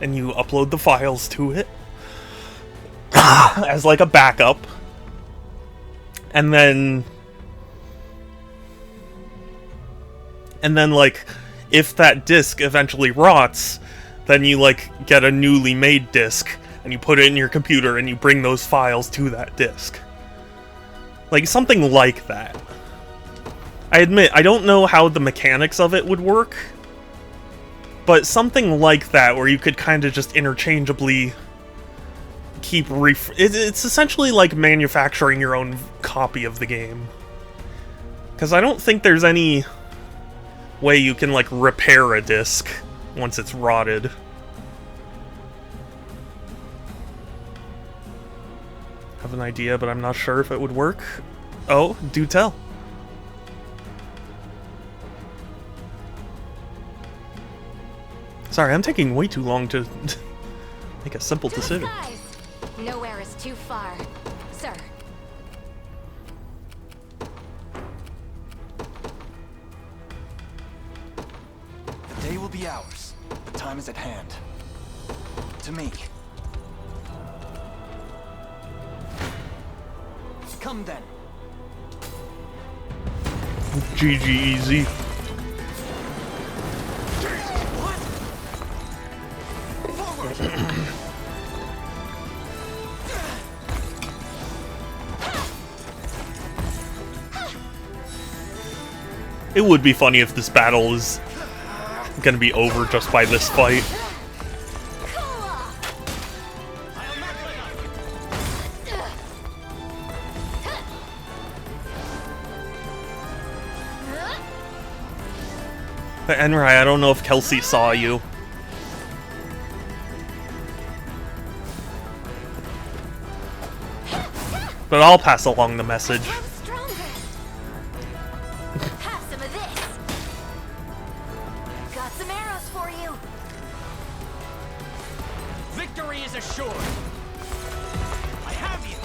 and you upload the files to it as, like, a backup. And then, like, if that disc eventually rots, then you, like, get a newly made disc, and you put it in your computer, and you bring those files to that disc. Like, something like that. I admit, I don't know how the mechanics of it would work, but something like that, where you could kind of just interchangeably keep it's essentially like manufacturing your own copy of the game. Because I don't think there's any way you can, like, repair a disc once it's rotted. Have an idea, but I'm not sure if it would work. Oh, do tell. Sorry, I'm taking way too long to make a simple decision. Guys, nowhere is too far, sir. The day will be ours. The time is at hand. To me. Come then. GG easy. It would be funny if this battle is gonna be over just by this fight. But Enrai, I don't know if Kelsey saw you. But I'll pass along the message. Have some of this. Got some arrows for you. Victory is assured. I have you.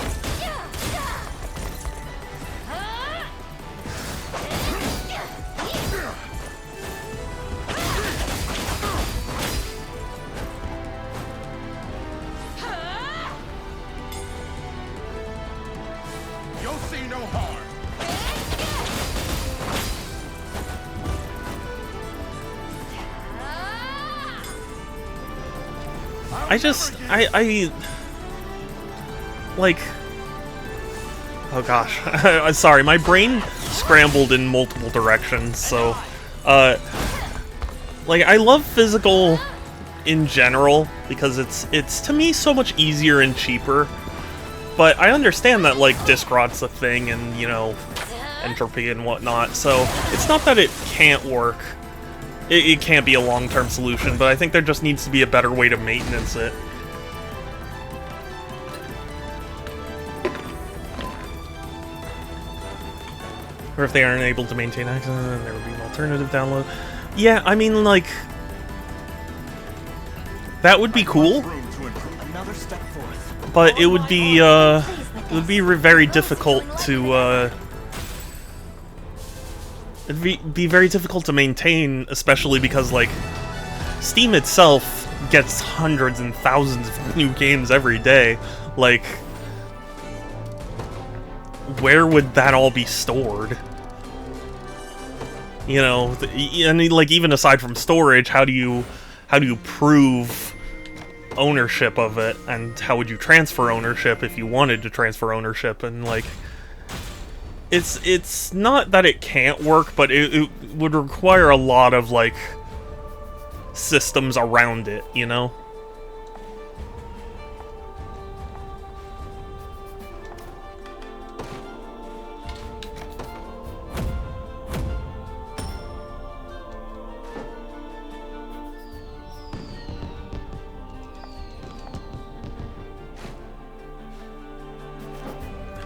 You'll see no harm. I like, oh gosh, I'm sorry, my brain scrambled in multiple directions, so, like, I love physical in general, because it's to me so much easier and cheaper, but I understand that, like, disc rot's a thing, and, you know, entropy and whatnot. So it's not that it can't work. It can't be a long-term solution, but I think there just needs to be a better way to maintenance it. Or if they aren't able to maintain access, then there would be an alternative download. Yeah, I mean, like, that would be cool, but it would be very difficult to it'd be very difficult to maintain, especially because, like, Steam itself gets hundreds and thousands of new games every day. Like, where would that all be stored? You know, and like, even aside from storage, how do you prove ownership of it, and how would you transfer ownership if you wanted to transfer ownership? And like, it's not that it can't work, but it would require a lot of like systems around it, you know?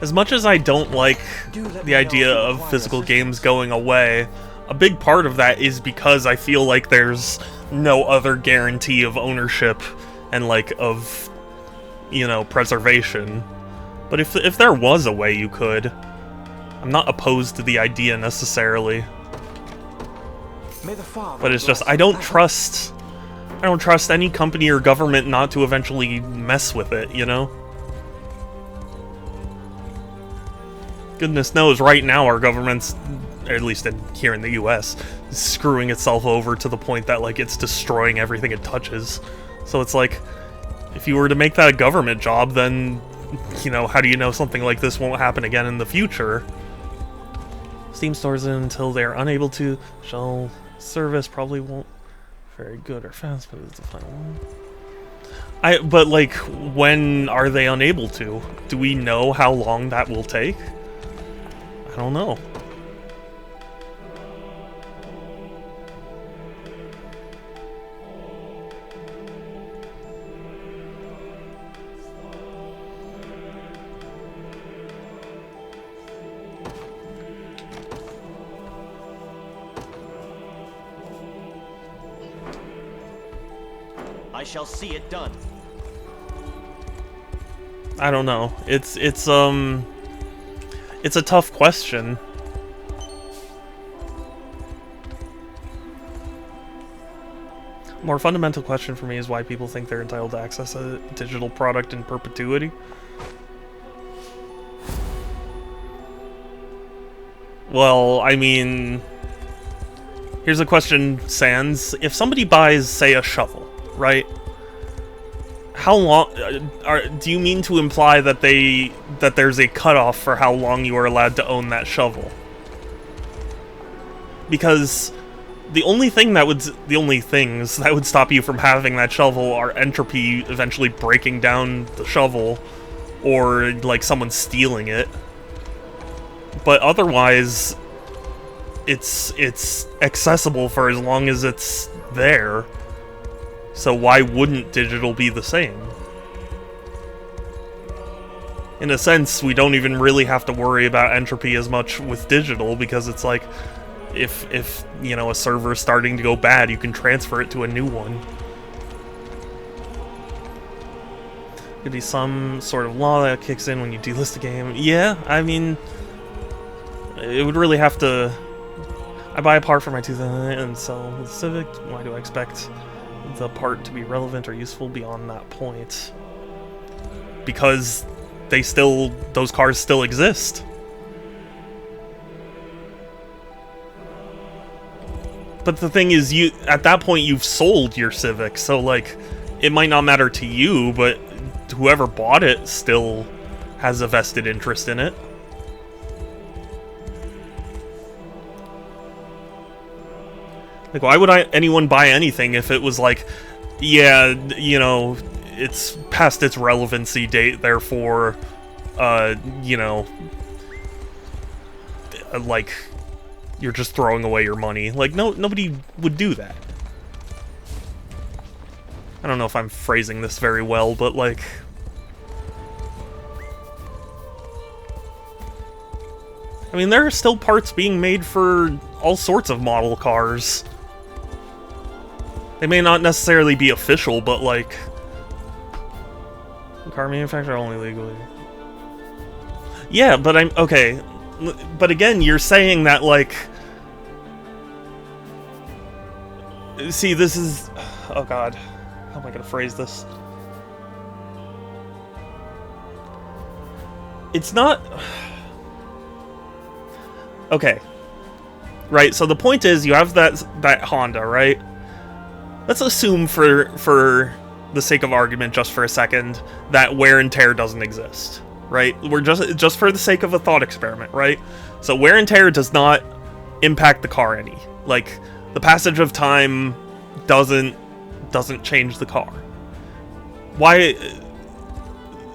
As much as I don't like the idea of physical games going away, a big part of that is because I feel like there's no other guarantee of ownership and, like, of, you know, preservation. But if there was a way you could, I'm not opposed to the idea necessarily. But it's just, I don't trust any company or government not to eventually mess with it, you know? Goodness knows, right now our government's, at least here in the US, is screwing itself over to the point that, like, it's destroying everything it touches. So it's like, if you were to make that a government job, then, you know, how do you know something like this won't happen again in the future? Steam stores until they're unable to. Shell service probably won't very good or fast, but it's the final one. But, like, when are they unable to? Do we know how long that will take? I don't know. I shall see it done. I don't know. It's a tough question. More fundamental question for me is why people think they're entitled to access a digital product in perpetuity. Well, I mean, here's a question, Sans. If somebody buys, say, a shovel, right? How long do you mean to imply that there's a cutoff for how long you are allowed to own that shovel? Because the only things that would stop you from having that shovel are entropy eventually breaking down the shovel, or like someone stealing it. But otherwise, it's accessible for as long as it's there. So why wouldn't digital be the same? In a sense, we don't even really have to worry about entropy as much with digital, because it's like, if you know, a server is starting to go bad, you can transfer it to a new one. Could be some sort of law that kicks in when you delist a game. Yeah, I mean, it would really have to... I buy a part for my 2000 and sell the Civic. Why do I expect the part to be relevant or useful beyond that point? Because those cars still exist. But the thing is, at that point you've sold your Civic, so like, it might not matter to you, but whoever bought it still has a vested interest in it. Like, why would anyone buy anything if it was like, yeah, you know, it's past its relevancy date, therefore, you know, like you're just throwing away your money. Like, nobody would do that. I don't know if I'm phrasing this very well, but like... I mean, there are still parts being made for all sorts of model cars. They may not necessarily be official, but like... Car manufacturer only legally. Yeah, but I'm... Okay. But again, you're saying that, like... See, this is... Oh god. How am I gonna phrase this? It's not... Okay. Right, so the point is, you have that Honda, right? Let's assume for the sake of argument, just for a second, that wear and tear doesn't exist. Right? We're just for the sake of a thought experiment, right? So wear and tear does not impact the car any. Like, the passage of time doesn't change the car. Why?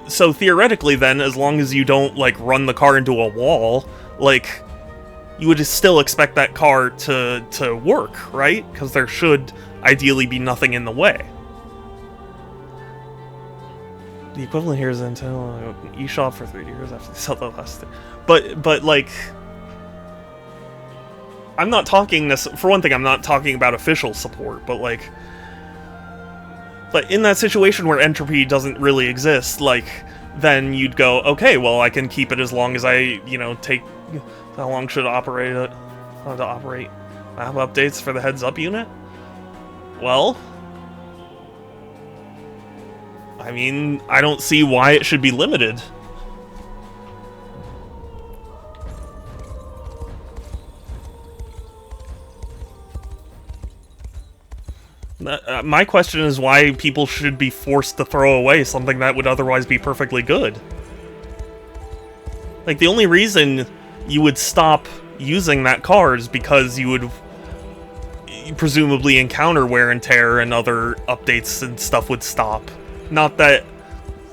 So theoretically then, as long as you don't, like, run the car into a wall, like, you would still expect that car to work, right? Because there should ideally be nothing in the way. The equivalent here is Nintendo eShop for 3 years after they sell the last thing. But like, I'm not talking for one thing, I'm not talking about official support, but like, but in that situation where entropy doesn't really exist, like, then you'd go, okay, well, I can keep it as long as I, you know, take... How long should it operate it? How to operate map updates for the heads-up unit? Well... I mean, I don't see why it should be limited. My question is why people should be forced to throw away something that would otherwise be perfectly good. Like, the only reason you would stop using that car is because you would presumably encounter wear and tear and other updates and stuff would stop. Not that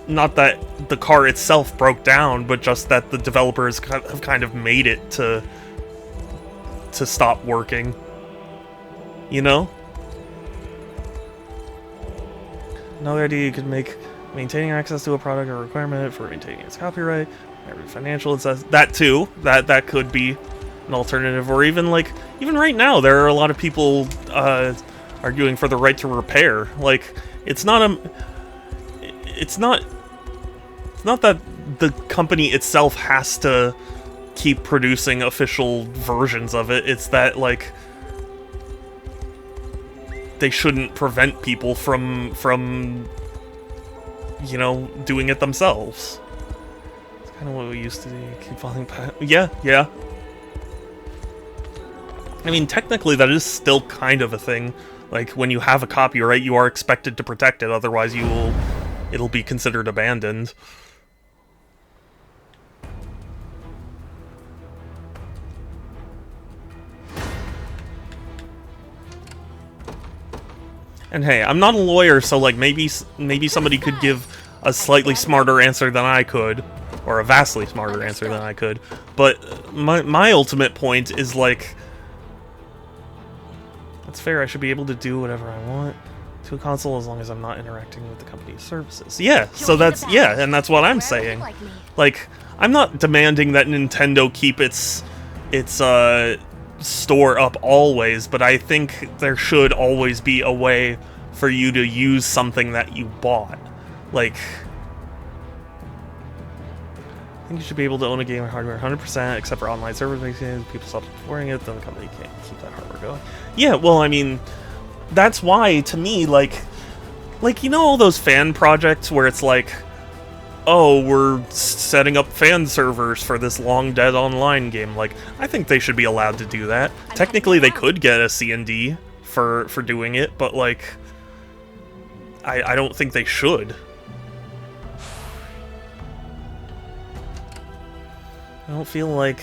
the car itself broke down, but just that the developers have kind of made it to stop working. You know? Another idea you could make: maintaining access to a product or requirement for maintaining its copyright. Every financial, it says that too. That could be an alternative, or even like right now there are a lot of people arguing for the right to repair. Like, it's not that the company itself has to keep producing official versions of it. It's that, like, they shouldn't prevent people from you know, doing it themselves. It's kind of what we used to do. Keep falling back. Yeah. I mean, technically that is still kind of a thing. Like, when you have a copyright, you are expected to protect it, otherwise it'll be considered abandoned. And hey, I'm not a lawyer, so like maybe somebody could give a slightly smarter answer than I could, or a vastly smarter answer than I could. But my ultimate point is, like, that's fair. I should be able to do whatever I want to a console as long as I'm not interacting with the company's services. Yeah, so that's, yeah, and that's what I'm saying. Like, I'm not demanding that Nintendo keep its store up always, but I think there should always be a way for you to use something that you bought. Like, I think you should be able to own a game or hardware 100%, except for online servers. People stop supporting it, then the company can't keep that hardware going. Yeah, well, I mean, that's why, to me, like, you know all those fan projects where it's like, oh, we're setting up fan servers for this Long Dead Online game. Like, I think they should be allowed to do that. Technically, they could get a C&D for doing it, but, like, I don't think they should. I don't feel like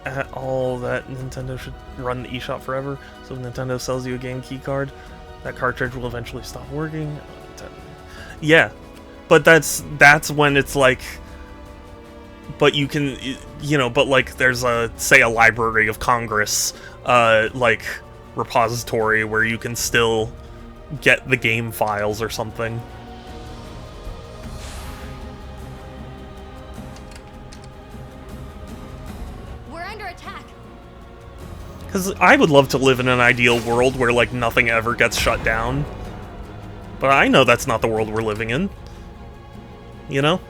at all that Nintendo should run the eShop forever. So if Nintendo sells you a game key card, that cartridge will eventually stop working. Yeah. But that's when it's like, but you can, you know, but like there's a, say, a Library of Congress, like repository where you can still get the game files or something. We're under attack. Because I would love to live in an ideal world where, like, nothing ever gets shut down. But I know that's not the world we're living in. You know?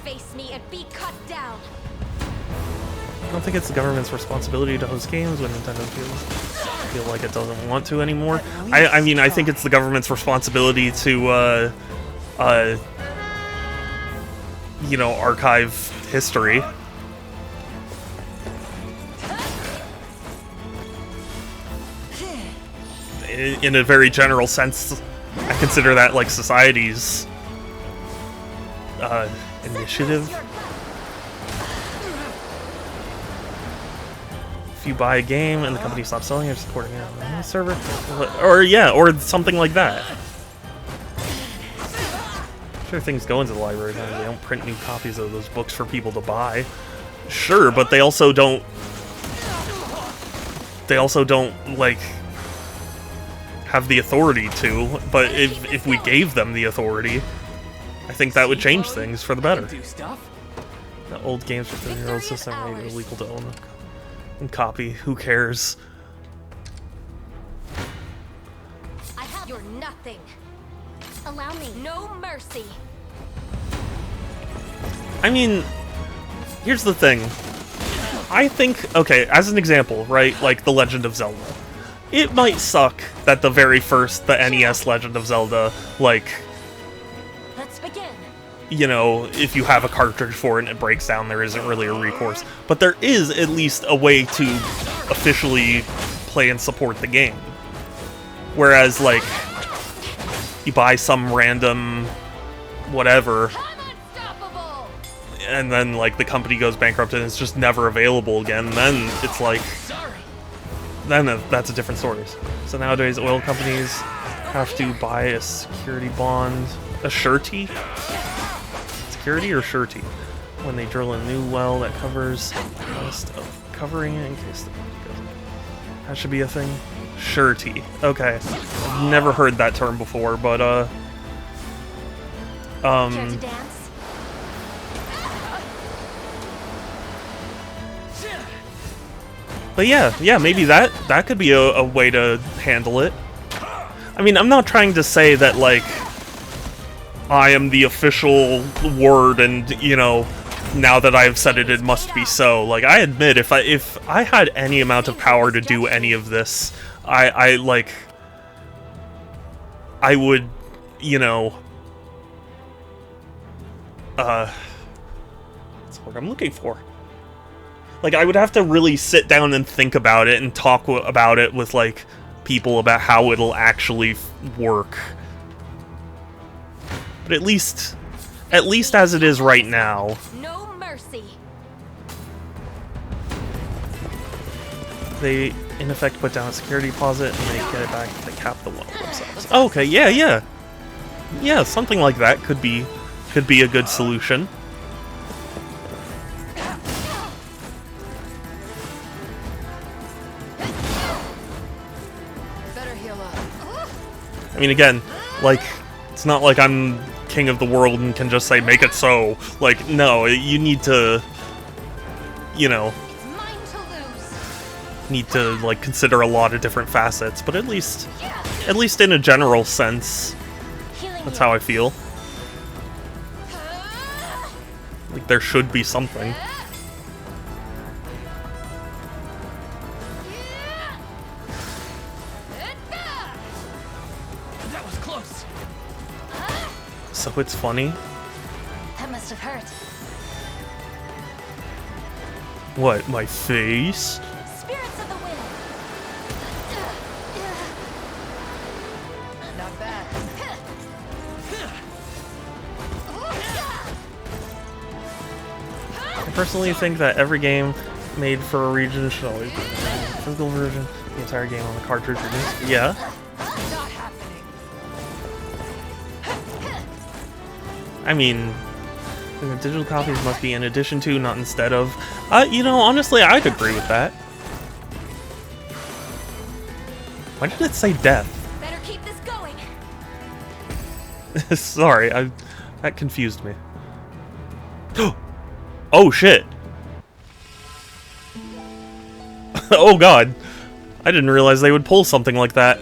Face me and be cut down. I don't think it's the government's responsibility to host games when Nintendo feel like it doesn't want to anymore. I mean, I think it's the government's responsibility to, you know, archive history. In a very general sense, I consider that like society's initiative. If you buy a game and the company stops selling it or supporting it on the server, or yeah, or something like that. Sure, things go into the library. They don't print new copies of those books for people to buy. Sure, but they also don't. They also don't like have the authority to, but if we gave them the authority, I think that would change things for the better. The old games for 30-year-old system made it illegal to own and copy. Who cares? I have your nothing. Allow me. No mercy. I mean, here's the thing. I think, okay, as an example, right, like The Legend of Zelda. It might suck that the very first, the NES Legend of Zelda, like, Let's begin. you know, if you have a cartridge for it and it breaks down, there isn't really a recourse. But there is at least a way to officially play and support the game. Whereas, like, you buy some random whatever, and then, like, the company goes bankrupt and it's just never available again, then it's like... then that's a different story. So nowadays, oil companies have to buy a security bond, a surety? Security or surety? When they drill a new well that covers most of covering it in case the goes. That should be a thing. Surety. Okay. I've never heard that term before, but Care to dance? But yeah, maybe that could be a way to handle it. I mean, I'm not trying to say that, like, I am the official word and, you know, now that I've said it, it must be so. Like, I admit, if I had any amount of power to do any of this, I would, you know, that's what I'm looking for. Like, I would have to really sit down and think about it and talk about it with, like, people about how it'll actually work. But at least as it is right now, No mercy. they, in effect, put down a security deposit and they get it back if they cap the well themselves. Oh, okay, yeah. Yeah, something like that could be a good solution. I mean, again, like, it's not like I'm king of the world and can just say, make it so. Like, no, you need to, you know, like, consider a lot of different facets, but at least in a general sense, that's how I feel. Like, there should be something. So it's funny. That must have hurt. What, my face? Spirits of the wind. Not bad. I personally think that every game made for a region should always be a physical version. The entire game on the cartridge or disc. Yeah. I mean, The digital copies must be in addition to, not instead of. You know, honestly, I'd agree with that. Why did it say death? Better keep this going. Sorry, that confused me. Oh shit! Oh god, I didn't realize they would pull something like that.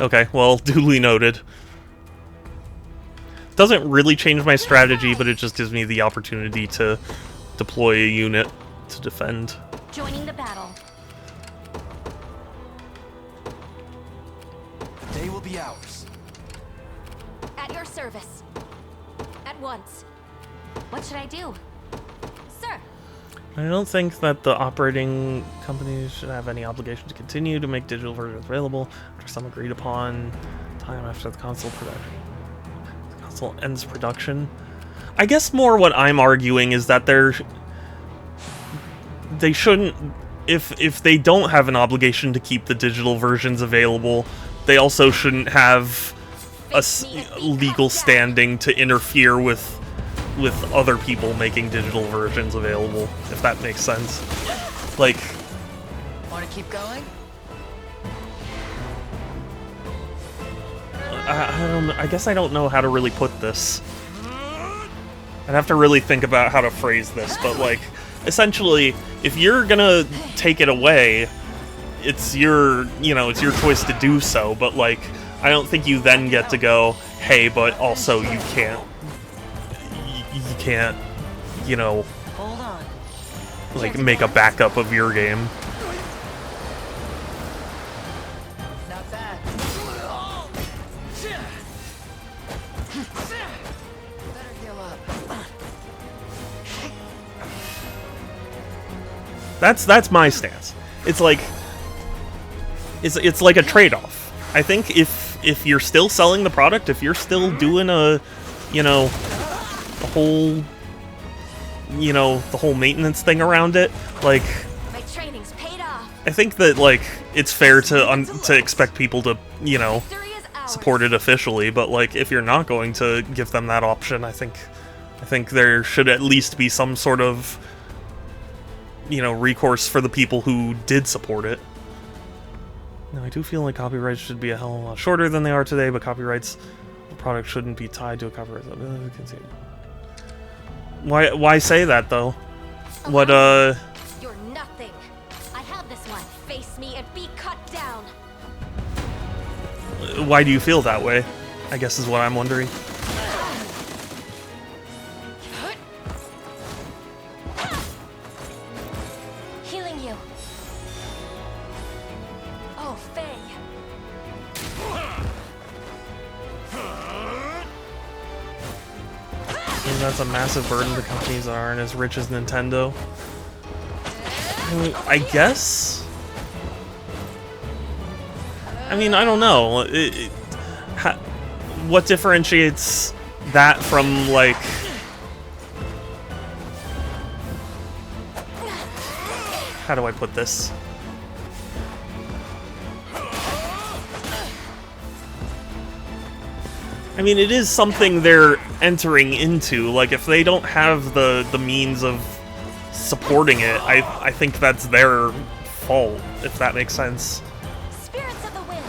Okay, well, duly noted. Doesn't really change my strategy, but it just gives me the opportunity to deploy a unit to defend. Joining the battle. The day will be ours. At your service. At once. What should I do? Sir. I don't think that the operating companies should have any obligation to continue to make digital versions available after some agreed upon time after the console ends production. I guess more what I'm arguing is that they shouldn't, if they don't have an obligation to keep the digital versions available, they also shouldn't have a legal standing to interfere with other people making digital versions available, if that makes sense. Like, want to keep going? I guess I don't know how to really put this. I'd have to really think about how to phrase this, but like, essentially, if you're gonna take it away, it's your, it's your choice to do so, but like, I don't think you then get to go, hey, but also you can't, Hold on. like, make a backup of your game. Not bad. Better heal up. That's my stance. It's like a trade-off. I think if you're still selling the product, if you're still doing the whole maintenance thing around it, like, My training's paid off. I think that, like, it's fair to expect people to, support it officially, but like, if you're not going to give them that option, I think there should at least be some sort of recourse for the people who did support it. Now, I do feel like copyrights should be a hell of a lot shorter than they are today, but copyrights the product shouldn't be tied to a copyright. Why say that though? What You're nothing. I have this one. Face me and be cut down. Why do you feel that way? I guess is what I'm wondering. Healing you. Oh, Faye. And that's a massive burden to companies that aren't as rich as Nintendo. I guess? I mean, I don't know. What differentiates that from, like... How do I put this? I mean, it is something they're entering into. Like, if they don't have the means of supporting it, I think that's their fault, if that makes sense. Spirits of the wind.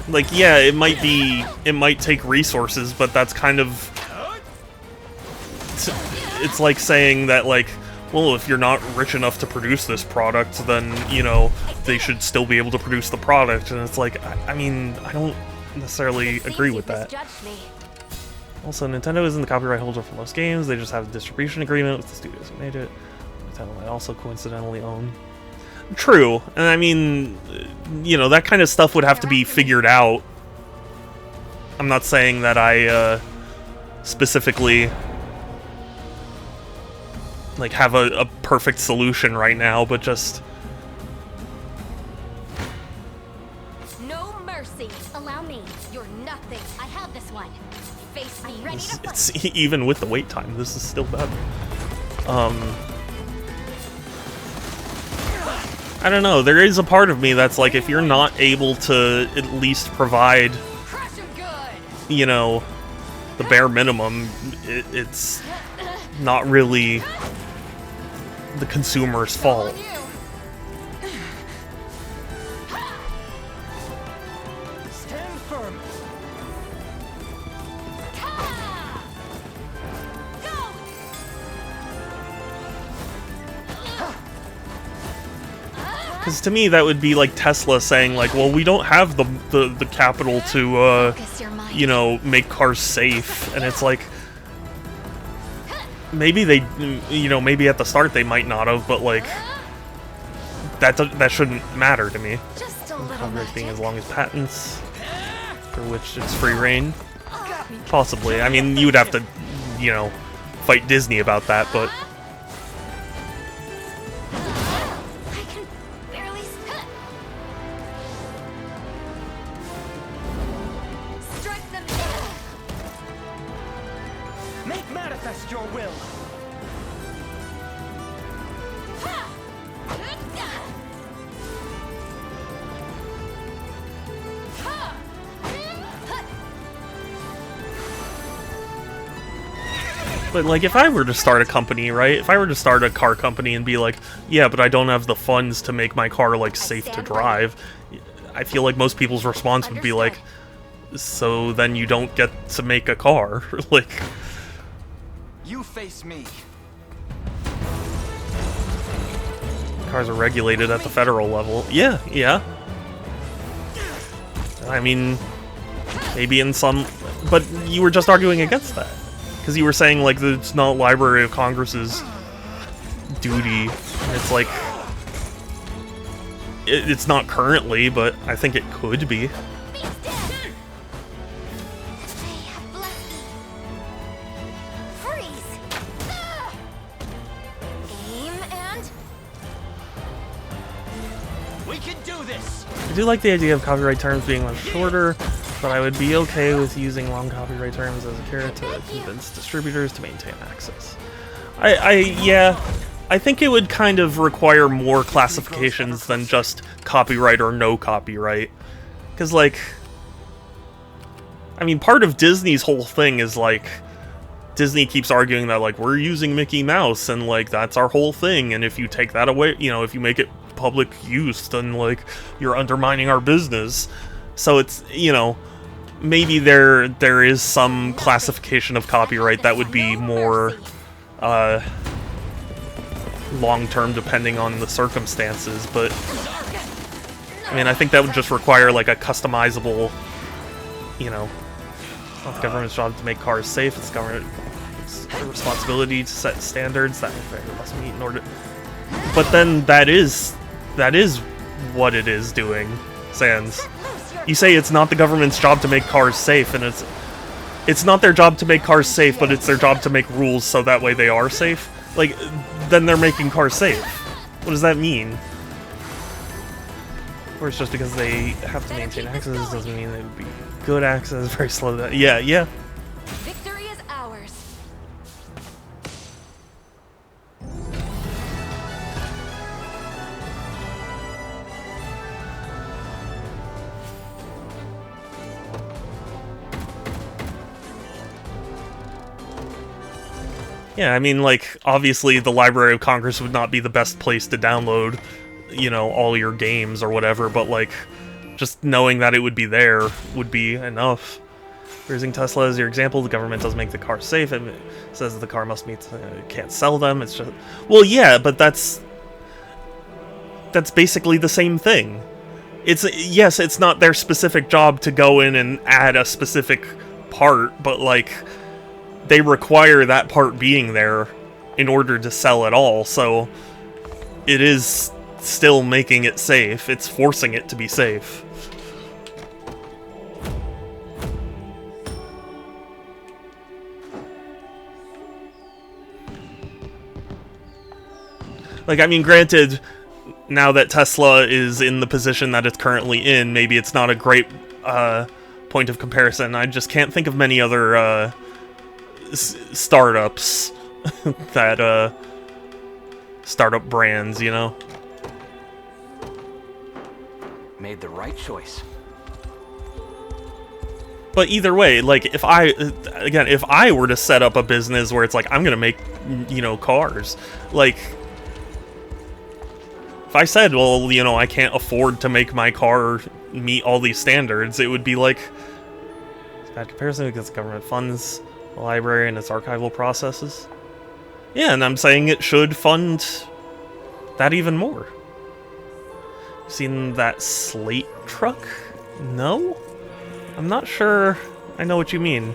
Like, yeah, it might take resources, but that's kind of... It's like saying that, like, well, if you're not rich enough to produce this product, then, they should still be able to produce the product. And it's like, I mean, I don't necessarily agree with that. Also, Nintendo isn't the copyright holder for most games. They just have a distribution agreement with the studios who made it. Nintendo might also coincidentally own. True. And I mean, that kind of stuff would have to be figured out. I'm not saying that I specifically... like, have a perfect solution right now, but just... No mercy. Allow me. You're nothing. I have this one. Face me. Ready to fight. It's even with the wait time, this is still bad. I don't know, there is a part of me that's like, if you're not able to at least provide, you know, the bare minimum, it's not really the consumer's fault. Stand firm. Because to me, that would be like Tesla saying, like, well, we don't have the capital to, you know, make cars safe. And it's like, maybe they, you know, maybe at the start they might not have, but like, that shouldn't matter to me. Copyright being as long as patents, for which it's free reign. Possibly. I mean, you would have to, you know, fight Disney about that, but... Make manifest your will. But, like, if I were to start a company, right? If I were to start a car company and be like, yeah, but I don't have the funds to make my car, like, safe to drive, I feel like most people's response would be like, so then you don't get to make a car. Like... You face me. Cars are regulated at the federal level. Yeah, yeah. I mean, maybe in some... But you were just arguing against that. Because you were saying, like, that it's not Library of Congress's duty. And it's like... It's not currently, but I think it could be. I do like the idea of copyright terms being much shorter, but I would be okay with using long copyright terms as a carrot to convince distributors to maintain access. Yeah, I think it would kind of require more classifications than just copyright or no copyright. Because, like, I mean, part of Disney's whole thing is, like, Disney keeps arguing that, like, we're using Mickey Mouse, and, like, that's our whole thing, and if you take that away, you know, if you make it public use, then, like, you're undermining our business. So it's, you know, maybe there is some classification of copyright that would be more long-term depending on the circumstances, but I mean, I think that would just require, like, a customizable, you know, it's not the government's job to make cars safe, it's their responsibility to set standards that they must meet in order. But then that is what it is doing, Sans. You say it's not the government's job to make cars safe, and it's not their job to make cars safe, but it's their job to make rules so that way they are safe. Like, then they're making cars safe. What does that mean? Of course, just because they have to maintain access doesn't mean they would be good access, very slow. Yeah. Victory is ours. Yeah, I mean, like, obviously the Library of Congress would not be the best place to download, you know, all your games or whatever, but, like, just knowing that it would be there would be enough. Using Tesla as your example, the government does make the car safe, and it says that the car must meet, can't sell them, it's just... Well, yeah, but that's basically the same thing. Yes, it's not their specific job to go in and add a specific part, but, like, they require that part being there in order to sell it all, so it is still making it safe. It's forcing it to be safe. Like, I mean, granted, now that Tesla is in the position that it's currently in, maybe it's not a great point of comparison. I just can't think of many other startups that startup brands, you know. made the right choice. But either way, like, if I were to set up a business where it's like, I'm gonna make, you know, cars, like, if I said, well, you know, I can't afford to make my car meet all these standards, it would be like, it's a bad comparison because the government funds the library and its archival processes. Yeah, and I'm saying it should fund that even more. Seen that slate truck? No? I'm not sure I know what you mean.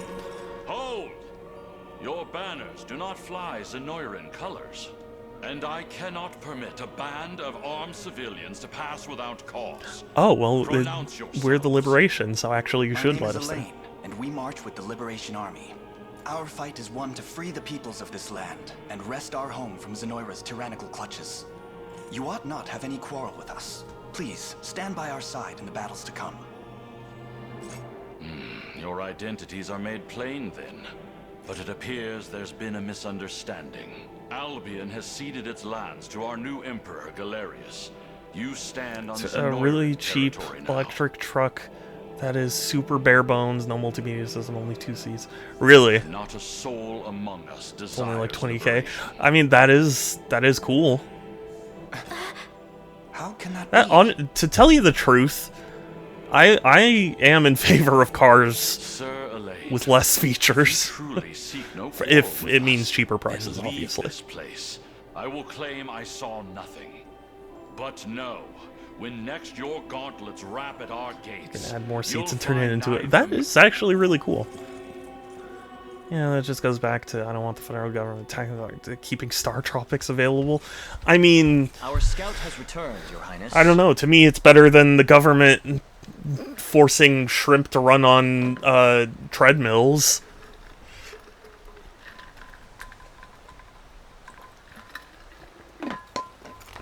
Hold! Your banners do not fly Zenoiran colors. And I cannot permit a band of armed civilians to pass without cause. Oh, well, Pronounce we're the Liberation, so actually you should let us in. And we march with the Liberation Army. Our fight is one to free the peoples of this land and wrest our home from Zenoira's tyrannical clutches. You ought not have any quarrel with us. Please, stand by our side in the battles to come. Your identities are made plain then. But it appears there's been a misunderstanding. Albion has ceded its lands to our new emperor, Galerius. You stand on a really cheap electric truck that is super bare bones, no multimedia system, only 2 seats. Really? Not a soul among us desires only like 20K. I mean, that is cool. How can that be? To tell you the truth, I am in favor of cars with less features. If it means cheaper prices, obviously. This place, I will claim I saw nothing. But no, when next your gauntlets rap at our gates, add more seats and turn it into it. That is actually really cool. Yeah, that just goes back to I don't want the federal government keeping Star Tropics available. I mean, our scout has returned, Your Highness. I don't know. To me, it's better than the government forcing shrimp to run on treadmills.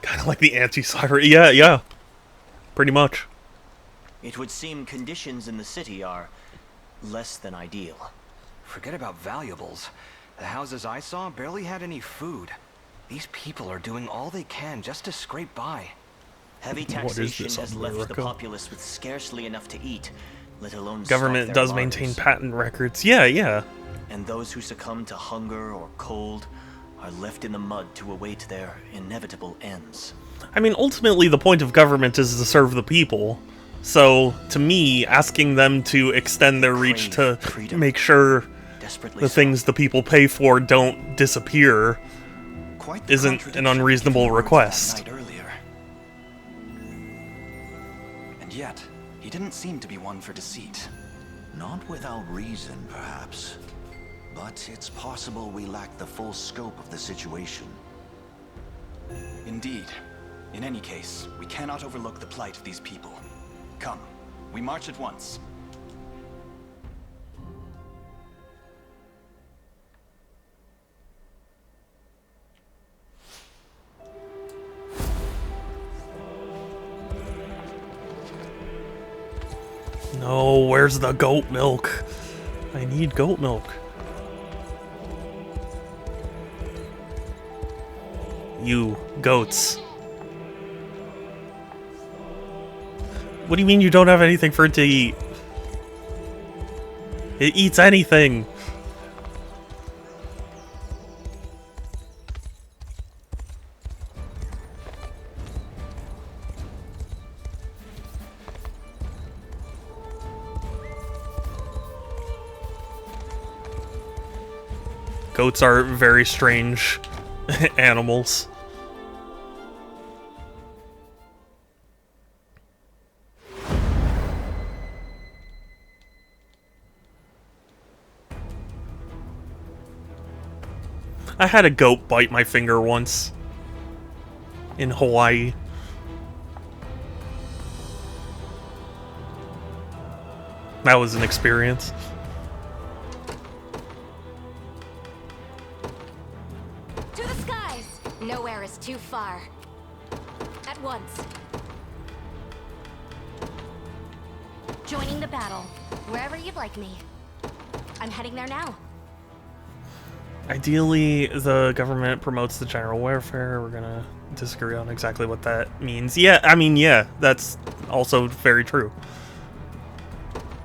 Kind of like the anti-cyber. Yeah. Pretty much. It would seem conditions in the city are less than ideal. Forget about valuables. The houses I saw barely had any food. These people are doing all they can just to scrape by. Heavy taxation has left the populace with scarcely enough to eat, let alone government does maintain patent records. Yeah. And those who succumb to hunger or cold are left in the mud to await their inevitable ends. I mean, ultimately the point of government is to serve the people. So, to me, asking them to extend their reach to make sure the things the people pay for don't disappear isn't an unreasonable request. And yet, he didn't seem to be one for deceit. Not without reason, perhaps. But it's possible we lack the full scope of the situation. Indeed. In any case, we cannot overlook the plight of these people. Come, we march at once. No, where's the goat milk? I need goat milk. You goats. What do you mean you don't have anything for it to eat? It eats anything. Goats are very strange animals. I had a goat bite my finger once in Hawaii. That was an experience. To the skies! Nowhere is too far. At once. Joining the battle, wherever you'd like me. I'm heading there now. Ideally, the government promotes the general welfare. We're gonna disagree on exactly what that means. Yeah, I mean, yeah, that's also very true.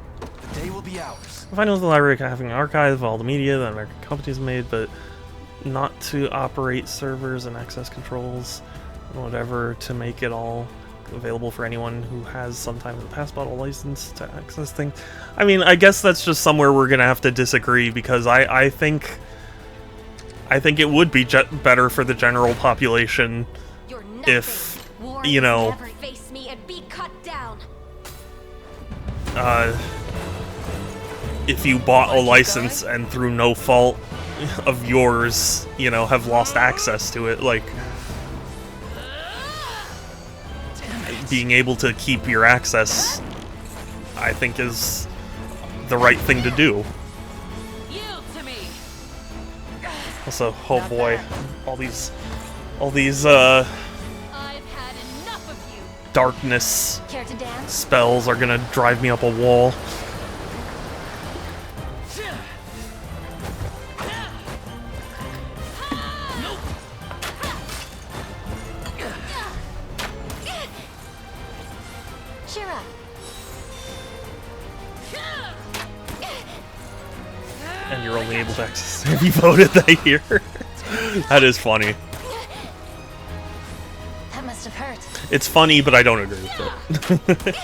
The day will be ours. I know the library can have an archive of all the media that American companies made, but not to operate servers and access controls and whatever to make it all available for anyone who has sometime in the past bought a license to access things. I mean, I guess that's just somewhere we're gonna have to disagree, because I think it would be better for the general population if, you know, Face me and be cut down. if you bought a license and through no fault of yours, you know, have lost access to it, like, being able to keep your access, I think, is the right thing to do. Also, oh boy, all these darkness spells are gonna drive me up a wall. Cheer up. And you're only able to access if you voted that year. That is funny. That must have hurt. It's funny, but I don't agree with it.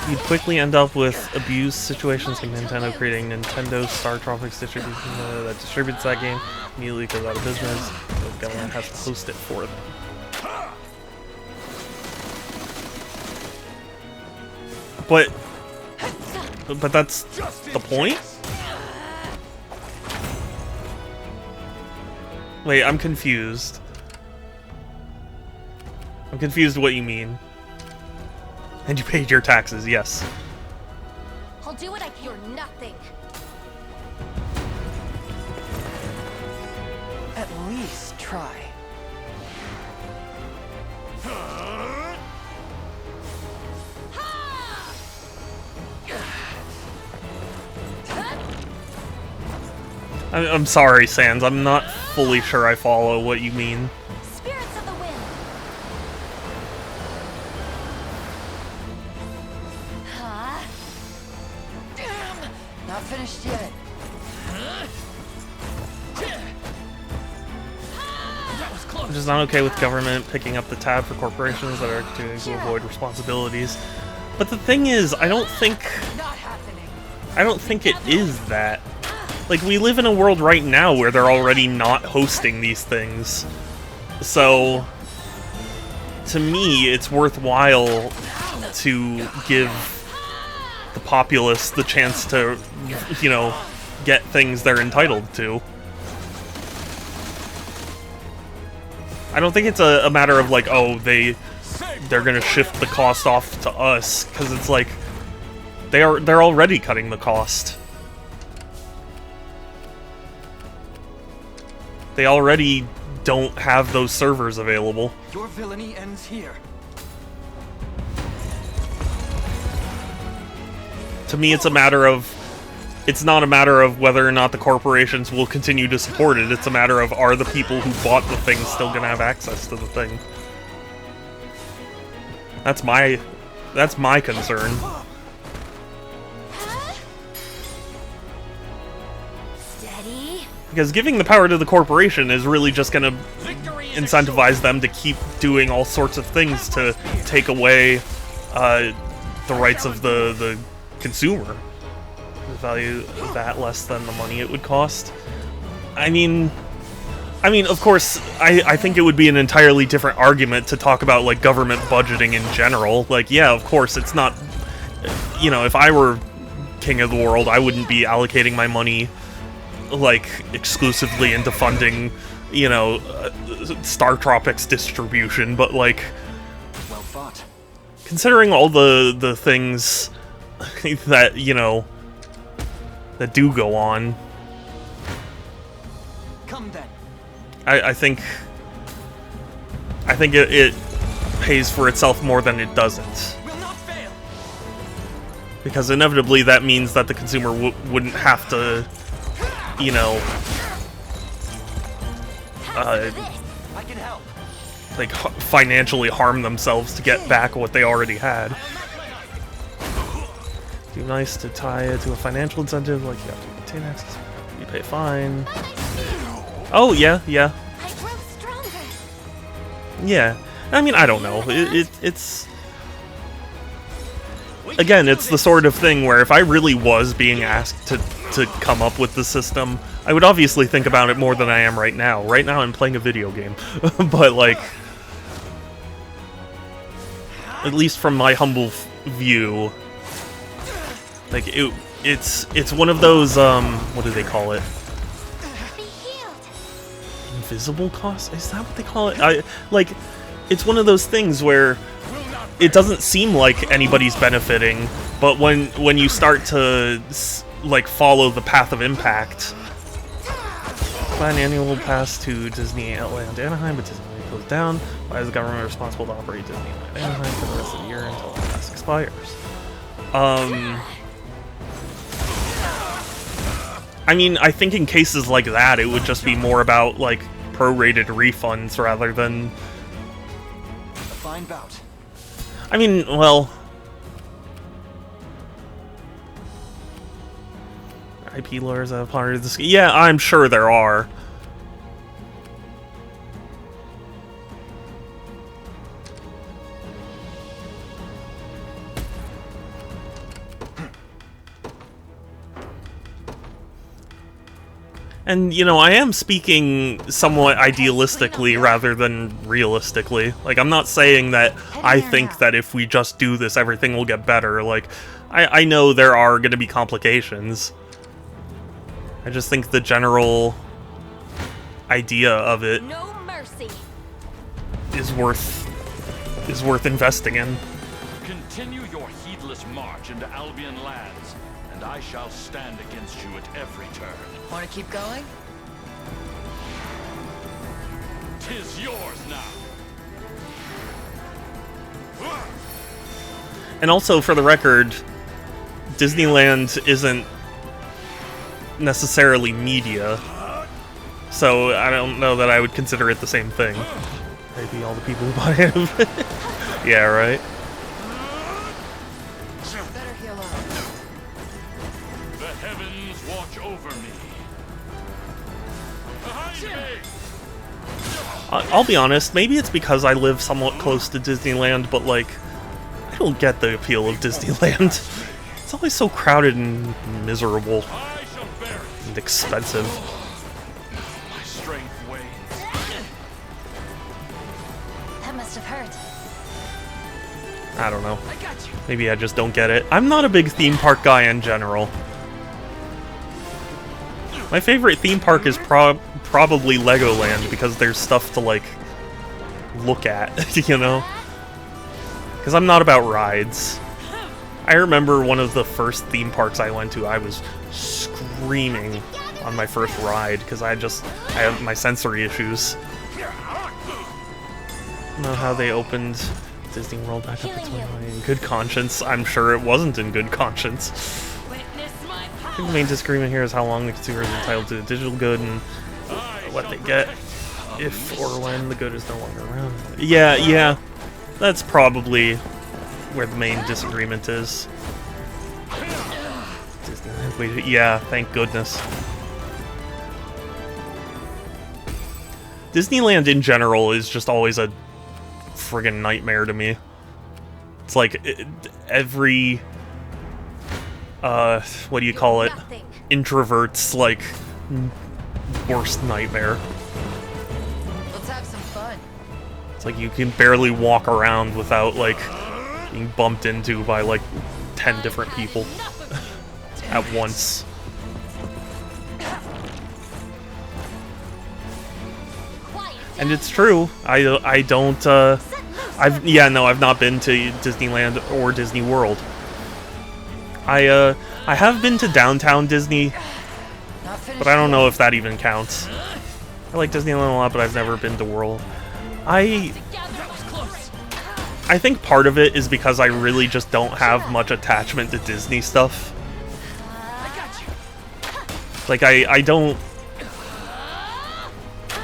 You'd quickly end up with abused situations like Nintendo creating Nintendo Star Tropics distribution that distributes that game, immediately goes out of business. The government has to host it for them. But that's the point? Wait, I'm confused. I'm confused what you mean. And you paid your taxes, yes. I'll do what I can. You're nothing. At least try. I'm sorry, Sans. I'm not fully sure I follow what you mean. Spirits of the wind. Huh? Damn! Not finished yet. I'm just not okay with government picking up the tab for corporations that are doing to avoid responsibilities. But the thing is, I don't think it is that. Like, we live in a world right now where they're already not hosting these things. So, to me, it's worthwhile to give the populace the chance to, you know, get things they're entitled to. I don't think it's a matter of, like, oh, they're gonna shift the cost off to us, because it's like, they're already cutting the cost. They already don't have those servers available. Your villainy ends here. To me, it's not a matter of whether or not the corporations will continue to support it. It's a matter of, are the people who bought the thing still gonna have access to the thing? That's my concern. Because giving the power to the corporation is really just going to incentivize them to keep doing all sorts of things to take away the rights of the consumer. Value that less than the money it would cost. I mean, of course, I think it would be an entirely different argument to talk about, like, government budgeting in general. Like, yeah, of course, it's not... You know, if I were king of the world, I wouldn't be allocating my money, like, exclusively into funding, you know, Star Tropics distribution, but, like... Well fought. Considering all the things that, you know, that do go on... Come then. I think it pays for itself more than it doesn't. Will not fail. Because inevitably that means that the consumer wouldn't have to you know, like financially harm themselves to get back what they already had. Do nice to tie it to a financial incentive, like you have to maintain access, you pay a fine. Oh yeah, yeah. Yeah, I mean, I don't know. It's again, it's the sort of thing where if I really was being asked to come up with the system, I would obviously think about it more than I am right now. Right now I'm playing a video game. But like, at least from my humble view, like it's one of those what do they call it? Invisible costs? Is that what they call it? It's one of those things where it doesn't seem like anybody's benefiting, but when you start to like follow the path of impact. Buy an annual pass to Disneyland Anaheim, but Disneyland closed down. Why is the government responsible to operate Disneyland Anaheim for the rest of the year until the pass expires? I mean, I think in cases like that, it would just be more about like prorated refunds rather than. A fine bout. I mean, well, IP lawyers have part of this. Yeah, I'm sure there are. And, you know, I am speaking somewhat idealistically rather than realistically. Like, I'm not saying that I think that if we just do this, everything will get better. Like, I know there are going to be complications. I just think the general idea of it is worth investing in. Continue your heedless march into Albion lands, and I shall stand against you at every turn. Want to keep going? 'Tis yours now. And also, for the record, Disneyland isn't necessarily media, so I don't know that I would consider it the same thing. Maybe all the people who bought it. Yeah, right. The heavens watch over me. I'll be honest, maybe it's because I live somewhat close to Disneyland, but like, I don't get the appeal of Disneyland. It's always so crowded and miserable and expensive. My strength wanes. That must have hurt. I don't know. Maybe I just don't get it. I'm not a big theme park guy in general. My favorite theme park is probably Legoland, because there's stuff to, like, look at, you know? Because I'm not about rides. I remember one of the first theme parks I went to, I was screaming on my first ride, because I have my sensory issues. I don't know how they opened Disney World back up to 2020 in good conscience. I'm sure it wasn't in good conscience. I think the main disagreement here is how long the consumer is entitled to the digital good and what they get if or when the good is no longer around. Yeah, that's probably where the main disagreement is. Disneyland, yeah, thank goodness. Disneyland in general is just always a friggin' nightmare to me. It's like every what do you call it? Introvert's like worst nightmare. Let's have some fun. It's like you can barely walk around without like being bumped into by like 10 different people at once. And it's true. I don't I've not been to Disneyland or Disney World. I have been to Downtown Disney, but I don't know if that even counts. I like Disneyland a lot, but I've never been to World. I think part of it is because I really just don't have much attachment to Disney stuff. Like, I don't...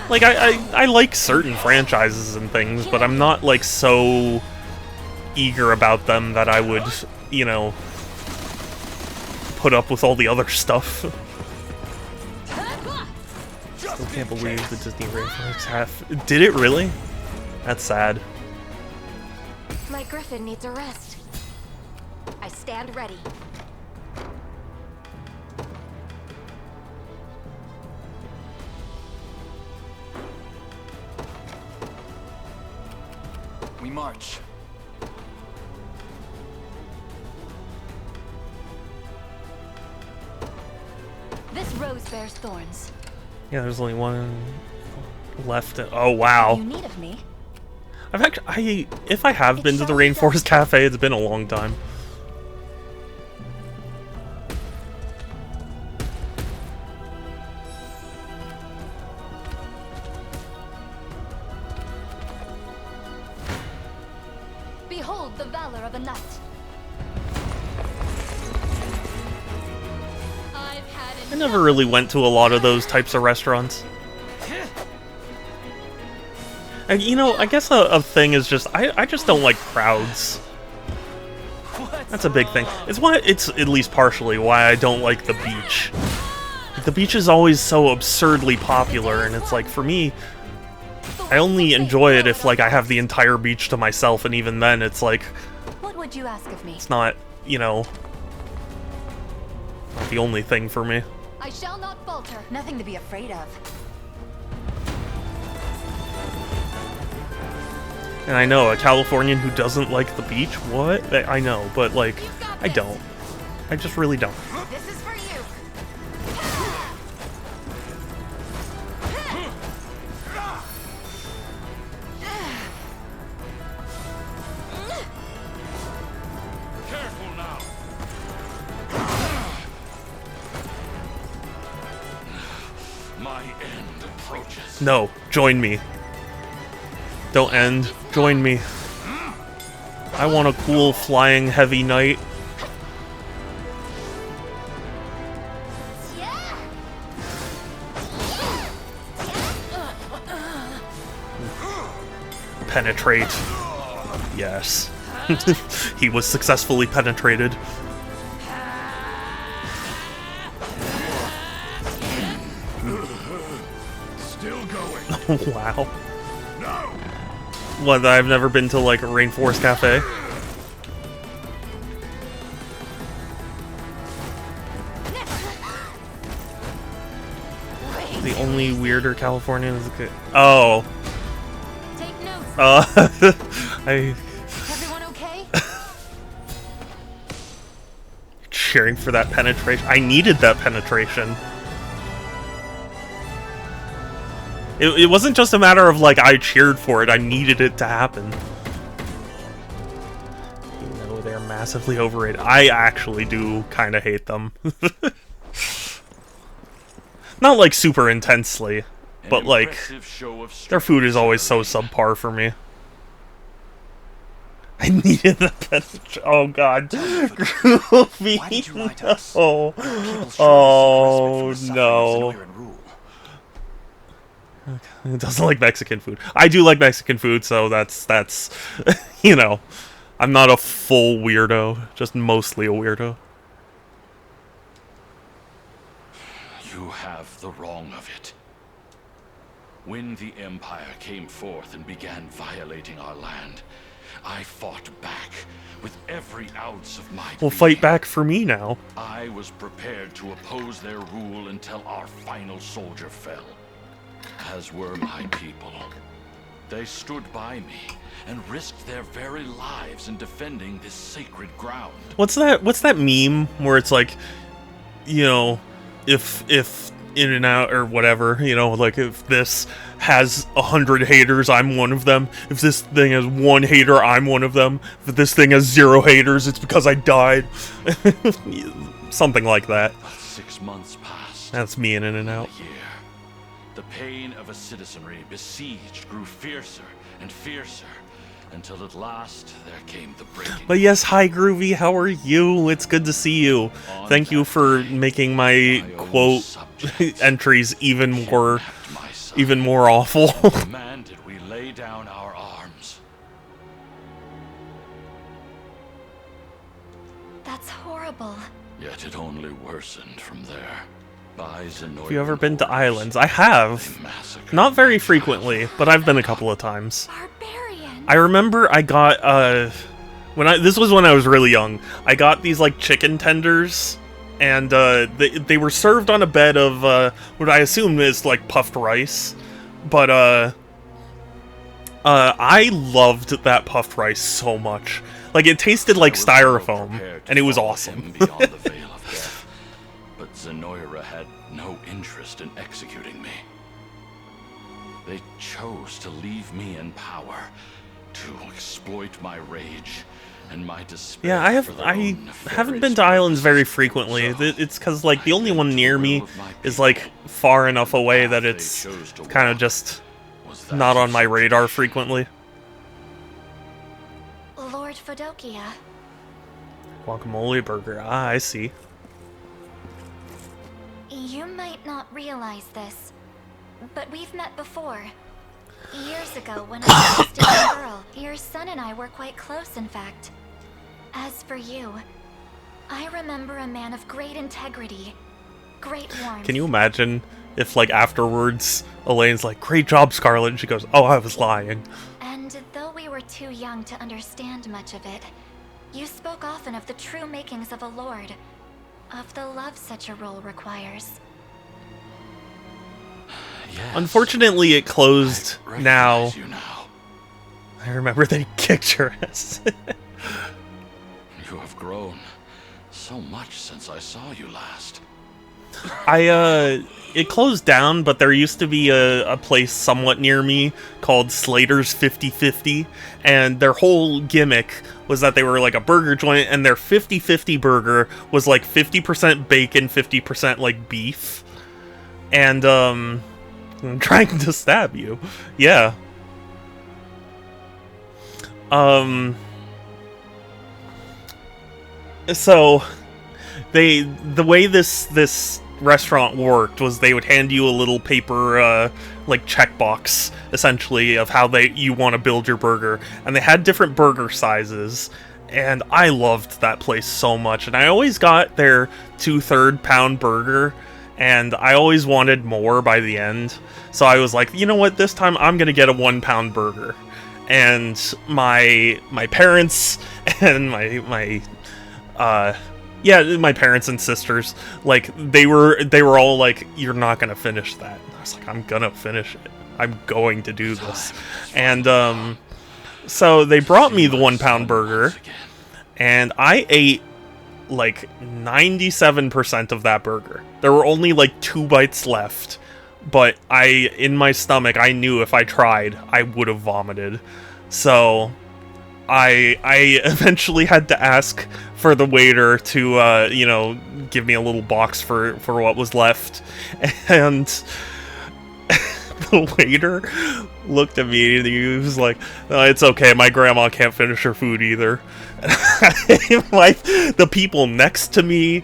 Like, I like certain franchises and things, but I'm not, like, so eager about them that I would, you know, put up with all the other stuff. Still can't believe the Disney Rainforest half... Did it really? That's sad. My griffin needs a rest. I stand ready. We march. This rose bears thorns. Yeah, there's only one left. Oh, wow. What do you need of me? I've actually... if I have been to the Rainforest Cafe, it's been a long time. Behold the valor of a knight. I never really went to a lot of those types of restaurants. And, you know, I guess a thing is just, I just don't like crowds. That's a big thing. It's at least partially why I don't like the beach. Like, the beach is always so absurdly popular, and it's like, for me, I only enjoy it if, like, I have the entire beach to myself, and even then, it's like... What would you ask of me? It's not, you know... not the only thing for me. I shall not falter. Nothing to be afraid of. And I know, a Californian who doesn't like the beach? What? I know, but, like, I don't. I just really don't. This is for you. Careful now. My end approaches. No, join me. Don't end. Join me. I want a cool flying heavy knight. Penetrate. Yes. He was successfully penetrated. Still going. Wow. What, I've never been to, like, a Rainforest Cafe? The only weirder Californian is good. Oh. Take notes. Everyone okay? Cheering for that penetration. I needed that penetration. It wasn't just a matter of, like, I cheered for it, I needed it to happen. You know, they're massively overrated. I actually do kind of hate them. Not, like, super intensely, but, like, their food is always so subpar for me. I needed the penetration. Oh, God. Groovy. No. Oh, no. It doesn't like Mexican food. I do like Mexican food, so that's you know, I'm not a full weirdo, just mostly a weirdo. You have the wrong of it. When the Empire came forth and began violating our land, I fought back with every ounce of my Well, fight back for me now. I was prepared to oppose their rule until our final soldier fell. As were my people. They stood by me and risked their very lives in defending this sacred ground. What's that meme where it's like, you know, if In-N-Out or whatever, you know, like, if this has 100 haters, I'm one of them. If this thing has 1 hater, I'm one of them. If this thing has 0 haters, it's because I died. Something like that. But 6 months passed. That's me in In-N-Out. The pain of a citizenry besieged grew fiercer and fiercer until at last there came the breaking. But yes, hi Groovy, how are you? It's good to see you. Thank you for making my quote entries even more awful. Demanded we lay down our arms. That's horrible. Yet it only worsened from there. Have you ever been to islands? I have. Not very frequently, but I've been a couple of times. I remember I got, this was when I was really young. I got these, like, chicken tenders, and, they were served on a bed of, what I assume is, like, puffed rice. But, I loved that puffed rice so much. Like, it tasted like styrofoam, and it was awesome. But Zenoira had no interest in executing me. They chose to leave me in power, to exploit my rage and my despair. Yeah, I haven't been to islands very frequently. It's because, like, the only one near me is, like, far enough away that it's kind of just not on my radar frequently. Lord Fodokia. Guacamole burger. Ah, I see. You might not realize this, but we've met before. Years ago, when I was just a young girl, your son and I were quite close, in fact. As for you, I remember a man of great integrity, great warmth. Can you imagine if, like, afterwards, Elaine's like, "Great job, Scarlet," and she goes, "Oh, I was lying." And though we were too young to understand much of it, you spoke often of the true makings of a lord, of the love such a role requires. Yes. Unfortunately, it closed now. I remember they kicked your ass. You have grown so much since I saw you last. It closed down, but there used to be a place somewhat near me called Slater's 50/50, and their whole gimmick was that they were like a burger joint, and their 50/50 burger was like 50% bacon, 50% like beef. And, I'm trying to stab you. Yeah. So, the way this restaurant worked was they would hand you a little paper, like, checkbox, essentially, of how you want to build your burger. And they had different burger sizes, and I loved that place so much. And I always got their 2/3 pound burger, and I always wanted more by the end. So I was like, you know what, this time I'm gonna get a 1 pound burger. And my parents and my parents and sisters, like, they were all like, "You're not gonna finish that." And I was like, "I'm gonna finish it. I'm going to do this." And so they brought me the 1 pound burger, and I ate like 97% of that burger. There were only like 2 bites left, but in my stomach, I knew if I tried, I would have vomited. So I eventually had to ask for the waiter to, give me a little box for what was left. And the waiter looked at me and he was like, "Oh, it's okay, my grandma can't finish her food either." Like, the people next to me,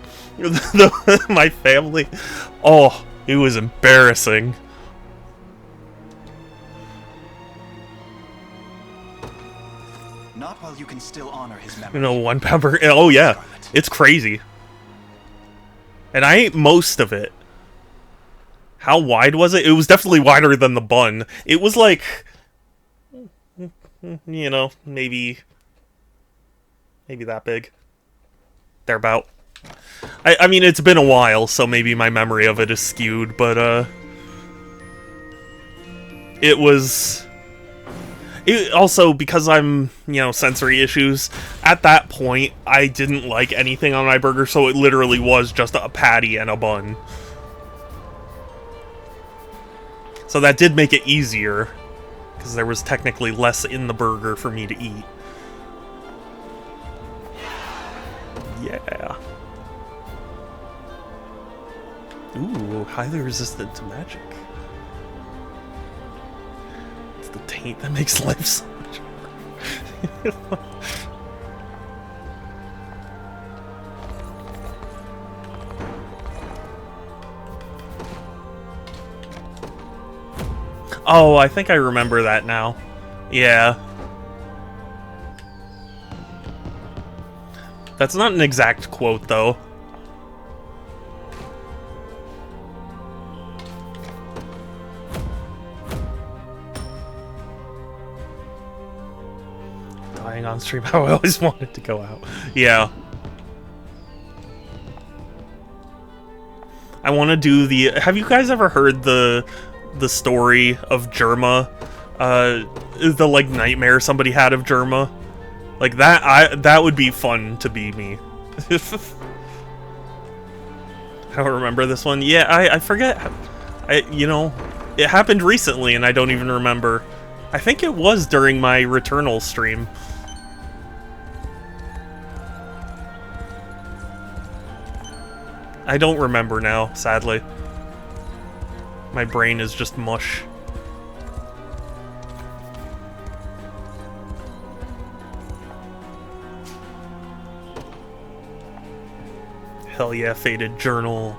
my family, oh, it was embarrassing. Not while you can still honor his memory. 1 pound burger. Oh yeah, it's crazy. And I ate most of it. How wide was it? It was definitely wider than the bun. It was like, maybe that big. Thereabout. I mean, it's been a while, so maybe my memory of it is skewed, but, it was... also, because I'm, sensory issues, at that point, I didn't like anything on my burger, so it literally was just a patty and a bun. So that did make it easier, because there was technically less in the burger for me to eat. Yeah. Ooh, highly resistant to magic. It's the taint that makes life so much harder. Oh, I think I remember that now. Yeah. That's not an exact quote, though. Dying on stream, how I always wanted to go out. Yeah. I want to do the... Have you guys ever heard the story of Germa? The, like, nightmare somebody had of Germa? Like, that would be fun to be me. I don't remember this one. Yeah, I forget. You know, it happened recently and I don't even remember. I think it was during my Returnal stream. I don't remember now, sadly. My brain is just mush. Hell yeah, Faded Journal.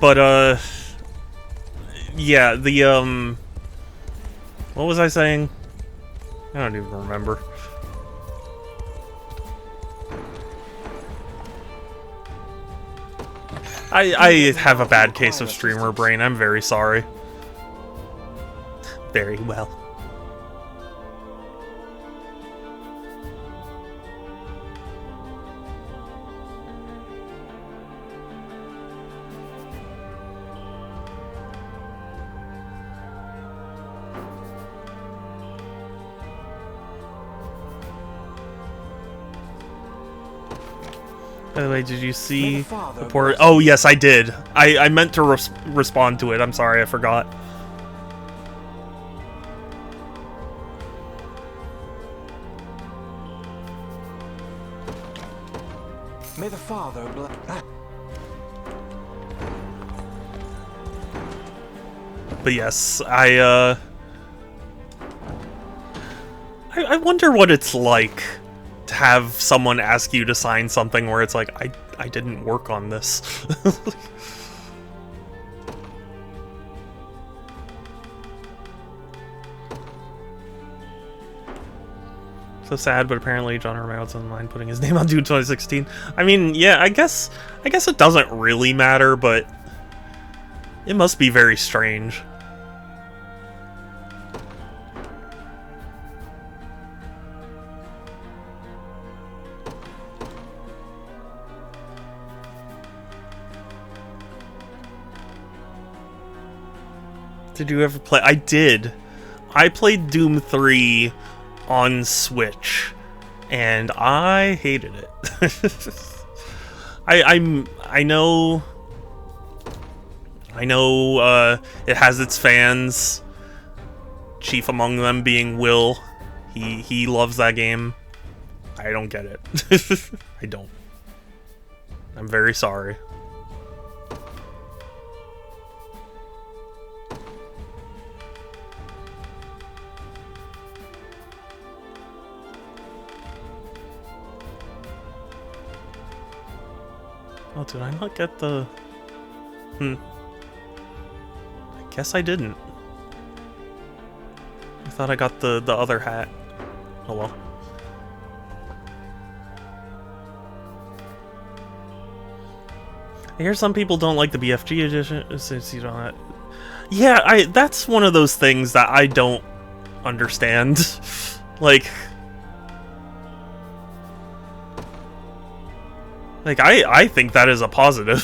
But, yeah, the, what was I saying? I don't even remember. I have a bad case of streamer brain. I'm very sorry. Very well. By the way, did you see the port? Oh, yes, I did. I meant to respond to it. I'm sorry, I forgot. May the Father bless. But yes, I wonder what it's like to have someone ask you to sign something where it's like, I didn't work on this. So sad, but apparently John Romero's on the line putting his name on Dune 2016. I mean, yeah, I guess it doesn't really matter, but it must be very strange. Did you ever play? I did. I played Doom 3 on Switch, and I hated it. I know it has its fans, chief among them being Will. He loves that game. I don't get it. I don't. I'm very sorry. Oh, did I not get the... I guess I didn't. I thought I got the other hat. Oh well. I hear some people don't like the BFG edition since you don't... Yeah, that's one of those things that I don't understand. Like, I think that is a positive.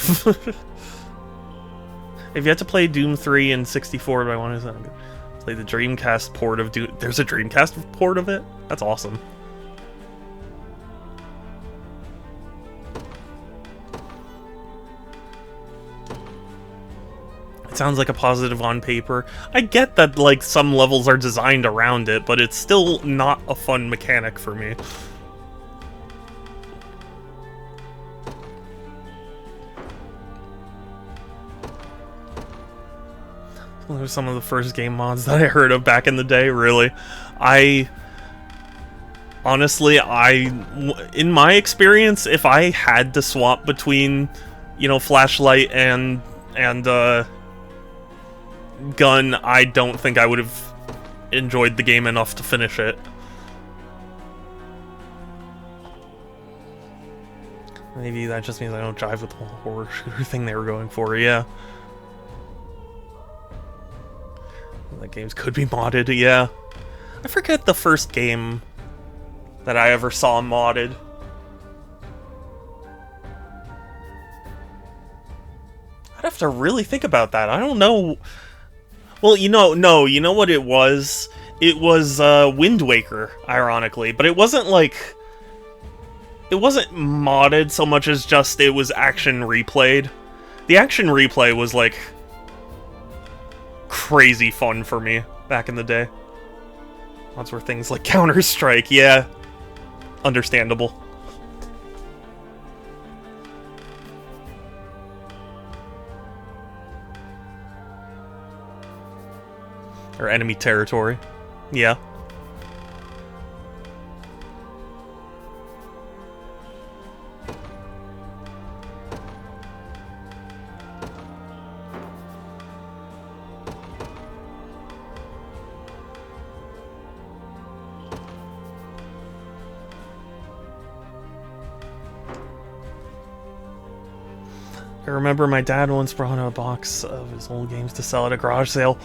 If you had to play Doom 3 in 64 by one, play the Dreamcast port of Doom. There's a Dreamcast port of it? That's awesome. It sounds like a positive on paper. I get that, like, some levels are designed around it, but it's still not a fun mechanic for me. Those are some of the first game mods that I heard of back in the day, really. Honestly, in my experience, if I had to swap between, you know, flashlight and gun, I don't think I would have enjoyed the game enough to finish it. Maybe that just means I don't jive with the whole horror shooter thing they were going for, yeah. That games could be modded, yeah. I forget the first game that I ever saw modded. I'd have to really think about that. I don't know. Well, you know what it was? It was Wind Waker, ironically, but it wasn't like... It wasn't modded so much as just it was action replayed. The action replay was like crazy fun for me back in the day. That's where things like Counter-Strike, yeah. Understandable. Or enemy territory. Yeah. I remember my dad once brought a box of his old games to sell at a garage sale.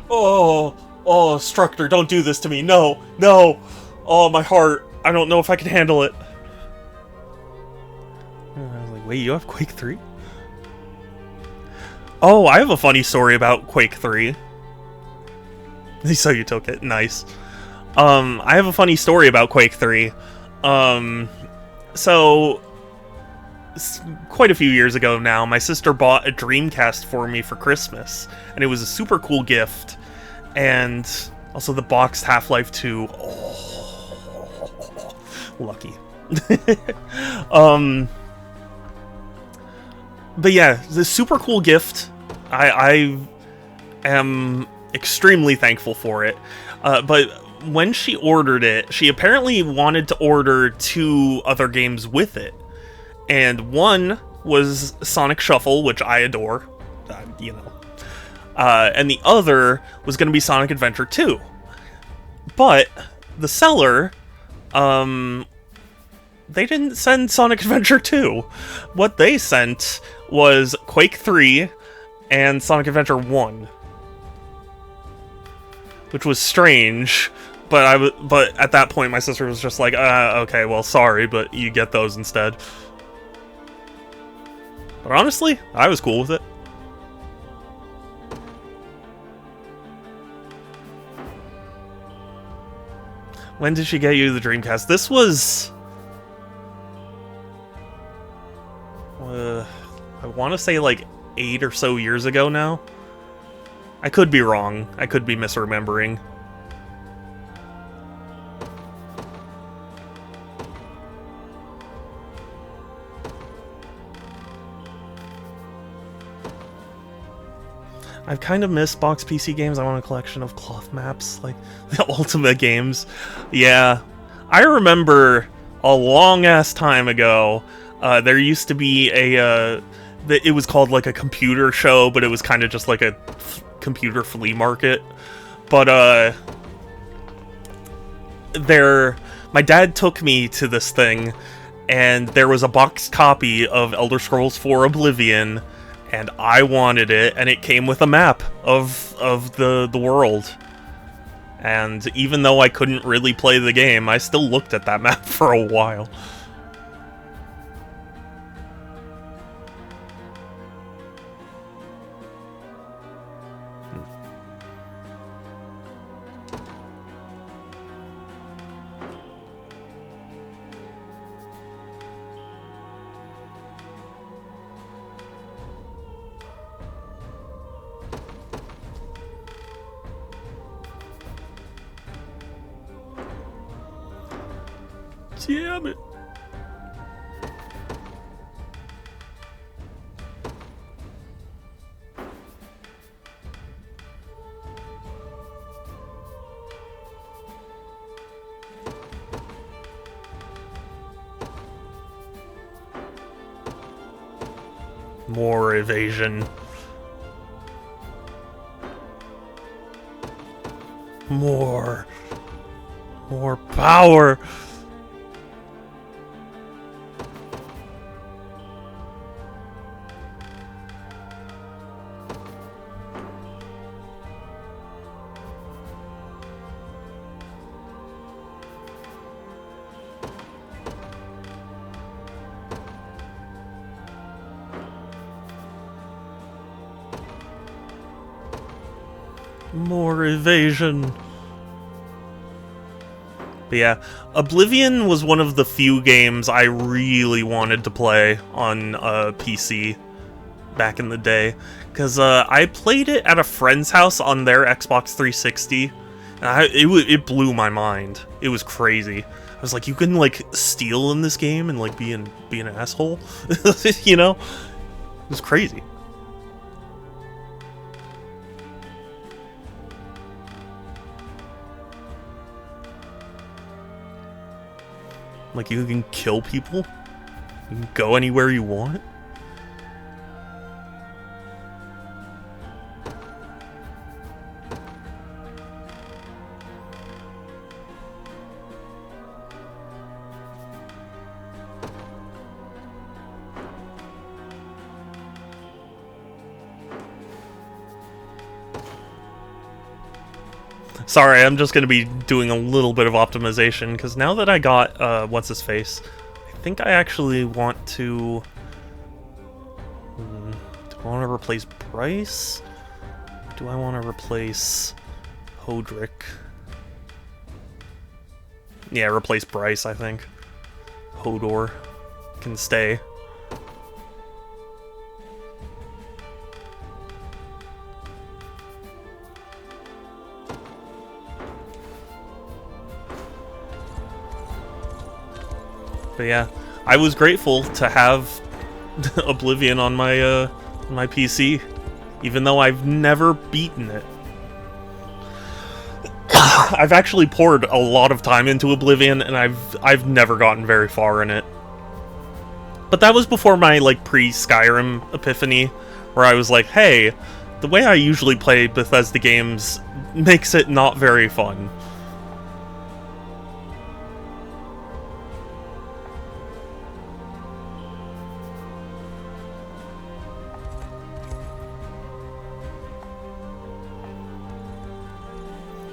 Oh, Structor, don't do this to me. No, no. Oh, my heart. I don't know if I can handle it. And I was like, wait, you have Quake 3? Oh, I have a funny story about Quake 3. So you took it. Nice. I have a funny story about Quake 3. So... quite a few years ago now, my sister bought a Dreamcast for me for Christmas, and it was a super cool gift, and also the boxed Half-Life 2. Oh, lucky. But yeah, the super cool gift. I am extremely thankful for it. But when she ordered it, she apparently wanted to order 2 other games with it. And one was Sonic Shuffle, which I adore, you know. And the other was going to be Sonic Adventure 2. But the seller, they didn't send Sonic Adventure 2. What they sent was Quake 3 and Sonic Adventure 1. Which was strange, but at that point my sister was just like, okay, well, sorry, but you get those instead. But honestly, I was cool with it. When did she get you the Dreamcast? This was... I want to say like 8 or so years ago now. I could be wrong. I could be misremembering. I've kind of missed box PC games. I want a collection of cloth maps, like the Ultimate games. Yeah. I remember a long-ass time ago, there used to be a... it was called like a computer show, but it was kind of just like a computer flea market. But, my dad took me to this thing, and there was a boxed copy of Elder Scrolls 4 Oblivion, and I wanted it, and it came with a map of the world. And even though I couldn't really play the game, I still looked at that map for a while. Damn it. More evasion. More power. More evasion. But yeah, Oblivion was one of the few games I really wanted to play on PC back in the day. Because I played it at a friend's house on their Xbox 360. And it blew my mind. It was crazy. I was like, you can like steal in this game and like be an asshole? You know? It was crazy. Like, you can kill people? You can go anywhere you want? Sorry, I'm just going to be doing a little bit of optimization, because now that I got, what's-his-face, I think I actually want to... do I want to replace Bryce? Do I want to replace Hodrick? Yeah, replace Bryce, I think. Hodor can stay. But yeah, I was grateful to have Oblivion on my my PC, even though I've never beaten it. I've actually poured a lot of time into Oblivion, and I've never gotten very far in it. But that was before my like pre-Skyrim epiphany, where I was like, hey, the way I usually play Bethesda games makes it not very fun.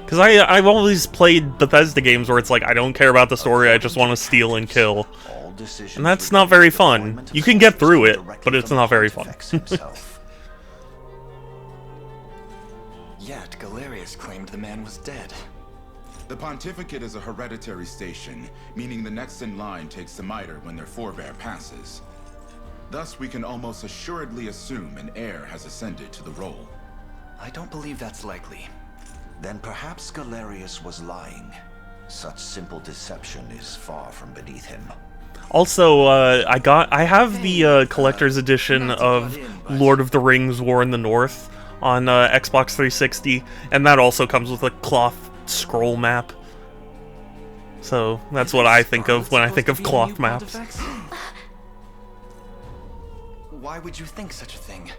Because I've always played Bethesda games where it's like, I don't care about the story, I just want to steal and kill. And that's not very fun. You can get through it, but it's not very fun. Yet, Galerius claimed the man was dead. The pontificate is a hereditary station, meaning the next in line takes the mitre when their forebear passes. Thus, we can almost assuredly assume an heir has ascended to the role. I don't believe that's likely. Then perhaps Galerius was lying. Such simple deception is far from beneath him. Also, I have the collector's edition of Lord of the Rings: War in the North on Xbox 360, and that also comes with a cloth scroll map. So that's what I think of when I think of cloth maps. Why would you think such a thing?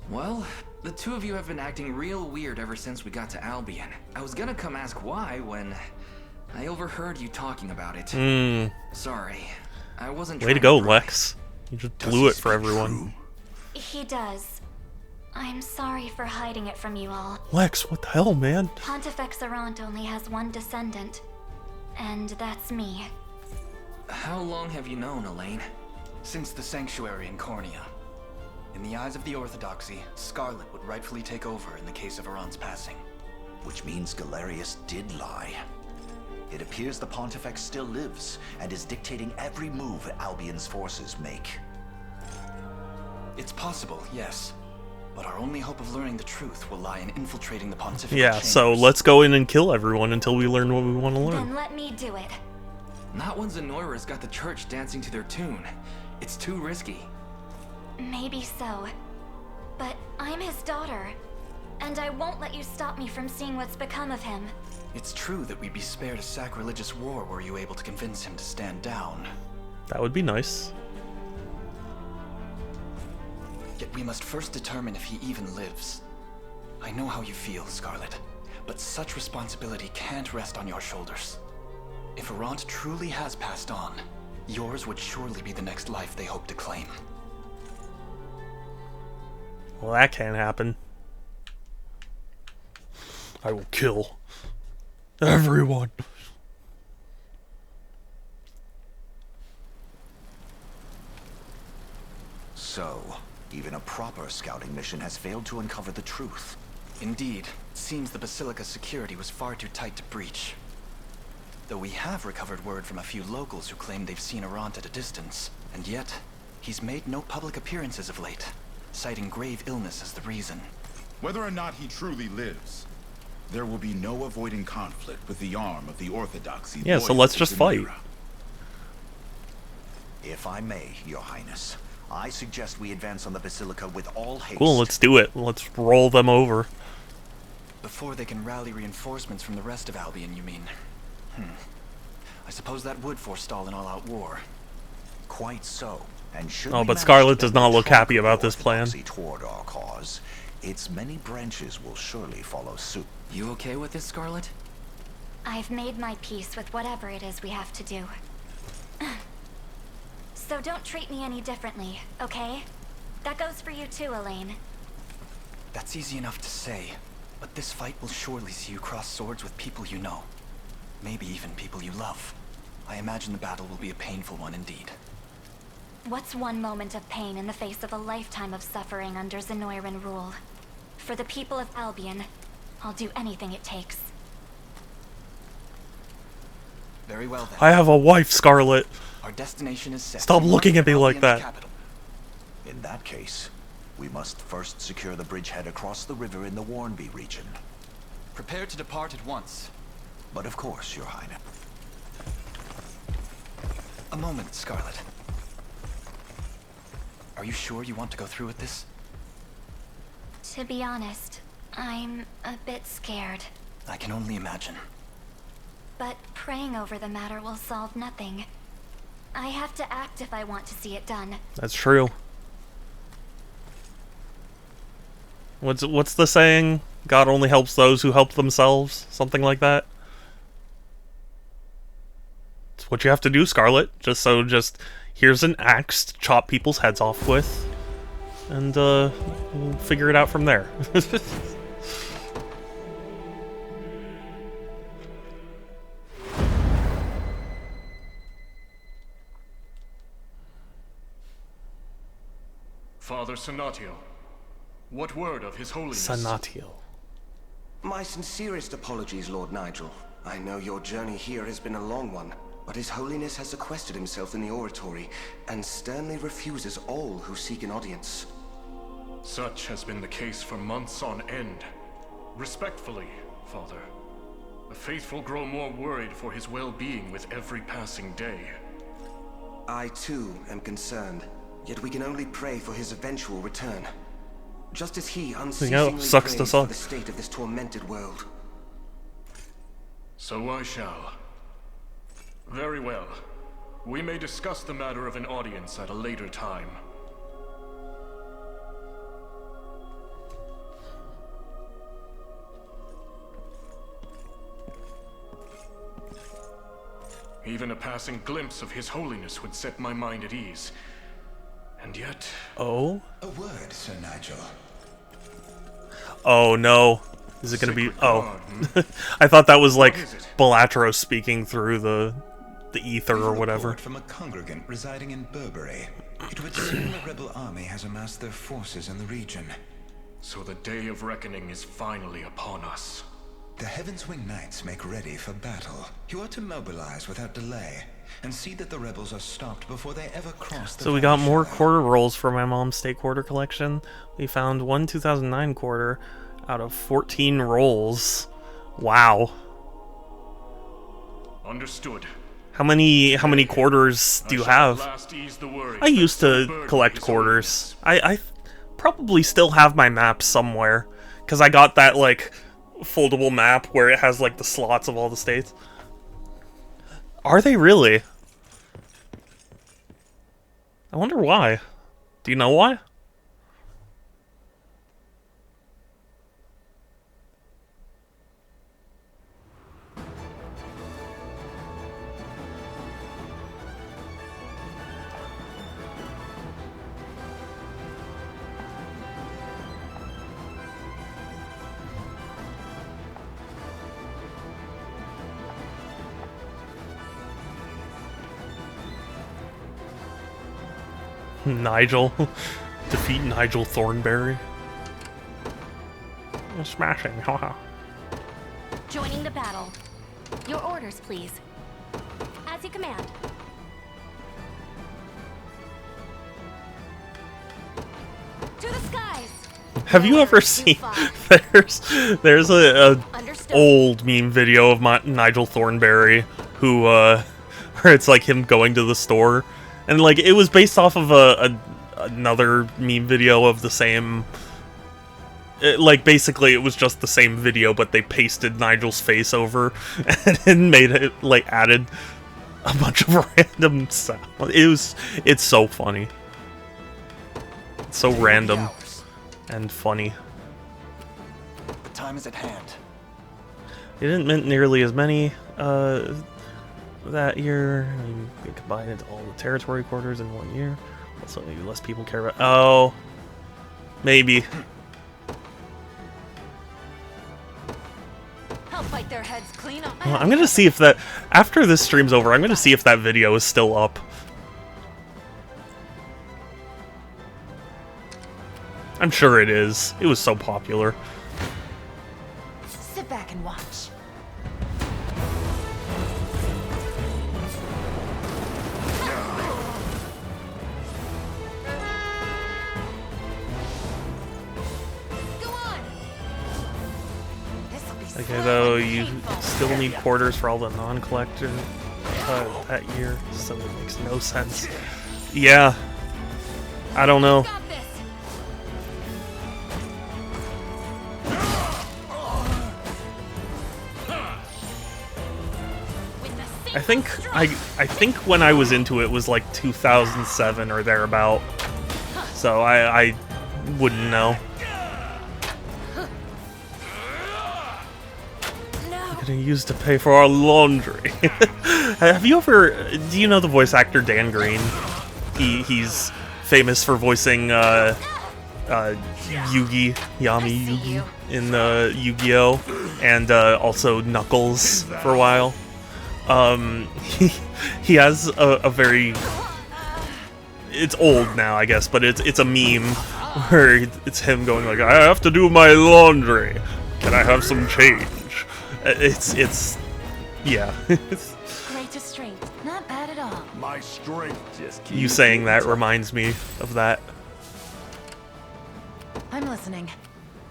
Well, the two of you have been acting real weird ever since we got to Albion. I was gonna come ask why when I overheard you talking about it. Sorry, I wasn't trying Way to go, Lex. You just blew it for everyone. He does. I'm sorry for hiding it from you all. Lex, what the hell, man? Pontifex Errant only has one descendant, and that's me. How long have you known, Elaine? Since the sanctuary in Cornea. In the eyes of the Orthodoxy, Scarlet would rightfully take over in the case of Errant's passing. Which means Galerius did lie. It appears the Pontifex still lives, and is dictating every move Albion's forces make. It's possible, yes. But our only hope of learning the truth will lie in infiltrating the Pontifical Yeah, chambers. so let's go in and kill everyone until we learn what we want to learn. Then let me do it. Not when Zenoira's got the church dancing to their tune. It's too risky. Maybe so. But I'm his daughter, and I won't let you stop me from seeing what's become of him. It's true that we'd be spared a sacrilegious war were you able to convince him to stand down. That would be nice. Yet we must first determine if he even lives. I know how you feel, Scarlet, but such responsibility can't rest on your shoulders. If Arant truly has passed on, yours would surely be the next life they hope to claim. Well, that can't happen. I will kill everyone. So, even a proper scouting mission has failed to uncover the truth. Indeed, it seems the Basilica's security was far too tight to breach. Though we have recovered word from a few locals who claim they've seen Arant at a distance, and yet, he's made no public appearances of late, citing grave illness as the reason. Whether or not he truly lives, there will be no avoiding conflict with the arm of the Orthodoxy. Yeah, so let's just fight. If I may, Your Highness, I suggest we advance on the Basilica with all haste. Cool, let's do it. Let's roll them over. Before they can rally reinforcements from the rest of Albion, you mean? I suppose that would forestall an all-out war. Quite so. And should oh, but Scarlet does not look happy about this plan. Toward our cause, its many branches will surely follow suit. You okay with this, Scarlet? I've made my peace with whatever it is we have to do. So don't treat me any differently, okay? That goes for you too, Elaine. That's easy enough to say, but this fight will surely see you cross swords with people you know. Maybe even people you love. I imagine the battle will be a painful one indeed. What's one moment of pain in the face of a lifetime of suffering under Zenoiran rule? For the people of Albion, I'll do anything it takes. Very well then. I have a wife, Scarlet. Our destination is set. Stop looking at me like that. Capital. In that case, we must first secure the bridgehead across the river in the Warnby region. Prepare to depart at once. But of course, Your Highness. A moment, Scarlet. Are you sure you want to go through with this? To be honest, I'm a bit scared. I can only imagine. But praying over the matter will solve nothing. I have to act if I want to see it done. That's true. What's the saying? God only helps those who help themselves? Something like that? It's what you have to do, Scarlet. Just here's an axe to chop people's heads off with. And, we'll figure it out from there. Father Sanatio, what word of His Holiness? Sanatio. My sincerest apologies, Lord Nigel. I know your journey here has been a long one, but His Holiness has sequestered himself in the oratory and sternly refuses all who seek an audience. Such has been the case for months on end. Respectfully, Father, the faithful grow more worried for his well-being with every passing day. I too am concerned, yet we can only pray for his eventual return. Just as he unceasingly sucks prays to for the state of this tormented world. So I shall. Very well. We may discuss the matter of an audience at a later time. Even a passing glimpse of His Holiness would set my mind at ease. And yet... Oh? A word, Sir Nigel. Oh no. Is it gonna be... Oh. I thought that was like Bellatrix speaking through the ether or whatever. From a congregant residing in Burberry. It would seem the rebel army has amassed their forces in the region. So the day of reckoning is finally upon us. The Heaven's Wing Knights make ready for battle. You are to mobilize without delay, and see that the rebels are stopped before they ever cross the So we got more quarter rolls for my mom's state quarter collection. We found one 2009 quarter out of 14 rolls. Wow. Understood. How many quarters do you have? I used to collect quarters. I probably still have my map somewhere, because I got that, like, foldable map where it has, like, the slots of all the states. Are they really? I wonder why. Do you know why? Nigel. Defeat Nigel Thornberry. Smashing, haha. Joining the battle. Your orders, please. As you command. To the skies! Have you ever seen... There's a old meme video of Nigel Thornberry who, where it's like him going to the store. And, like, it was based off of another meme video of the same... like, basically, it was just the same video, but they pasted Nigel's face over and made it, like, added a bunch of random sound. It's so funny. It's so random and funny. The time is at hand. They didn't mint nearly as many, that year. You combine into all the territory quarters in 1 year. Also, maybe less people care about. Oh, maybe. I'll fight their heads clean up. Well, I'm gonna see if that after this stream's over. I'm gonna see if that video is still up. I'm sure it is. It was so popular. Sit back and watch. Okay, though, you still need quarters for all the non-collectors that year, so it makes no sense. Yeah. I don't know. I think when I was into it was like 2007 or thereabout, so I wouldn't know. Used to pay for our laundry. Have you ever... Do you know the voice actor Dan Green? He's famous for voicing Yami Yugi in Yu-Gi-Oh! And also Knuckles for a while. He has a very... It's old now, I guess, but it's a meme where it's him going like, I have to do my laundry. Can I have some change? Yeah. Greatest strength. Not bad at all. My strength just You saying that reminds me of that. I'm listening.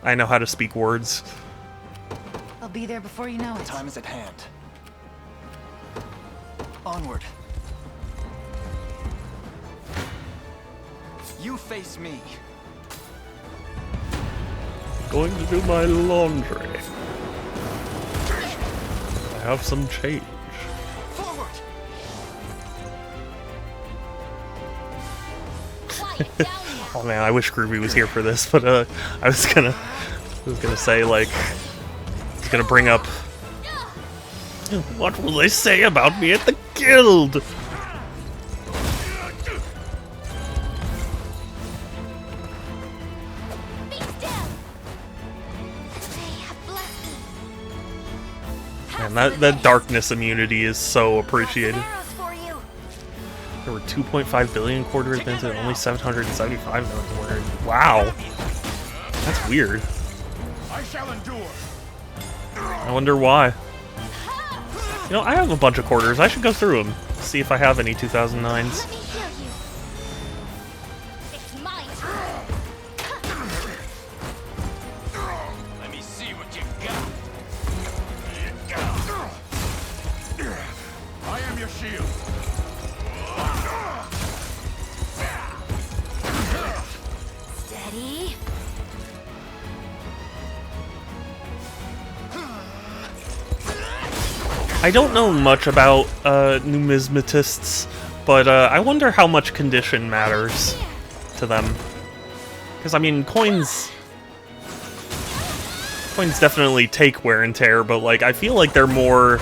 I know how to speak words. I'll be there before you know it. Time is at hand. Onward. You face me. Going to do my laundry. I have some change. Forward. Oh man, I wish Groovy was here for this, but I was gonna say, like, I was gonna bring up, what will they say about me at the guild? Man, that darkness immunity is so appreciated. There were 2.5 billion quarters minted and only 775 million quarters. Wow. That's weird. I shall endure. I wonder why. You know, I have a bunch of quarters. I should go through them. See if I have any 2009s. Let me see what you've got. I am your your shield. Steady. I don't know much about numismatists, but I wonder how much condition matters to them. Because, I mean, coins definitely take wear and tear, but, like, I feel like they're more...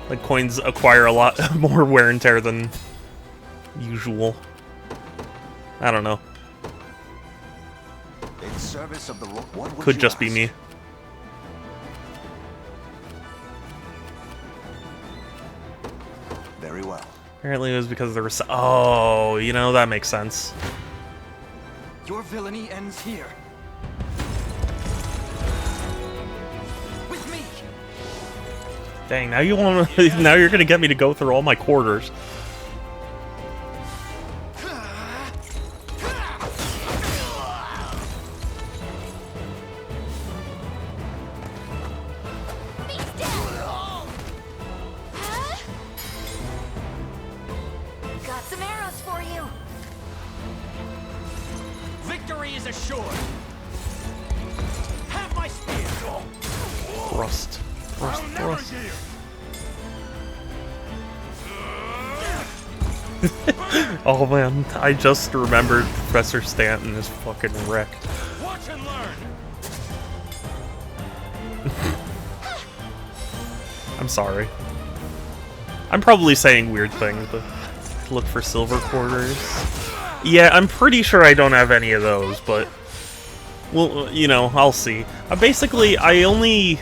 Like, coins acquire a lot more wear and tear than usual. I don't know. In service of the what would Could you just ask? be me. Very well. Apparently it was because there was... Oh, you know, that makes sense. Your villainy ends here. With me. Dang, now you want to... Now you're gonna get me to go through all my quarters. Got some arrows for you. Victory is assured. Have my spear. Thrust. Thrust, thrust. Oh man, I just remembered Professor Stanton is fucking wrecked. Watch and learn. I'm sorry. I'm probably saying weird things, but look for silver quarters. Yeah, I'm pretty sure I don't have any of those, but well, you know, I'll see. Basically, the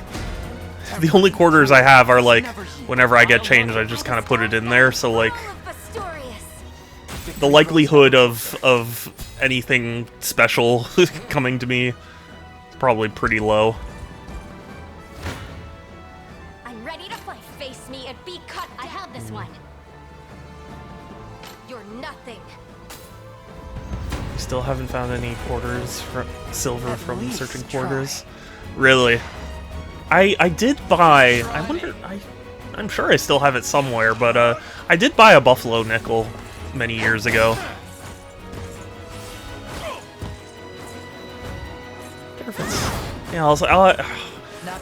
only quarters I have are like whenever I get changed, I just kind of put it in there. So like, the likelihood of anything special coming to me is probably pretty low. I'm ready to fight. Face me and be cut. I have this one. You're nothing. Still haven't found any quarters silver from searching quarters. Really? I did buy. I wonder. I'm sure I still have it somewhere, but I did buy a buffalo nickel many years ago. Yeah,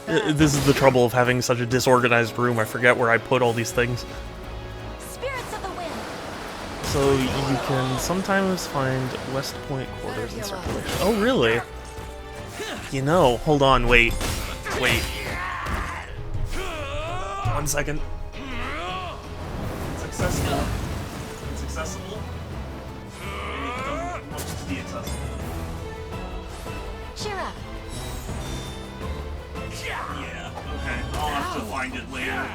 this is the trouble of having such a disorganized room. I forget where I put all these things. Spirits of the wind. So you can sometimes find West Point quarters in circulation. Oh, really? You know, hold on, wait. 1 second. It's accessible. It's accessible. Maybe it doesn't want it to be accessible. Cheer up. Yeah, okay. I'll have to find it later.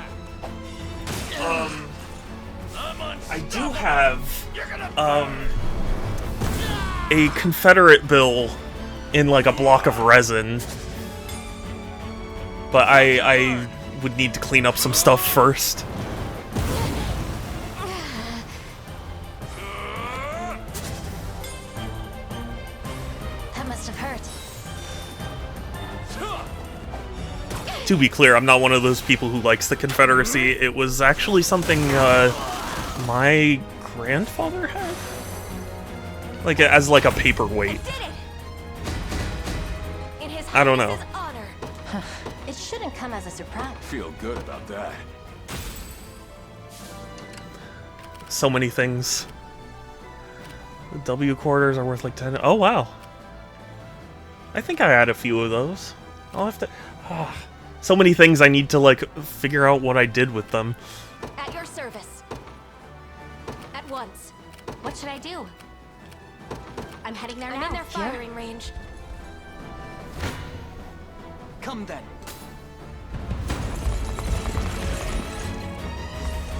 I do have, a Confederate bill in, like, a block of resin. But I would need to clean up some stuff first. That must have hurt. To be clear, I'm not one of those people who likes the Confederacy. It was actually something, my grandfather had? Like, as like a paperweight. I don't know. It shouldn't come as a surprise. Feel good about that. So many things. The W quarters are worth like 10. Oh, wow. I think I had a few of those. I'll have to... so many things I need to, like, figure out what I did with them. At your service. At once. What should I do? I'm heading there now. I'm in their firing range. Come then.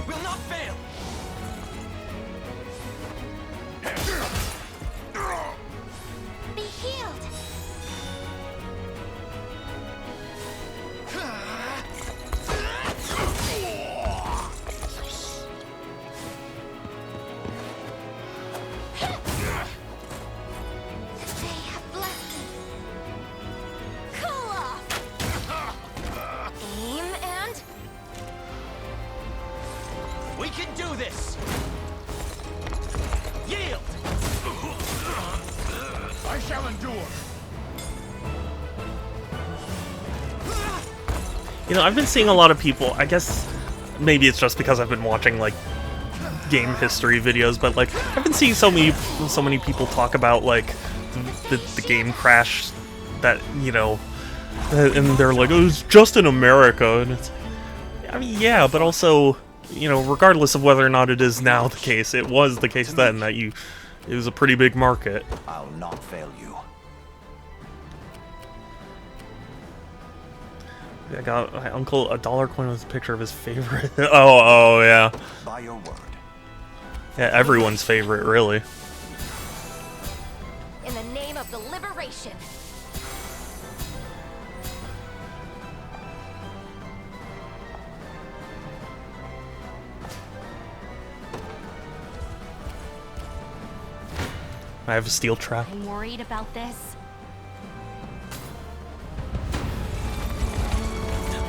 Will not fail. Be healed. They have blessed me. Cool off. Aim and can do this! Yield! I shall endure. You know, I've been seeing a lot of people, I guess maybe it's just because I've been watching, like, game history videos, but, like, I've been seeing so many people talk about, like, the game crash that, you know, and they're like, oh, it's just in America, and it's, I mean, yeah, but also, you know, regardless of whether or not it is now the case, it was the case then that it was a pretty big market. I'll not fail you. I got my uncle a dollar coin with a picture of his favorite. oh, yeah. By your word. Yeah, everyone's favorite, really. In the name of the liberation. I have a steel trap. I'm worried about this.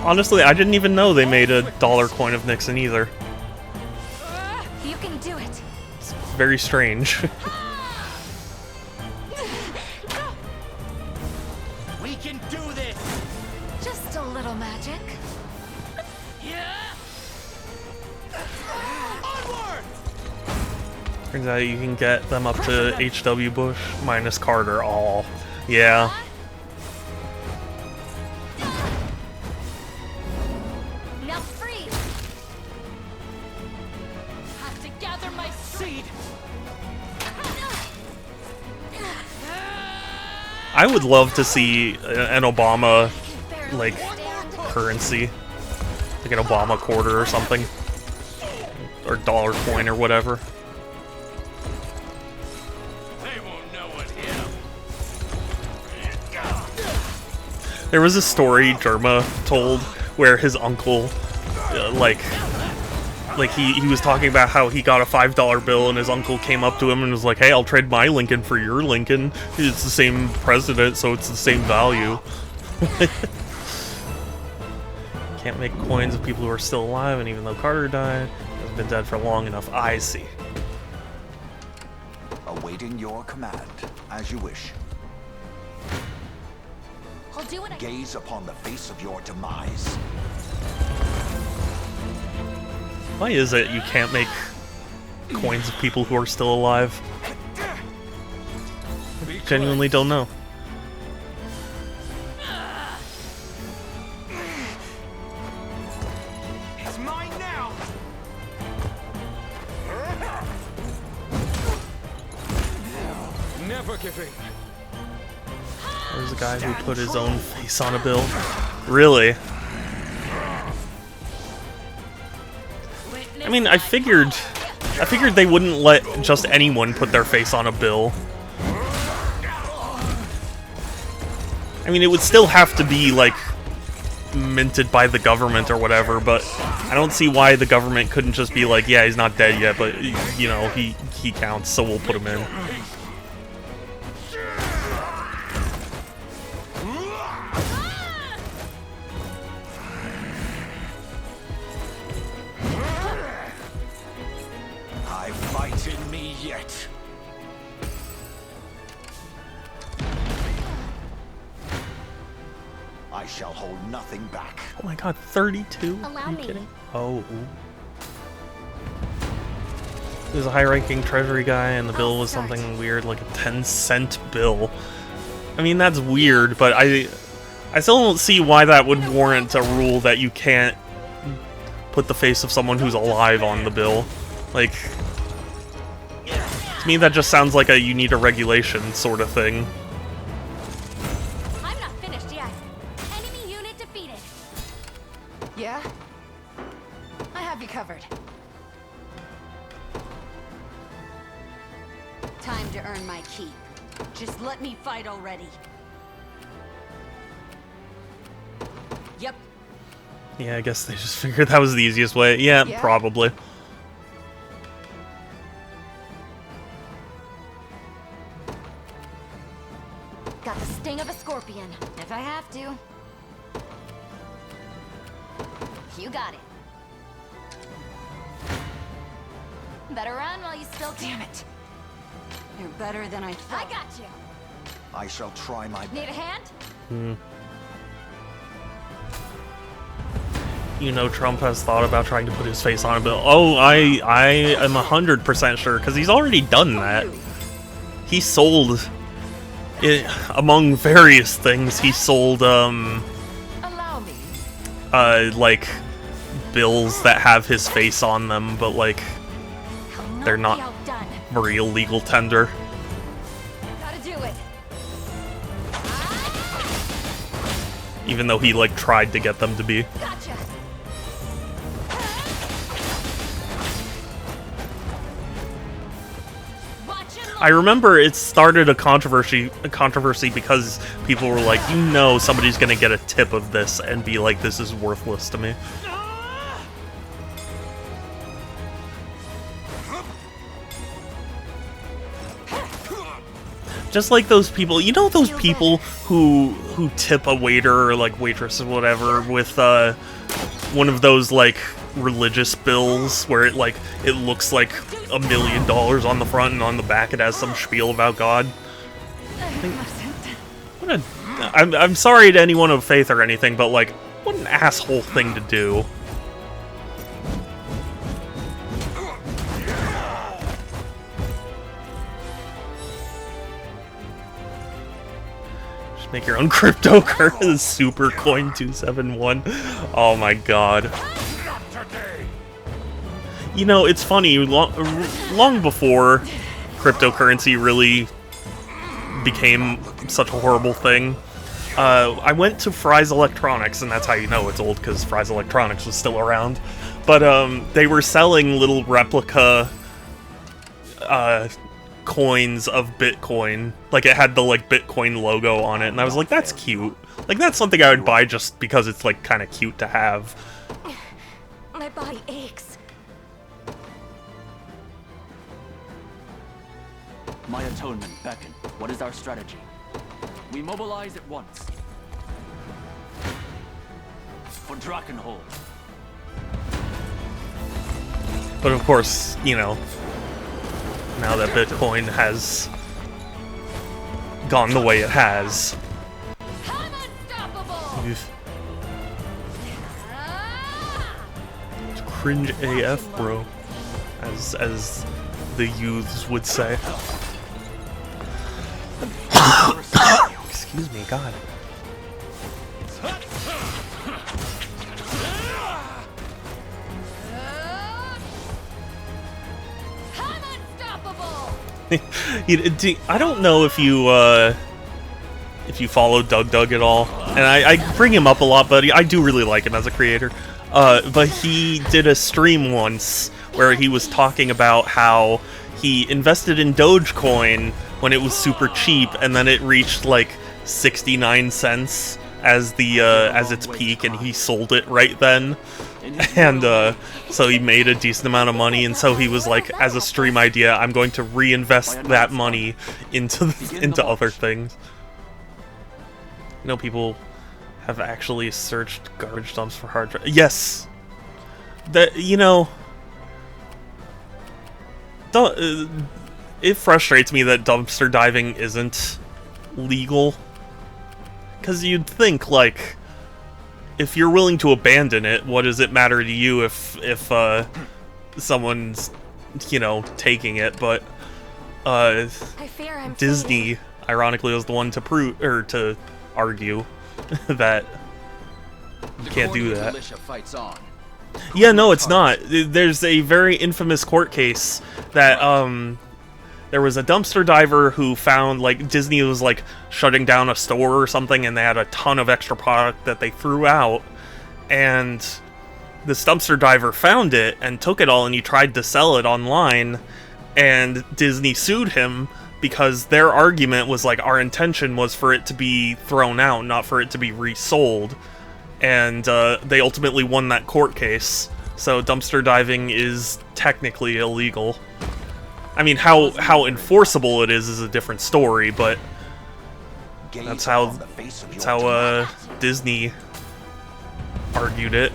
Honestly, I didn't even know they made a dollar coin of Nixon either. You can do it. It's very strange. We can do this! Just a little magic. Onward! Turns out you can get them up to H.W. Bush minus Carter. Oh, yeah. Now freeze. Have to gather my seed. I would love to see an Obama, like, currency. Like an Obama quarter or something. Or dollar coin or whatever. They won't know what hit 'em. There was a story Derma told where his uncle, like he was talking about how he got a $5 bill and his uncle came up to him and was like, hey, I'll trade my Lincoln for your Lincoln. It's the same president, so it's the same value. Can't make coins of people who are still alive, and even though Carter died, has been dead for long enough. I see. Awaiting your command, as you wish. I'll do what I Gaze upon the face of your demise. Why is it you can't make coins of people who are still alive? Genuinely don't know. It's mine now! Never giving. There's a guy who put his own face on a bill. Really? I mean, I figured they wouldn't let just anyone put their face on a bill. I mean, it would still have to be, like, minted by the government or whatever, but I don't see why the government couldn't just be like, yeah, he's not dead yet, but, you know, he counts, so we'll put him in. I fight in me yet. I shall hold nothing back. Oh my god, 32? Allow Are you me. kidding? Oh. There's a high-ranking treasury guy, and the bill was something weird, like a 10-cent bill. I mean, that's weird, but I still don't see why that would warrant a rule that you can't put the face of someone who's alive on the bill. Like, to me that just sounds like a you need a regulation sort of thing. I'm not finished yet. Enemy unit defeated. Yeah? I have you covered. Time to earn my keep. Just let me fight already. Yep. Yeah, I guess they just figured that was the easiest way. Yeah, Yeah. probably. Got the sting of a scorpion. If I have to. You got it. Better run while you still can. Damn it. You're better than I thought. I got you. I shall try my best. Need a hand? You know, Trump has thought about trying to put his face on a bill. Oh, I am 100% sure, because he's already done that. He sold it, among various things, he sold, like, bills that have his face on them, but, like, they're not real legal tender. Gotta do it. Even though he, like, tried to get them to be. Gotcha. I remember it started a controversy because people were like, you know, somebody's gonna get a tip of this and be like, this is worthless to me. Just like those people, you know, those people who tip a waiter or like waitress or whatever with one of those like religious bills where it looks like $1 million on the front and on the back it has some spiel about God. I'm sorry to anyone of faith or anything, but like, what an asshole thing to do. Just make your own cryptocurrency. Super Coin 271. Oh my god. You know, it's funny, long before cryptocurrency really became such a horrible thing, I went to Fry's Electronics, and that's how you know it's old, because Fry's Electronics was still around. But they were selling little replica coins of Bitcoin. Like, it had the, like, Bitcoin logo on it, and I was like, that's cute. Like, that's something I would buy just because it's, like, kind of cute to have. My body aches. My atonement beckon. What is our strategy? We mobilize at once. For Drakenhold. But of course, you know, now that Bitcoin has gone the way it has. It's cringe AF, bro. As the youths would say. Excuse me, God. I don't know if you follow Doug at all, and I bring him up a lot, but I do really like him as a creator. But he did a stream once where he was talking about how he invested in Dogecoin when it was super cheap, and then it reached like 69 cents as its peak, and he sold it right then. And so he made a decent amount of money, and so he was like, as a stream idea, I'm going to reinvest that money into other things. You know, people have actually searched garbage dumps for hard drive. Yes, that, you know, it frustrates me that dumpster diving isn't legal, because you'd think, like, if you're willing to abandon it, what does it matter to you if someone's, you know, taking it? But Disney, ironically, was the one to argue that you can't do that. Yeah, no, it's not. There's a very infamous court case that there was a dumpster diver who found, like, Disney was like shutting down a store or something, and they had a ton of extra product that they threw out, and this dumpster diver found it and took it all, and he tried to sell it online, and Disney sued him because their argument was like, our intention was for it to be thrown out, not for it to be resold. And they ultimately won that court case, so dumpster diving is technically illegal. I mean, how enforceable it is a different story, but that's how Disney argued it.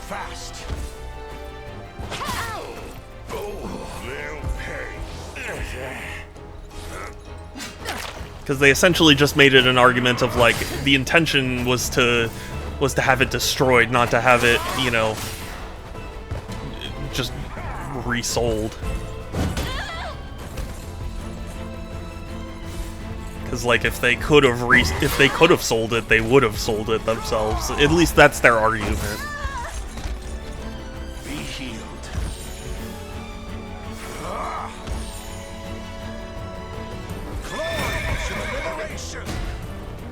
fast. They'll pay. Because they essentially just made it an argument of like the intention was to have it destroyed, not to have it, you know, just resold. Because like if they could have sold it, they would have sold it themselves. At least that's their argument. Be healed.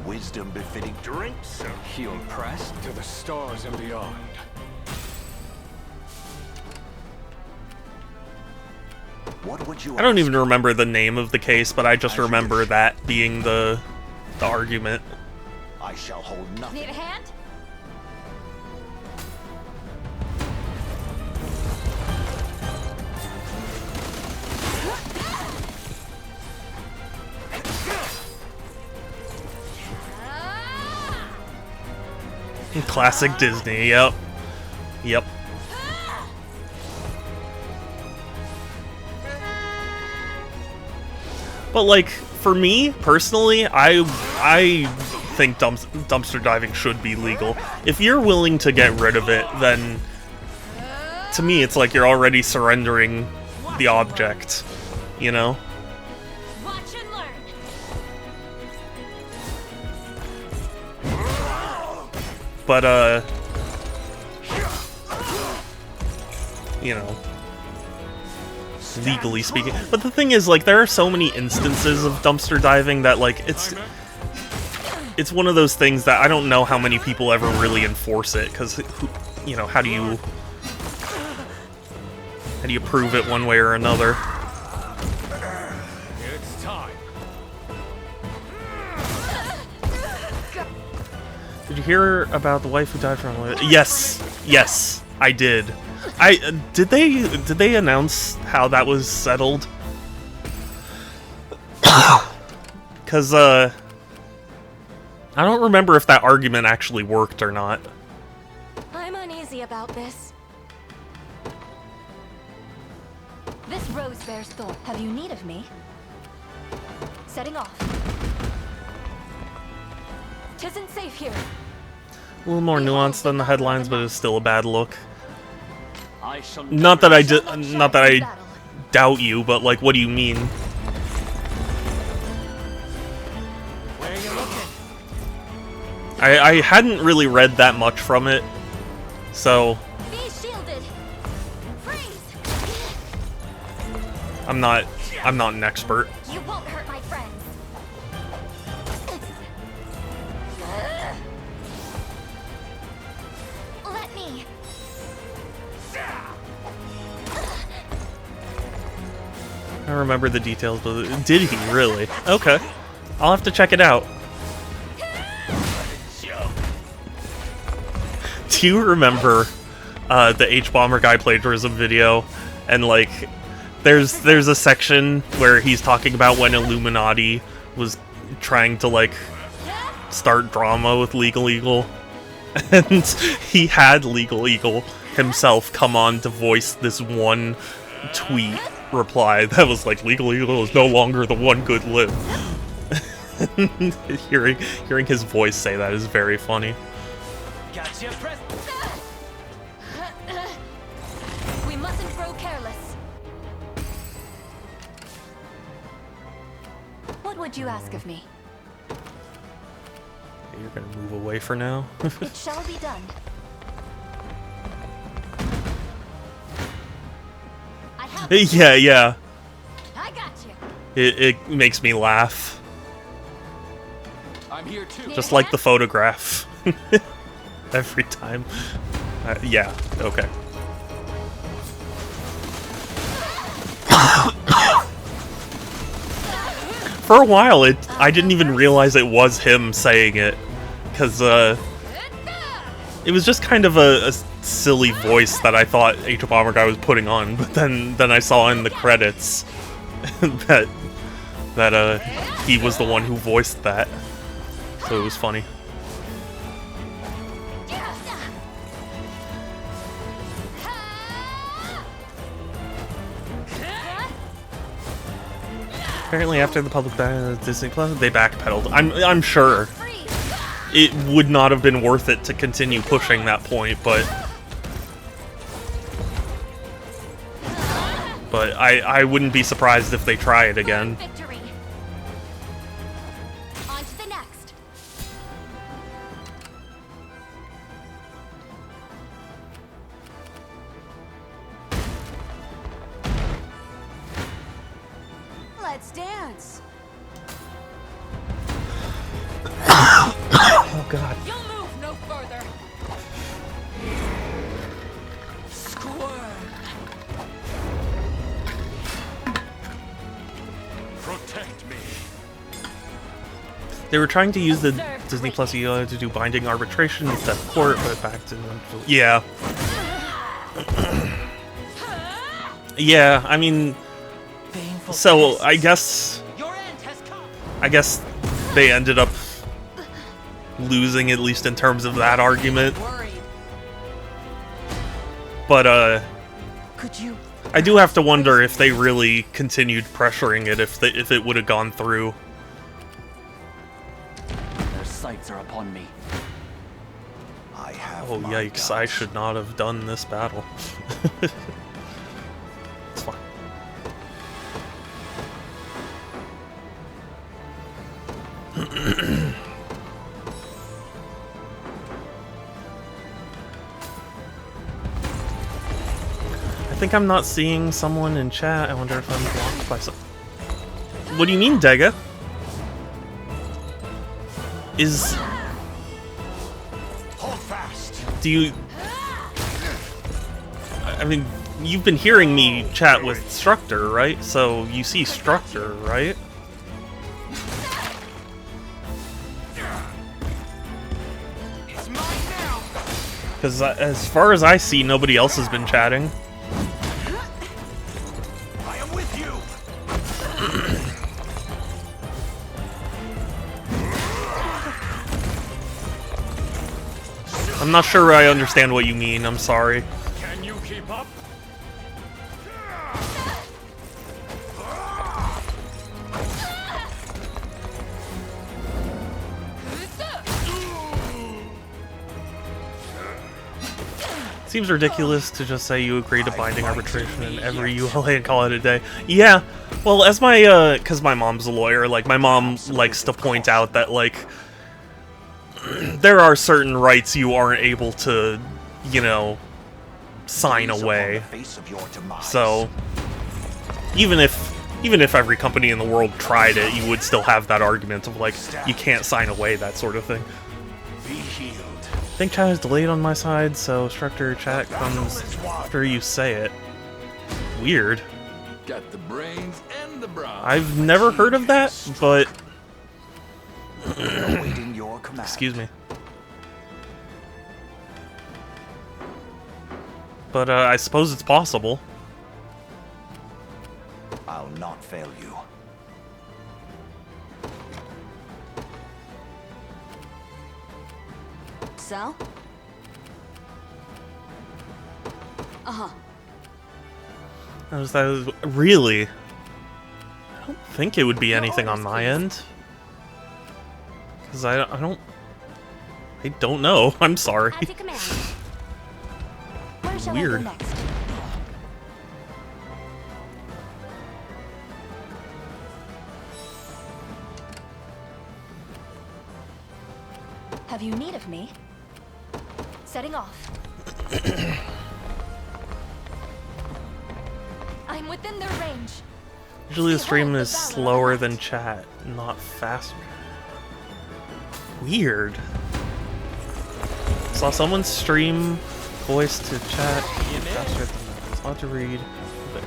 Wisdom befitting drinks. Heal pressed to the stars and beyond. What would you I don't even remember the name of the case, but I just remember that being the argument. I shall hold nothing. Need a hand? Classic Disney, yep. Yep. But like, for me, personally, I think dumpster diving should be legal. If you're willing to get rid of it, then to me it's like you're already surrendering the object, you know? Watch and learn. But, you know, legally speaking. But the thing is, like, there are so many instances of dumpster diving that, like, it's one of those things that I don't know how many people ever really enforce it, because, you know, how do you prove it one way or another? It's time. Did you hear about the wife who died from? Yes, I did. Did they announce how that was settled? Cause I don't remember if that argument actually worked or not. I'm uneasy about this. This rose bears thorn. Have you need of me? Setting off. Tisn't safe here. A little more nuanced than the headlines, but it's still a bad look. Not that I doubt you, but like, what do you mean? Where you looking? I hadn't really read that much from it, so Be shielded. Freeze. I'm not an expert. You won't hurt my friends. Let me. I don't remember the details, but did he really? Okay, I'll have to check it out. Do you remember the H-Bomber guy plagiarism video? And like, there's a section where he's talking about when Illuminati was trying to like start drama with Legal Eagle, and he had Legal Eagle himself come on to voice this one tweet reply that was like, Legal Eagle is no longer the one good live. hearing his voice say that is very funny. Gotcha. We mustn't grow careless. What would you ask of me? You're gonna move away for now. It shall be done. Yeah. I got you. It makes me laugh. I'm here too. Just like the photograph. Every time. Yeah, okay. For a while, I didn't even realize it was him saying it, because it was just kind of a silly voice that I thought H-Bomber guy was putting on, but then I saw in the credits that he was the one who voiced that, so it was funny. Apparently, after the public ban of Disney Plus, they backpedaled. I'm sure it would not have been worth it to continue pushing that point, but I wouldn't be surprised if they try it again. Victory. On to the next. Let's dance. Oh God. You'll move no further. Squirm. Protect me. They were trying to use the Disney Plus EO to do binding arbitration instead of court, but back to yeah. Yeah, I mean, so I guess they ended up losing, at least in terms of that argument. But I do have to wonder if they really continued pressuring it, if it would have gone through. Their sights are upon me. I have Oh yikes! I should not have done this battle. It's fine. I think I'm not seeing someone in chat. I wonder if I'm blocked by some. What do you mean, Dega? Hold fast. Do you... I mean, you've been hearing me chat with Structor, right? So you see Structor, right? Because as far as I see, nobody else has been chatting. I am with you. I'm not sure I understand what you mean. I'm sorry. Can you keep up? Seems ridiculous to just say you agree to binding arbitration in every ULA and call it a day. Yeah, well, as my, because my mom's a lawyer, like, my mom likes to point out that, like, there are certain rights you aren't able to, you know, sign away. So, even if every company in the world tried it, you would still have that argument of, like, you can't sign away, that sort of thing. Be healed. I think chat is delayed on my side, so Structor chat comes after you say it. Weird. Got the brains and the bra. I've never heard of that, but... Awaiting your command. Excuse me. But I suppose it's possible. I'll not fail you. So? Uh-huh. Really? I don't think it would be anything on my end. Because I don't know. I'm sorry. Weird. Have you need of me? Setting off. I'm within their range. Usually the stream is slower than chat, not faster. Weird. Saw someone stream voice to chat faster than that. It's hard to read.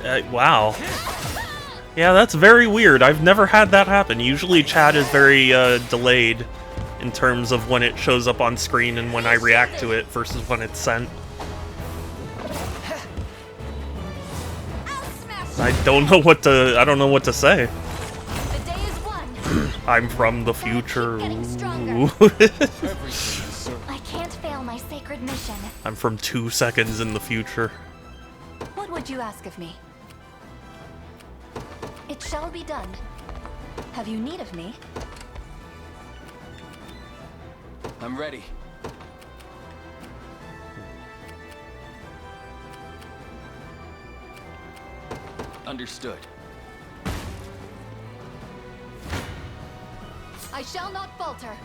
But, wow. Yeah, that's very weird. I've never had that happen. Usually chat is very delayed in terms of when it shows up on screen and when I react to it versus when it's sent. I don't know what to say. I'm from the future. I can't fail my sacred mission. I'm from 2 seconds in the future. What would you ask of me? It shall be done. Have you need of me? I'm ready. Understood. I shall not falter.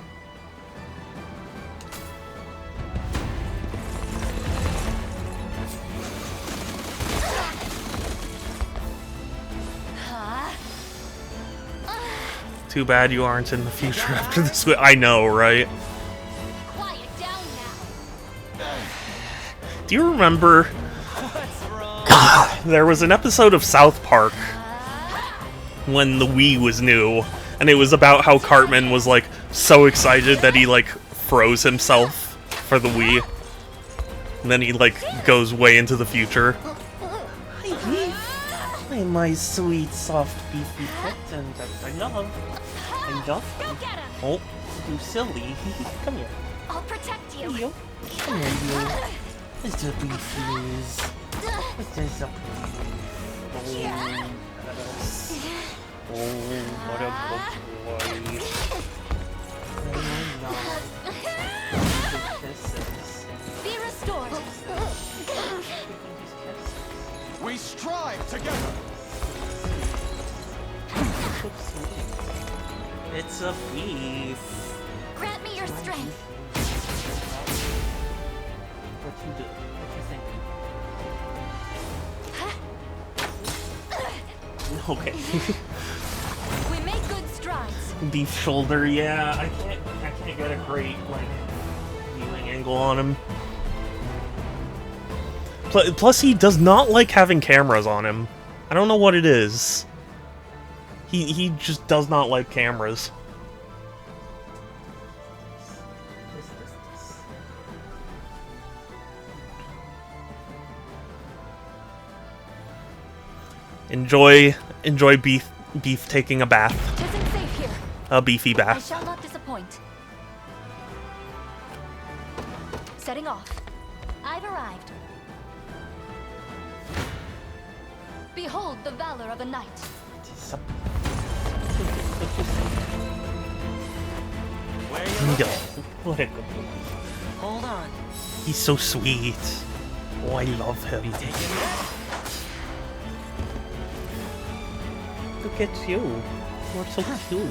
Too bad you aren't in the future after this. I know, right? Quiet down now. Do you remember? There was an episode of South Park when the Wii was new, and it was about how Cartman was like so excited that he like froze himself for the Wii, and then he like goes way into the future. Hi, my sweet, soft, beefy kitten that I love. I love you. Oh, you silly. Come here. I'll protect you. You. Come here, you. Mr. Beefies. Mr. Oh, yes. Oh, what a good boy. Kisses. Be restored. We strive together. It's a beef. Grant me your strength. What you do? What you think? Okay. We make good strides. Beef shoulder, yeah. I can't get a great like viewing angle on him. Plus, he does not like having cameras on him. I don't know what it is. He just does not like cameras. Enjoy beef taking a bath. Isn't safe here. A beefy I bath. shall not disappoint. Setting off. I've arrived. Behold the valor of a knight. Where you Go. looking? What a good boy. Hold on. He's so sweet. Oh, I love him. Look at you. You're so cute.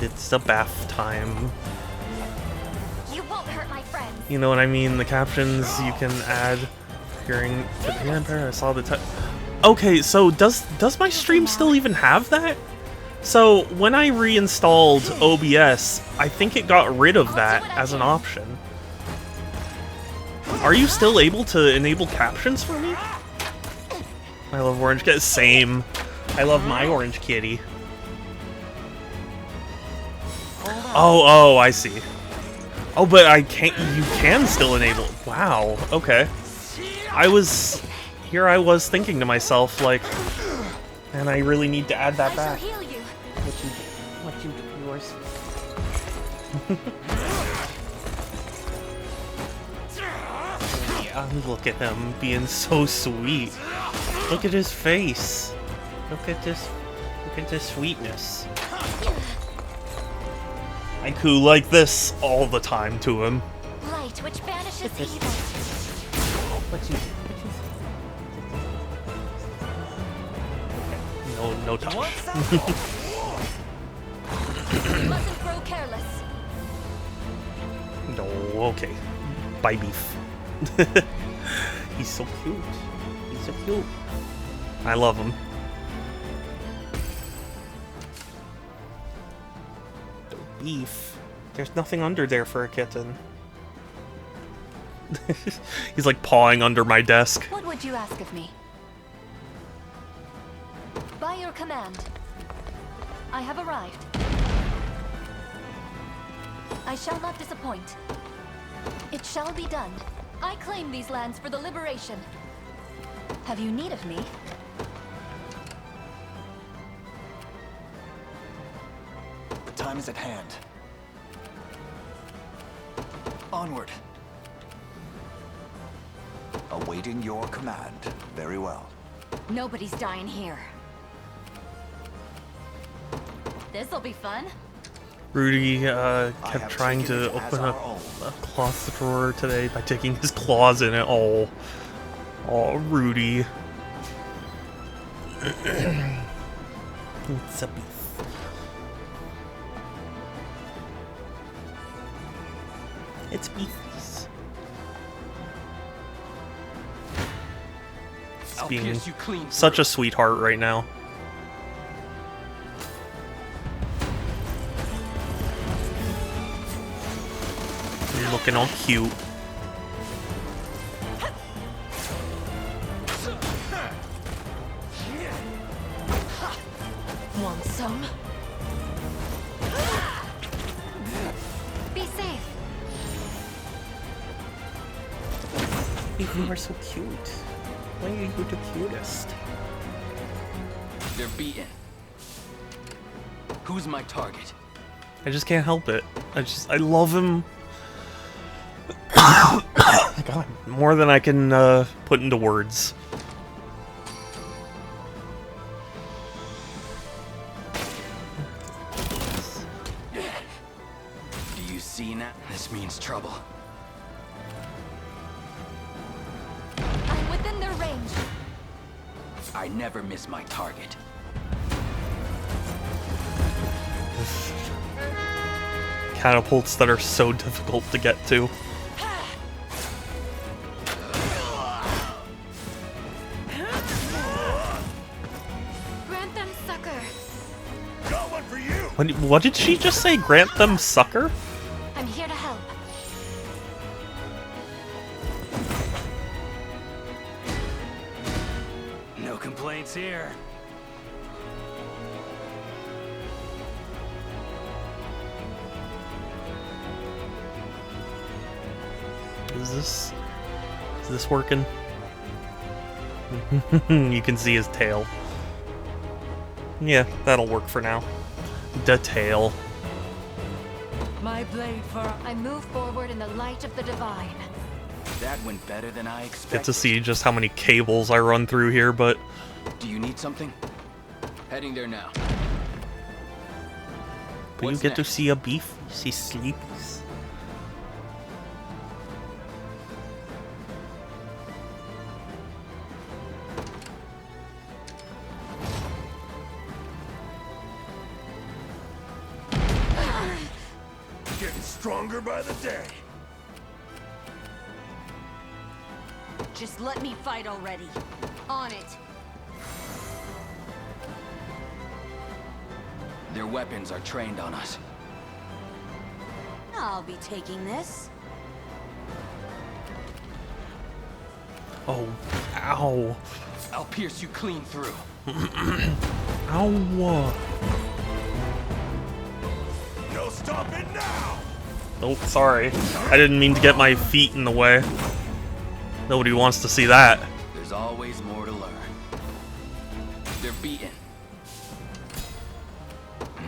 It's the bath time. You won't hurt my friends. You know what I mean? The captions you can add hearing to the Empire. I saw the Okay, so does my stream still even have that? So when I reinstalled OBS, I think it got rid of that as an option. Are you still able to enable captions for me? I love Orange Kitty. Same. I love my Orange Kitty. Oh, I see. Oh, but I can't. You can still enable. Wow. Okay. I was thinking to myself like, man, I really need to add that back. What you do, yours. Yeah, look at him being so sweet. Look at his face. Look at this sweetness. I coo like this all the time to him. Light which banishes evil. What you no touch. Mustn't grow careless. No, okay. Bye, beef. He's so cute. He's so cute. I love him. Beef. There's nothing under there for a kitten. He's like pawing under my desk. What would you ask of me? By your command, I have arrived. I shall not disappoint. It shall be done. I claim these lands for the liberation. Have you need of me? The time is at hand. Onward. Awaiting your command. Very well. Nobody's dying here. This'll be fun. Rudy kept trying to open a closet drawer today by taking his claws in it. Oh, Rudy. It's a beef. It's beefies. He's being such a sweetheart right now. You're looking all cute. Want some? Be safe. You are so cute. Why are you the cutest? They're beaten. Who's my target? I just can't help it. I love him. God, more than I can put into words. Do you see now? This means trouble. I'm within their range. I never miss my target. Catapults that are so difficult to get to. Grant them succor. Got one for you. What did she just say? Grant them succor? I'm here to help. No complaints here. Is this working? You can see his tail. Yeah, that'll work for now. The tail. My blade for... I move forward in the light of the divine. That went better than I expected. Get to see just how many cables I run through here, but... Do you need something? Heading there now. But you get to see a beef. You see sleepies. Getting stronger by the day. Just let me fight already. On it. Their weapons are trained on us. I'll be taking this. Oh, ow. I'll pierce you clean through. Ow. No stopping now. Oh, sorry. I didn't mean to get my feet in the way. Nobody wants to see that. There's always more to learn. They're beaten.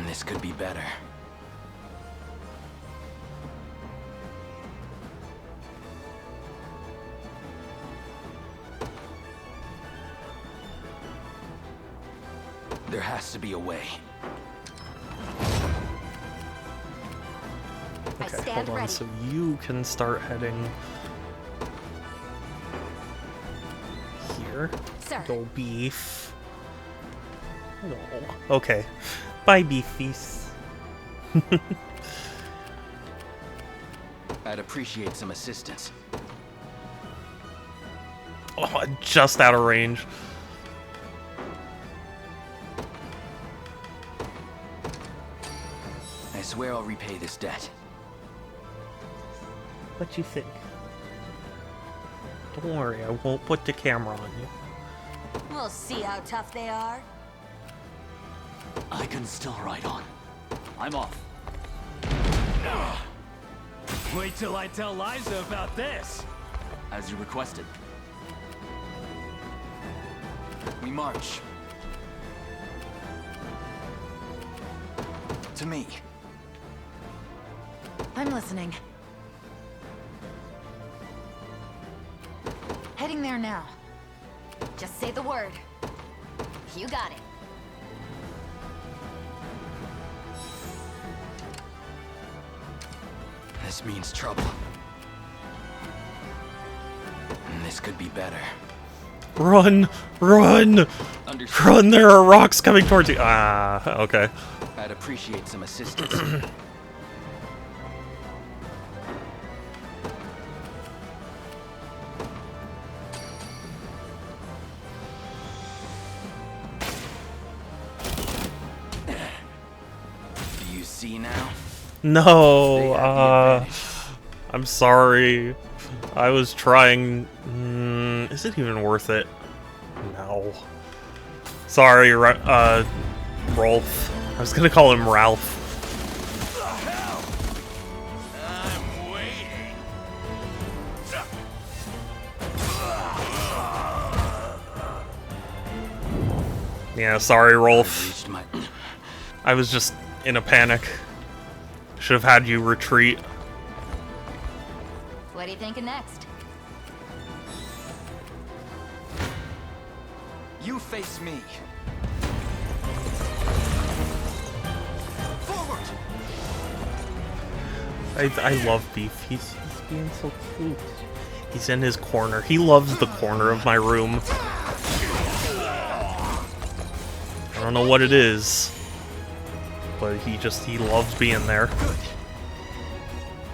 This could be better. There has to be a way. Okay, hold on. So you can start heading here. Sir. Go beef. No. Okay. Bye, beefies. I'd appreciate some assistance. Oh, just out of range. I swear I'll repay this debt. What you think? Don't worry, I won't put the camera on you. We'll see how tough they are. I can still ride on. I'm off. Wait till I tell Liza about this. As you requested. We march. To me. I'm listening. Heading there now. Just say the word. You got it. This means trouble. And this could be better. Run! Run! Understood. Run! There are rocks coming towards you! Ah, okay. I'd appreciate some assistance. Do you see now? No, I'm sorry. I was trying. Is it even worth it? No. Sorry, Rolf. I was gonna call him Ralph. I'm waiting. Yeah, sorry, Rolf. I was just in a panic. Should have had you retreat. What are you thinking next? You face me. Forward. I love Beef. He's being so cute. He's in his corner. He loves the corner of my room. I don't know what it is, but he loves being there. Good.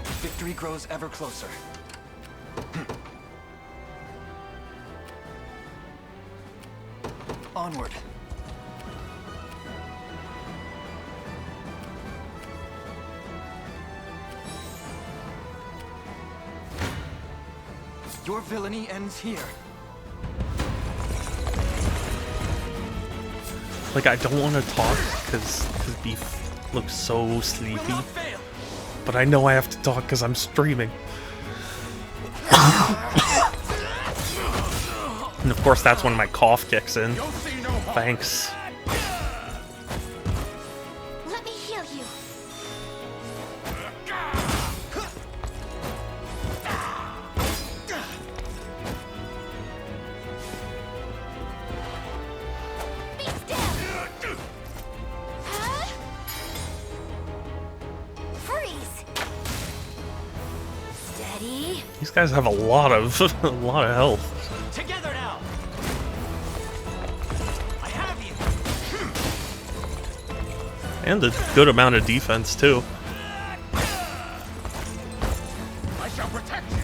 Victory grows ever closer. Onward. Your villainy ends here. Like, I don't want to talk because Beef looks so sleepy. But I know I have to talk because I'm streaming. And of course, that's when my cough kicks in. Thanks. Let me heal you. Beast down. Huh? Freeze. Steady. These guys have a lot of health. Together now. I have you. And a good amount of defense, too. I shall protect you.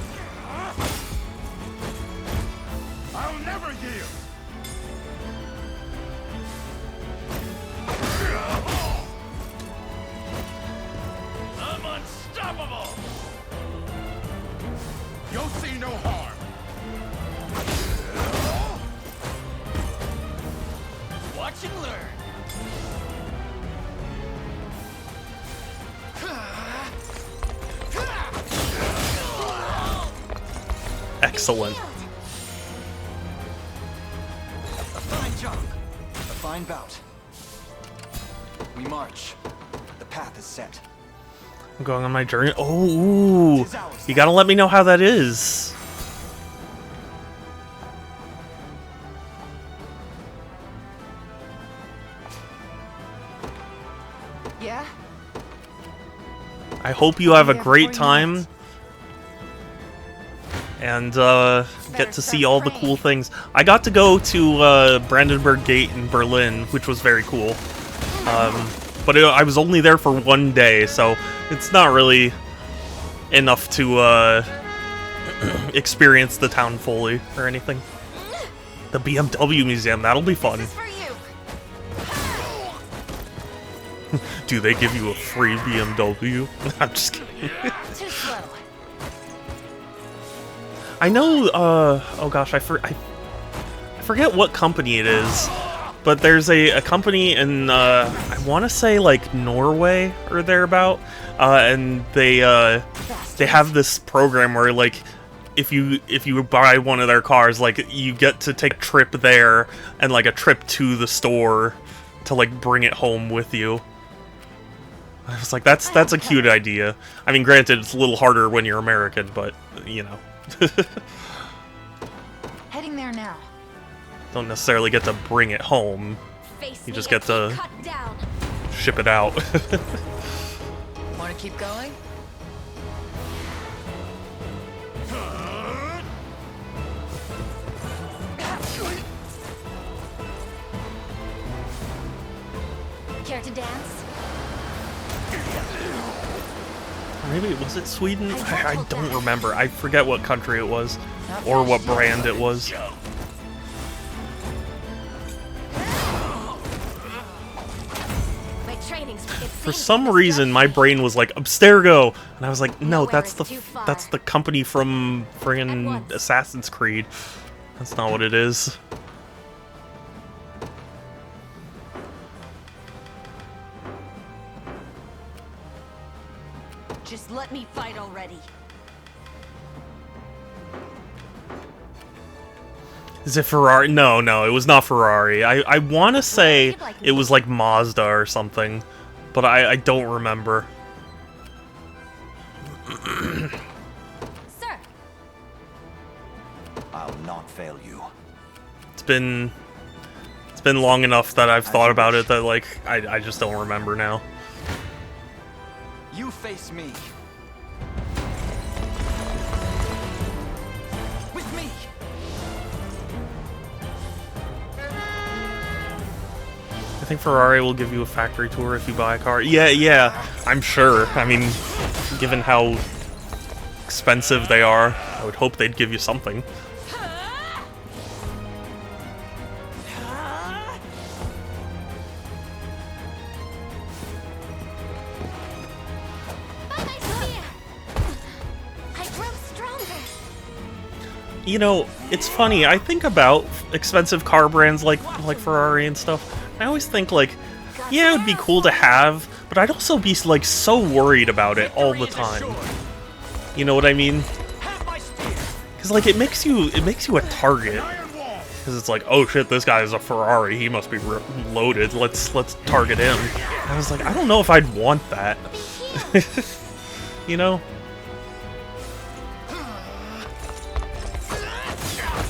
I'll never yield. I'm unstoppable. You'll see no harm. Watch and learn. Excellent. A fine job. A fine bout. We march. The path is set. I'm going on my journey. Oh, ooh. You gotta let me know how that is. Yeah? I hope you have a great time. And get to see all the cool things. I got to go to Brandenburg Gate in Berlin, which was very cool. But I was only there for one day, so it's not really enough to experience the town fully or anything. The BMW museum, that'll be fun. Do they give you a free BMW? I'm just kidding. Too slow. I know, oh gosh, I forget what company it is, but there's a company in, I want to say, like, Norway or thereabout, and they have this program where, like, if you buy one of their cars, like, you get to take a trip there and, like, a trip to the store to, like, bring it home with you. I was like, that's a cute idea. I mean, granted, it's a little harder when you're American, but, you know. Heading there now. Don't necessarily get to bring it home. You just get to ship it out. Want to keep going? Care to dance? Maybe, was it Sweden? I don't remember. I forget what country it was, or what brand it was. For some reason, my brain was like, Abstergo! And I was like, no, that's the company from friggin' Assassin's Creed. That's not what it is. Just let me fight already. Is it Ferrari? No, it was not Ferrari. I want to say it was like Mazda or something, but I don't remember. Sir. I'll not fail you. It's been long enough that I've thought about it that like I just don't remember now. You face me. With me. I think Ferrari will give you a factory tour if you buy a car. Yeah, I'm sure. I mean, given how expensive they are, I would hope they'd give you something. You know, it's funny, I think about expensive car brands like Ferrari and stuff. I always think like, yeah, it would be cool to have, but I'd also be like so worried about it all the time. You know what I mean? Cuz like it makes you a target. Cuz it's like, oh shit, this guy is a Ferrari, he must be loaded. Let's target him. And I was like, I don't know if I'd want that. You know?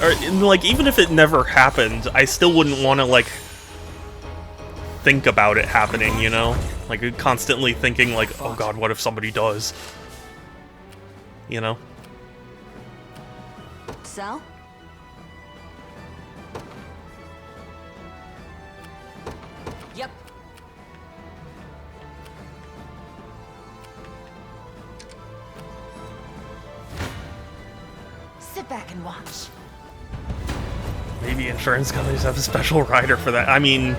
Or, like, even if it never happened, I still wouldn't want to, like, think about it happening, you know? Like, constantly thinking, like, oh god, what if somebody does? You know? So? Yep. Sit back and watch. Maybe insurance companies have a special rider for that. I mean,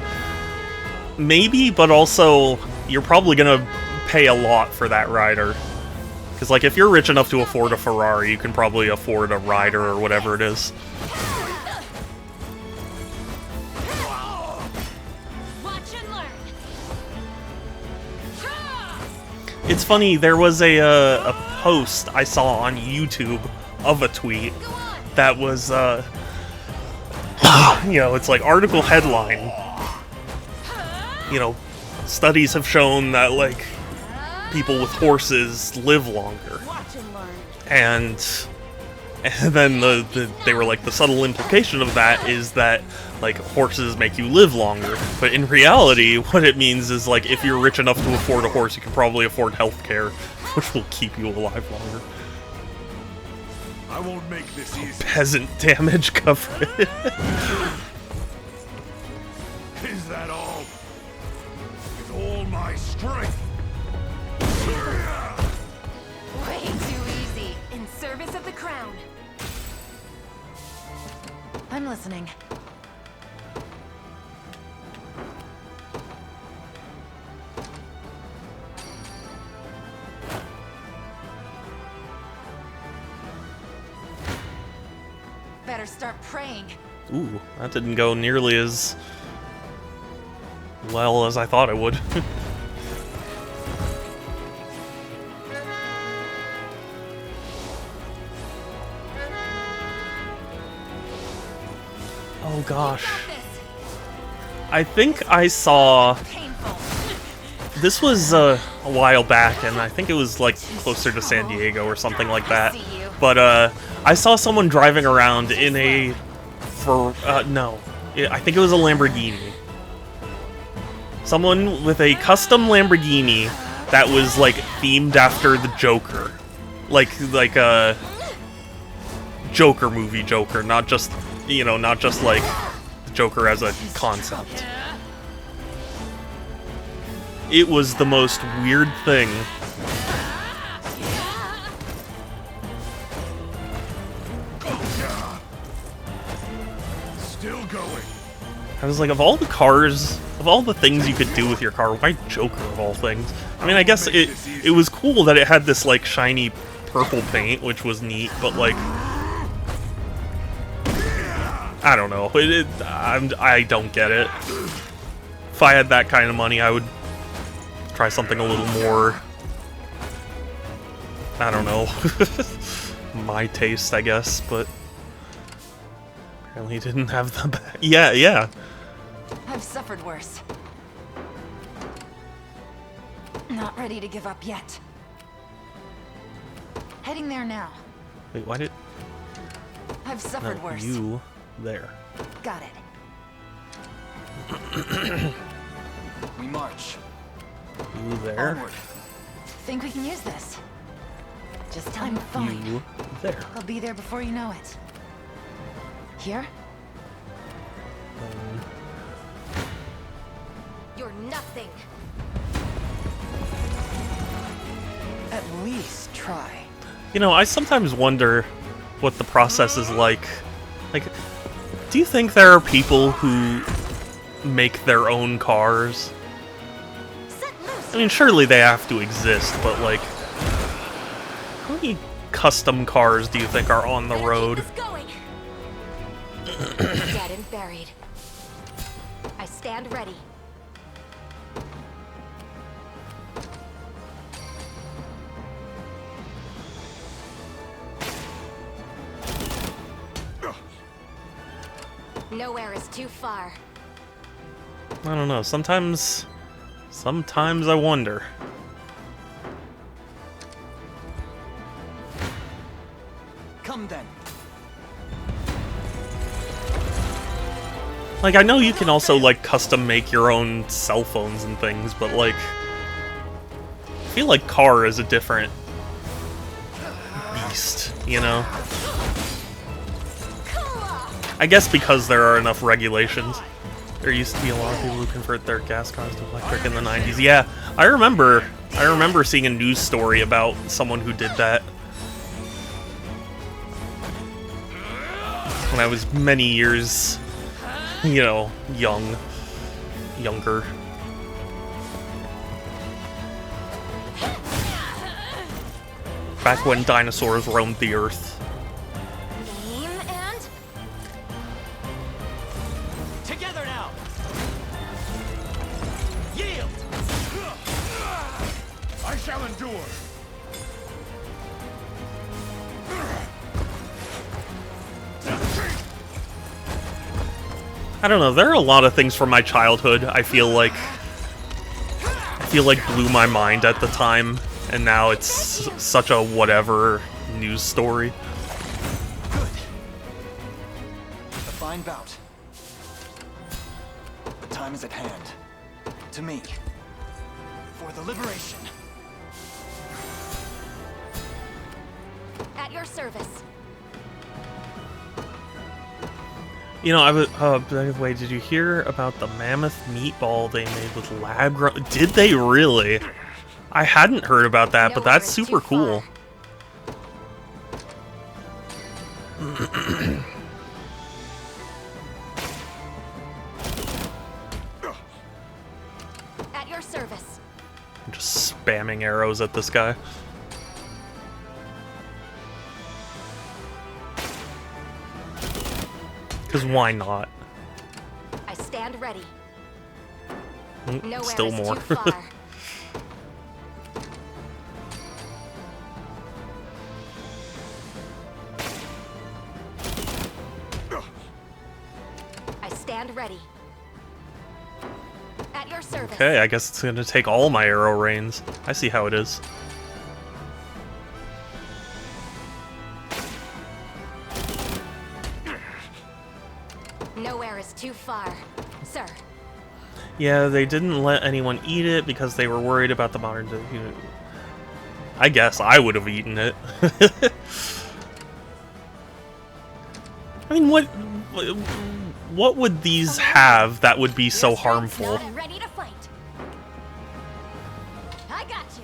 maybe, but also, you're probably gonna pay a lot for that rider. Because, like, if you're rich enough to afford a Ferrari, you can probably afford a rider or whatever it is. Watch and learn. It's funny, there was a post I saw on YouTube of a tweet that was, you know, it's like article headline. You know, studies have shown that, like, people with horses live longer. And then they were like, the subtle implication of that is that, like, horses make you live longer. But in reality, what it means is, like, if you're rich enough to afford a horse, you can probably afford healthcare, which will keep you alive longer. I won't make this easy. Peasant damage coverage. Is that all? With all my strength. Way too easy. In service of the crown. I'm listening. Better start praying. Ooh, that didn't go nearly as well as I thought it would. Oh gosh. I think I saw... This was a while back, and I think it was like closer to San Diego or something like that. But I saw someone driving around in a... no. I think it was a Lamborghini. Someone with a custom Lamborghini that was, like, themed after the Joker. Like a Joker movie Joker, not just, you know, not just, like, Joker as a concept. It was the most weird thing. Still going. I was like, of all the cars, of all the things you could do with your car, why Joker of all things? I mean, I guess it was cool that it had this, like, shiny purple paint, which was neat, but, like, I don't know. I don't get it. If I had that kind of money, I would try something a little more, I don't know, my taste, I guess, but apparently didn't have the yeah. I've suffered worse. Not ready to give up yet. Heading there now. Wait, why did... I've suffered No, worse. you there. Got it. We march. You there. Onward. Think we can use this? Just I'm fine. You there. I'll be there before you know it. Here? You're nothing. At least try. You know, I sometimes wonder what the process is like. Like, do you think there are people who make their own cars? I mean, surely they have to exist, but, like, how many custom cars do you think are on the road? Dead and buried. I stand ready. Nowhere is too far. I don't know, sometimes I wonder. Come then. Like, I know you can also, like, custom make your own cell phones and things, but, like, I feel like car is a different beast, you know? I guess because there are enough regulations. There used to be a lot of people who convert their gas cars to electric in the 90s. Yeah, I remember seeing a news story about someone who did that. When I was many years, you know, younger. Back when dinosaurs roamed the earth. Aim and... Together now! Yield! I shall endure. I don't know, there are a lot of things from my childhood I feel like blew my mind at the time, and now it's such a whatever news story. Good. A fine bout. The time is at hand. To me. For the liberation. At your service. You know, I was, by the way, did you hear about the mammoth meatball they made with lab-grown? Did they really? I hadn't heard about that, but that's super cool. At your service. I'm just spamming arrows at this guy. Because why not? I stand ready. Still more. Too far. I stand ready. At your service. Okay, I guess it's gonna take all my arrow rains. I see how it is. Nowhere is too far, sir. Yeah, they didn't let anyone eat it because they were worried about the modern day. I guess I would have eaten it. I mean, what would these have that would be so harmful? Ready to fight. I got you.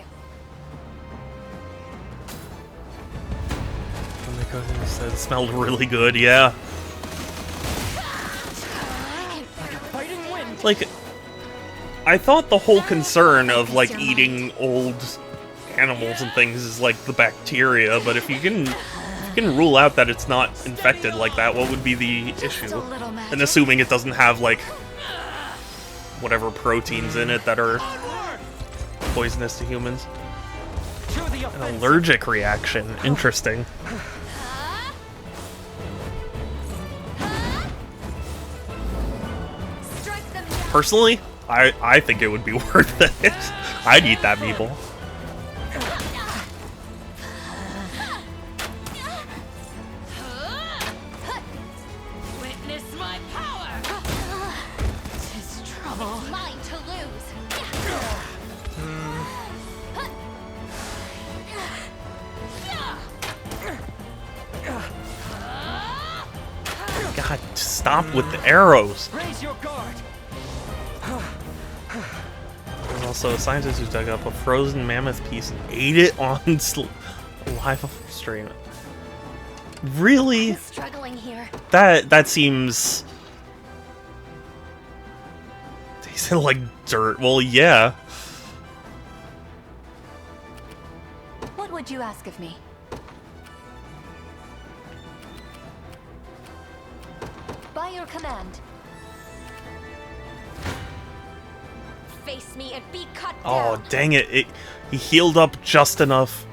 It smelled really good, yeah. Like, I thought the whole concern of, like, eating old animals and things is, like, the bacteria, but if you can rule out that it's not infected like that, what would be the issue? And assuming it doesn't have, like, whatever proteins in it that are poisonous to humans. An allergic reaction. Interesting. Personally, I think it would be worth it. I'd eat that meatball. Witness my power. Tis trouble. Mine to lose. God, stop with the arrows. Raise your guard. There's also a scientist who dug up a frozen mammoth piece and ate it on live stream. Really? I'm struggling here. That seems... tasted like dirt. Well, yeah. What would you ask of me? By your command. Face me and be cut Oh, down. dang it. He healed up just enough.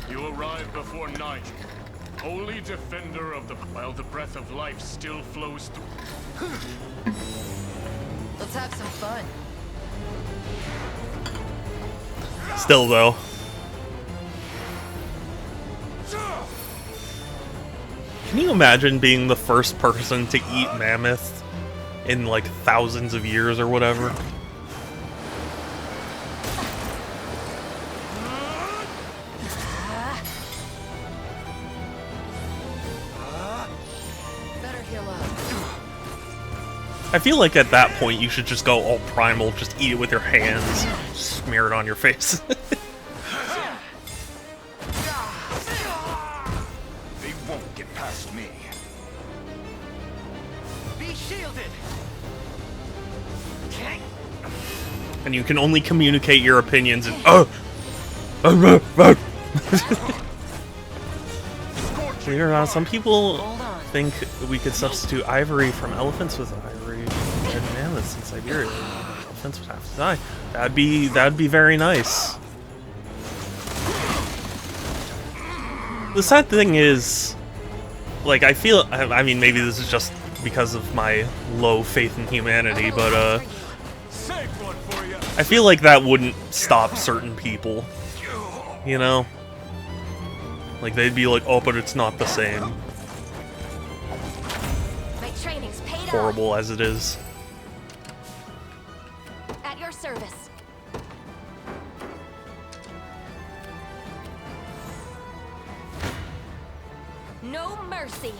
You arrive before night, holy defender of while the breath of life still flows through. Let's have some fun. Still, though. Can you imagine being the first person to eat mammoth in, like, thousands of years or whatever? Better heal up. I feel like at that point you should just go all primal, just eat it with your hands, smear it on your face. They won't get past me. Be shielded. And you can only communicate your opinions in Believe it or not, some people think we could substitute ivory from elephants with ivory and mammoths in Siberia. Elephants would have to die. That'd be very nice. The sad thing is, like, I mean, maybe this is just because of my low faith in humanity, but I feel like that wouldn't stop certain people, you know? Like, they'd be like, oh, but it's not the same. My training's paid off. Horrible as it is. At your service. No mercy.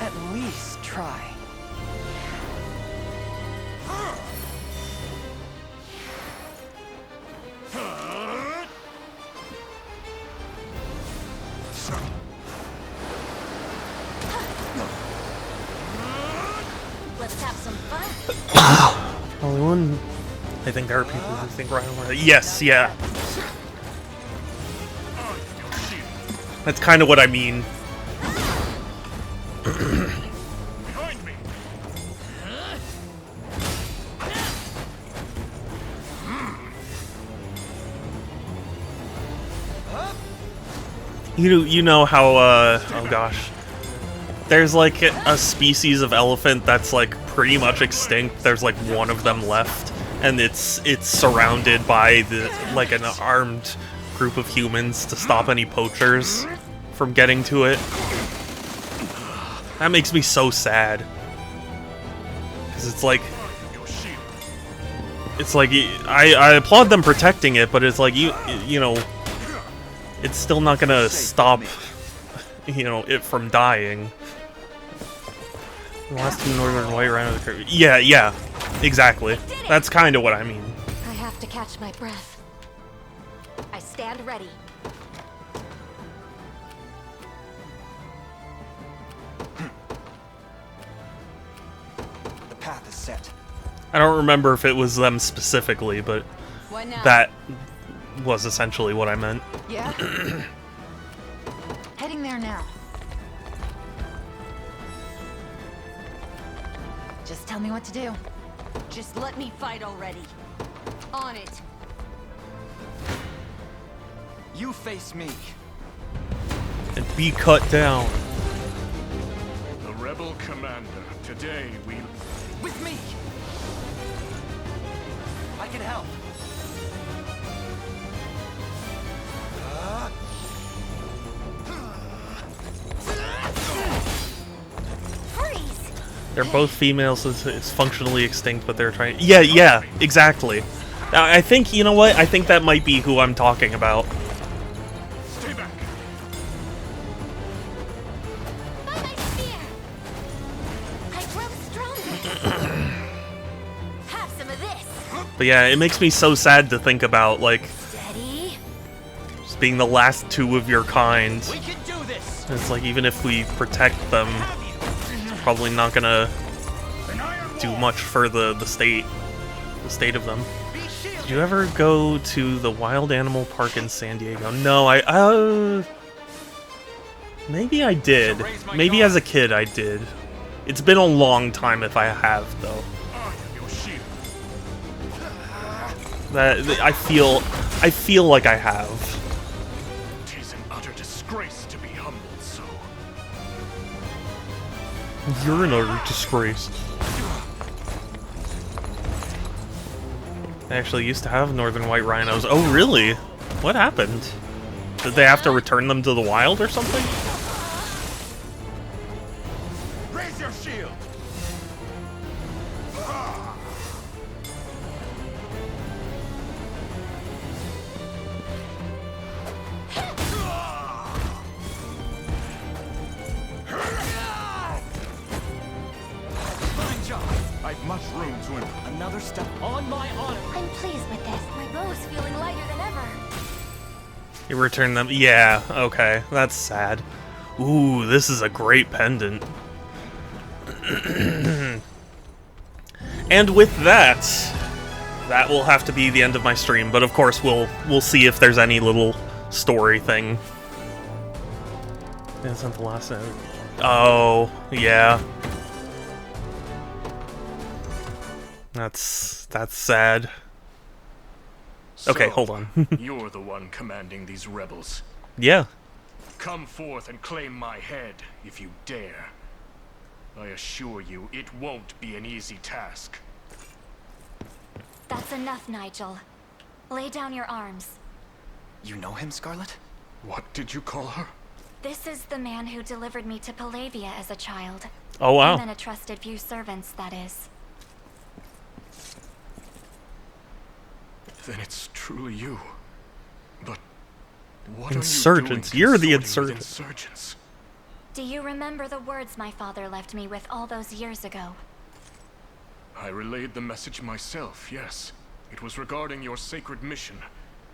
At least try. Let's have some fun. Only one. I think there are people who think Ryan War. Yes, yeah. That's kind of what I mean. You know how oh gosh, there's like a species of elephant that's like pretty much extinct. There's like one of them left, and it's surrounded by like an armed group of humans to stop any poachers from getting to it. That makes me so sad. Because it's like, I applaud them protecting it, but it's like, you know, it's still not gonna stop, you know, it from dying. The last two northern white rhino. Yeah, exactly. That's kind of what I mean. I have to catch my breath. I stand ready. The path is set. I don't remember if it was them specifically, but that was essentially what I meant. Yeah. Heading there now. Just tell me what to do. Just let me fight already. On it. You face me. And be cut down. The rebel commander. Today we... With me! I can help. They're both females, so it's functionally extinct, but they're trying... Yeah, exactly. Now, I think, you know what? I think that might be who I'm talking about. Stay back. By my spear! I grow stronger. Have some of this. But yeah, it makes me so sad to think about, like, Steady. just being the last two of your kind. We can do this. It's like, even if we protect them, it's probably not gonna do much for the state of them. Did you ever go to the Wild Animal Park in San Diego? No, maybe I did. Maybe as a kid I did. It's been a long time if I have, though. I feel like I have. Tis an utter disgrace to be humbled so. You're an utter disgrace. They actually used to have northern white rhinos. Oh, really? What happened? Did they have to return them to the wild or something? Raise your shield. Fine job. I've much room to improve. Another step. On my honor. I'm pleased with this. My bow is feeling lighter than ever. You return them? Yeah, okay. That's sad. Ooh, this is a great pendant. And with that, that will have to be the end of my stream, but of course we'll see if there's any little story thing. That's not the last note. Oh, yeah. That's sad. Okay, So, hold on. You're the one commanding these rebels. Yeah. Come forth and claim my head, if you dare. I assure you, it won't be an easy task. That's enough, Nigel. Lay down your arms. You know him, Scarlet? What did you call her? This is the man who delivered me to Palavia as a child. Oh, wow. And then a trusted few servants, that is. Then it's truly you. But what Insurgents. are you doing You're the consorting with insurgents. insurgents? Do you remember the words my father left me with all those years ago? I relayed the message myself, yes. It was regarding your sacred mission,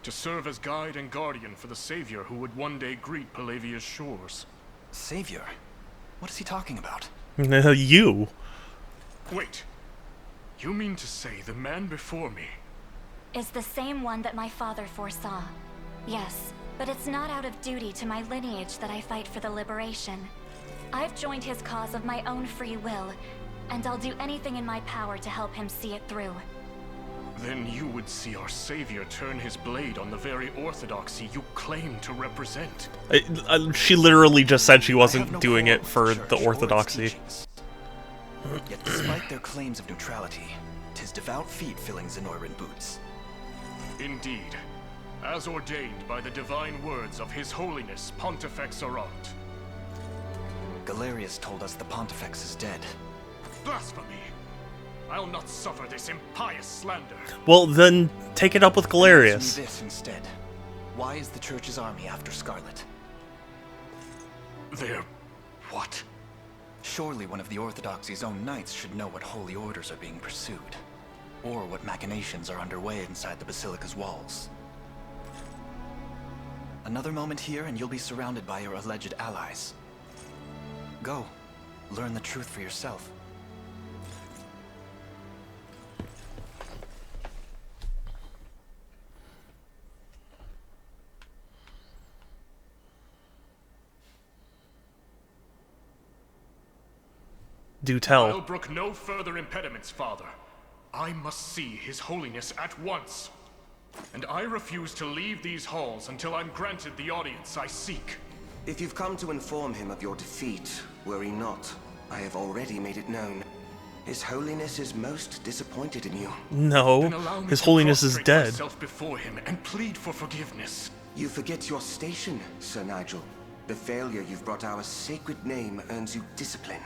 to serve as guide and guardian for the savior who would one day greet Palavia's shores. Savior? What is he talking about? You. Wait. You mean to say the man before me? Is the same one that my father foresaw. Yes, but it's not out of duty to my lineage that I fight for the liberation. I've joined his cause of my own free will, and I'll do anything in my power to help him see it through. Then you would see our savior turn his blade on the very orthodoxy you claim to represent. She literally just said she wasn't doing it for the orthodoxy. Yet despite their claims of neutrality, 'tis devout feet filling Zenoiran boots. Indeed. as ordained by the divine words of His Holiness Pontifex Arant. Galerius told us the Pontifex is dead. Blasphemy! I'll not suffer this impious slander. Well, then take it up with Galerius. Answer me this instead. Why is the Church's army after Scarlet? They're... what? Surely one of the Orthodoxy's own knights should know what holy orders are being pursued, or what machinations are underway inside the Basilica's walls. Another moment here and you'll be surrounded by your alleged allies. Go, learn the truth for yourself. Do tell. I'll brook no further impediments, Father. I must see His Holiness at once. And I refuse to leave these halls until I'm granted the audience I seek. If you've come to inform him of your defeat, worry not. I have already made it known. His Holiness is most disappointed in you. No, His Holiness is dead. Myself before him and plead for forgiveness. You forget your station, Sir Nigel. The failure you've brought our sacred name earns you discipline,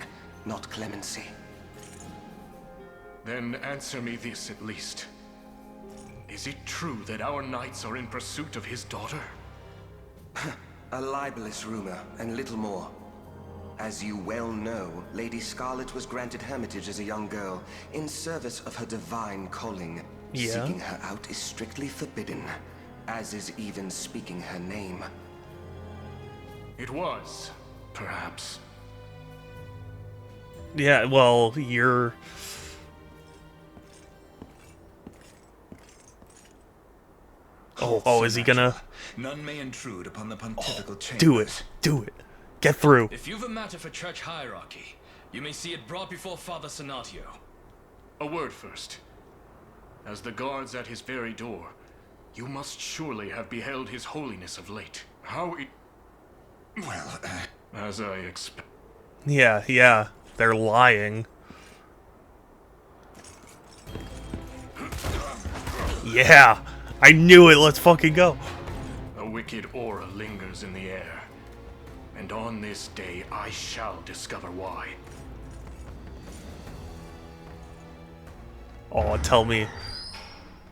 not clemency. Then answer me this at least. Is it true that our knights are in pursuit of his daughter? A libelous rumor, and little more. As you well know, Lady Scarlet was granted hermitage as a young girl, in service of her divine calling. Yeah. Seeking her out is strictly forbidden, as is even speaking her name. It was, perhaps. Yeah, well, you're... Oh, is he gonna... None may intrude upon the pontifical chambers. Do it. Do it. Get through. If you've a matter for church hierarchy, you may see it brought before Father Senatio. A word first. As the guards at his very door, you must surely have beheld His Holiness of late. How it... Well, as I expect. Yeah. They're lying. Yeah. I knew it. Let's fucking go. A wicked aura lingers in the air. And on this day, I shall discover why. Oh, tell me.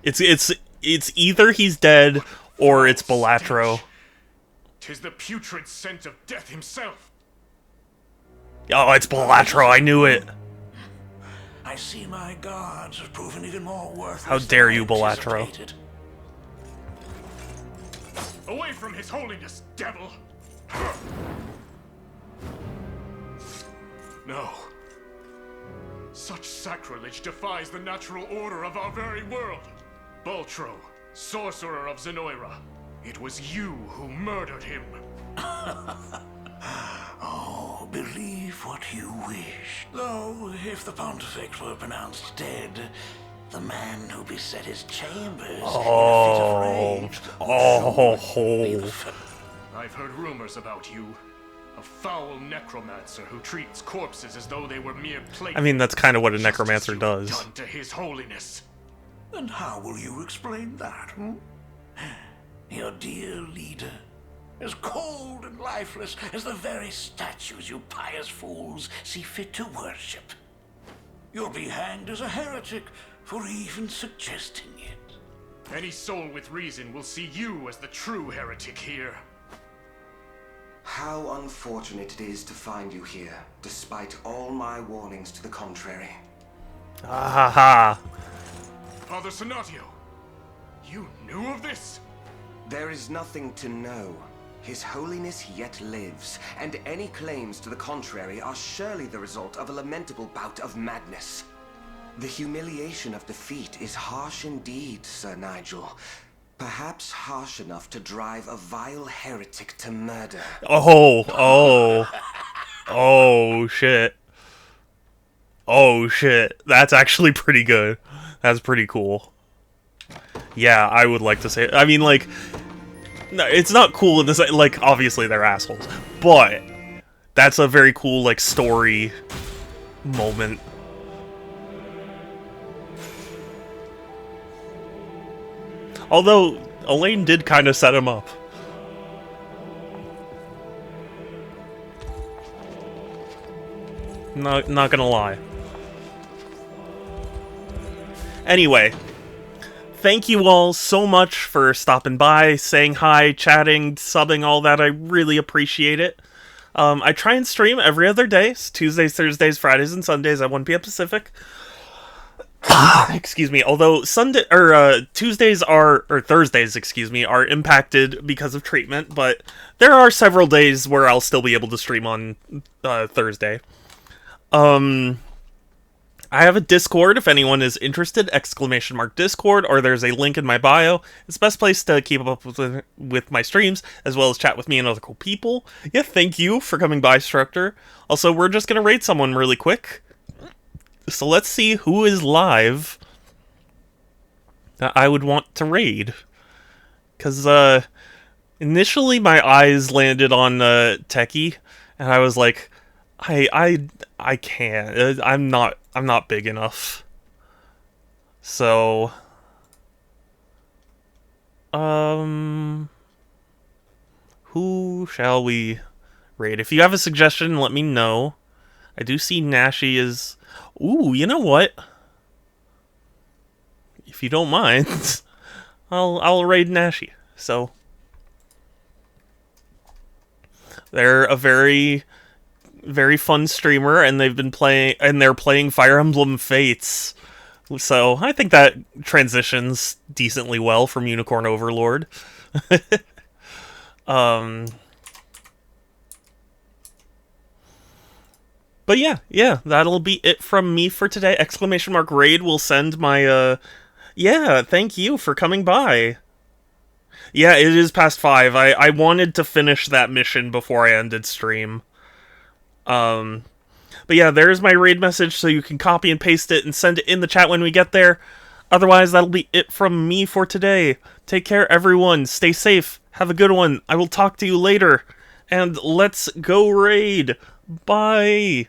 It's either he's dead or it's Balatro. 'Tis the putrid scent of death himself. Oh, it's Balatro. I knew it. I see my guards have proven even more worthless. How dare than I you, Balatro? anticipated. Away from His Holiness, devil! No. Such sacrilege defies the natural order of our very world. Baltro, sorcerer of Zenoira, it was you who murdered him. Oh, believe what you wish. Though, if the Pontifex were pronounced dead, the man who beset his chambers in a fit of rage... I've heard rumors about you. A foul necromancer who treats corpses as though they were mere plate. I mean, that's kind of what a necromancer does. Done to His Holiness. And how will you explain that, Your dear leader, as cold and lifeless as the very statues you pious fools see fit to worship. You'll be hanged as a heretic for even suggesting it. Any soul with reason will see you as the true heretic here. How unfortunate it is to find you here, despite all my warnings to the contrary. Ah ha ha. Father Senatio, you knew of this? There is nothing to know. His Holiness yet lives, and any claims to the contrary are surely the result of a lamentable bout of madness. The humiliation of defeat is harsh indeed, Sir Nigel. Perhaps harsh enough to drive a vile heretic to murder. Oh shit. Oh shit. That's actually pretty good. That's pretty cool. Yeah, I would like to say it. I mean, like, no, it's not cool in this, like, obviously they're assholes, but that's a very cool, like, story moment. Although Elaine did kind of set him up. Not gonna lie. Anyway, thank you all so much for stopping by, saying hi, chatting, subbing, all that. I really appreciate it. I try and stream every other day, Tuesdays, Thursdays, Fridays, and Sundays at 1 p.m. Pacific. Excuse me. Although Tuesdays or Thursdays, excuse me, are impacted because of treatment, but there are several days where I'll still be able to stream on Thursday. I have a Discord if anyone is interested, !Discord, or there's a link in my bio. It's the best place to keep up with my streams, as well as chat with me and other cool people. Yeah, thank you for coming by, Structor. Also, we're just gonna raid someone really quick. So let's see who is live that I would want to raid. Because, initially my eyes landed on, Techie, and I was like, I can't. I'm not big enough. So, who shall we raid? If you have a suggestion, let me know. I do see Nashi is... Ooh, you know what? If you don't mind, I'll raid Nashi. So, they're a very fun streamer, and they're playing Fire Emblem Fates. So I think that transitions decently well from Unicorn Overlord. But yeah, that'll be it from me for today. !Raid will send my, yeah, thank you for coming by. Yeah, it is past 5. I wanted to finish that mission before I ended stream. But yeah, there's my raid message, so you can copy and paste it and send it in the chat when we get there. Otherwise, that'll be it from me for today. Take care, everyone. Stay safe. Have a good one. I will talk to you later. And let's go raid. Bye.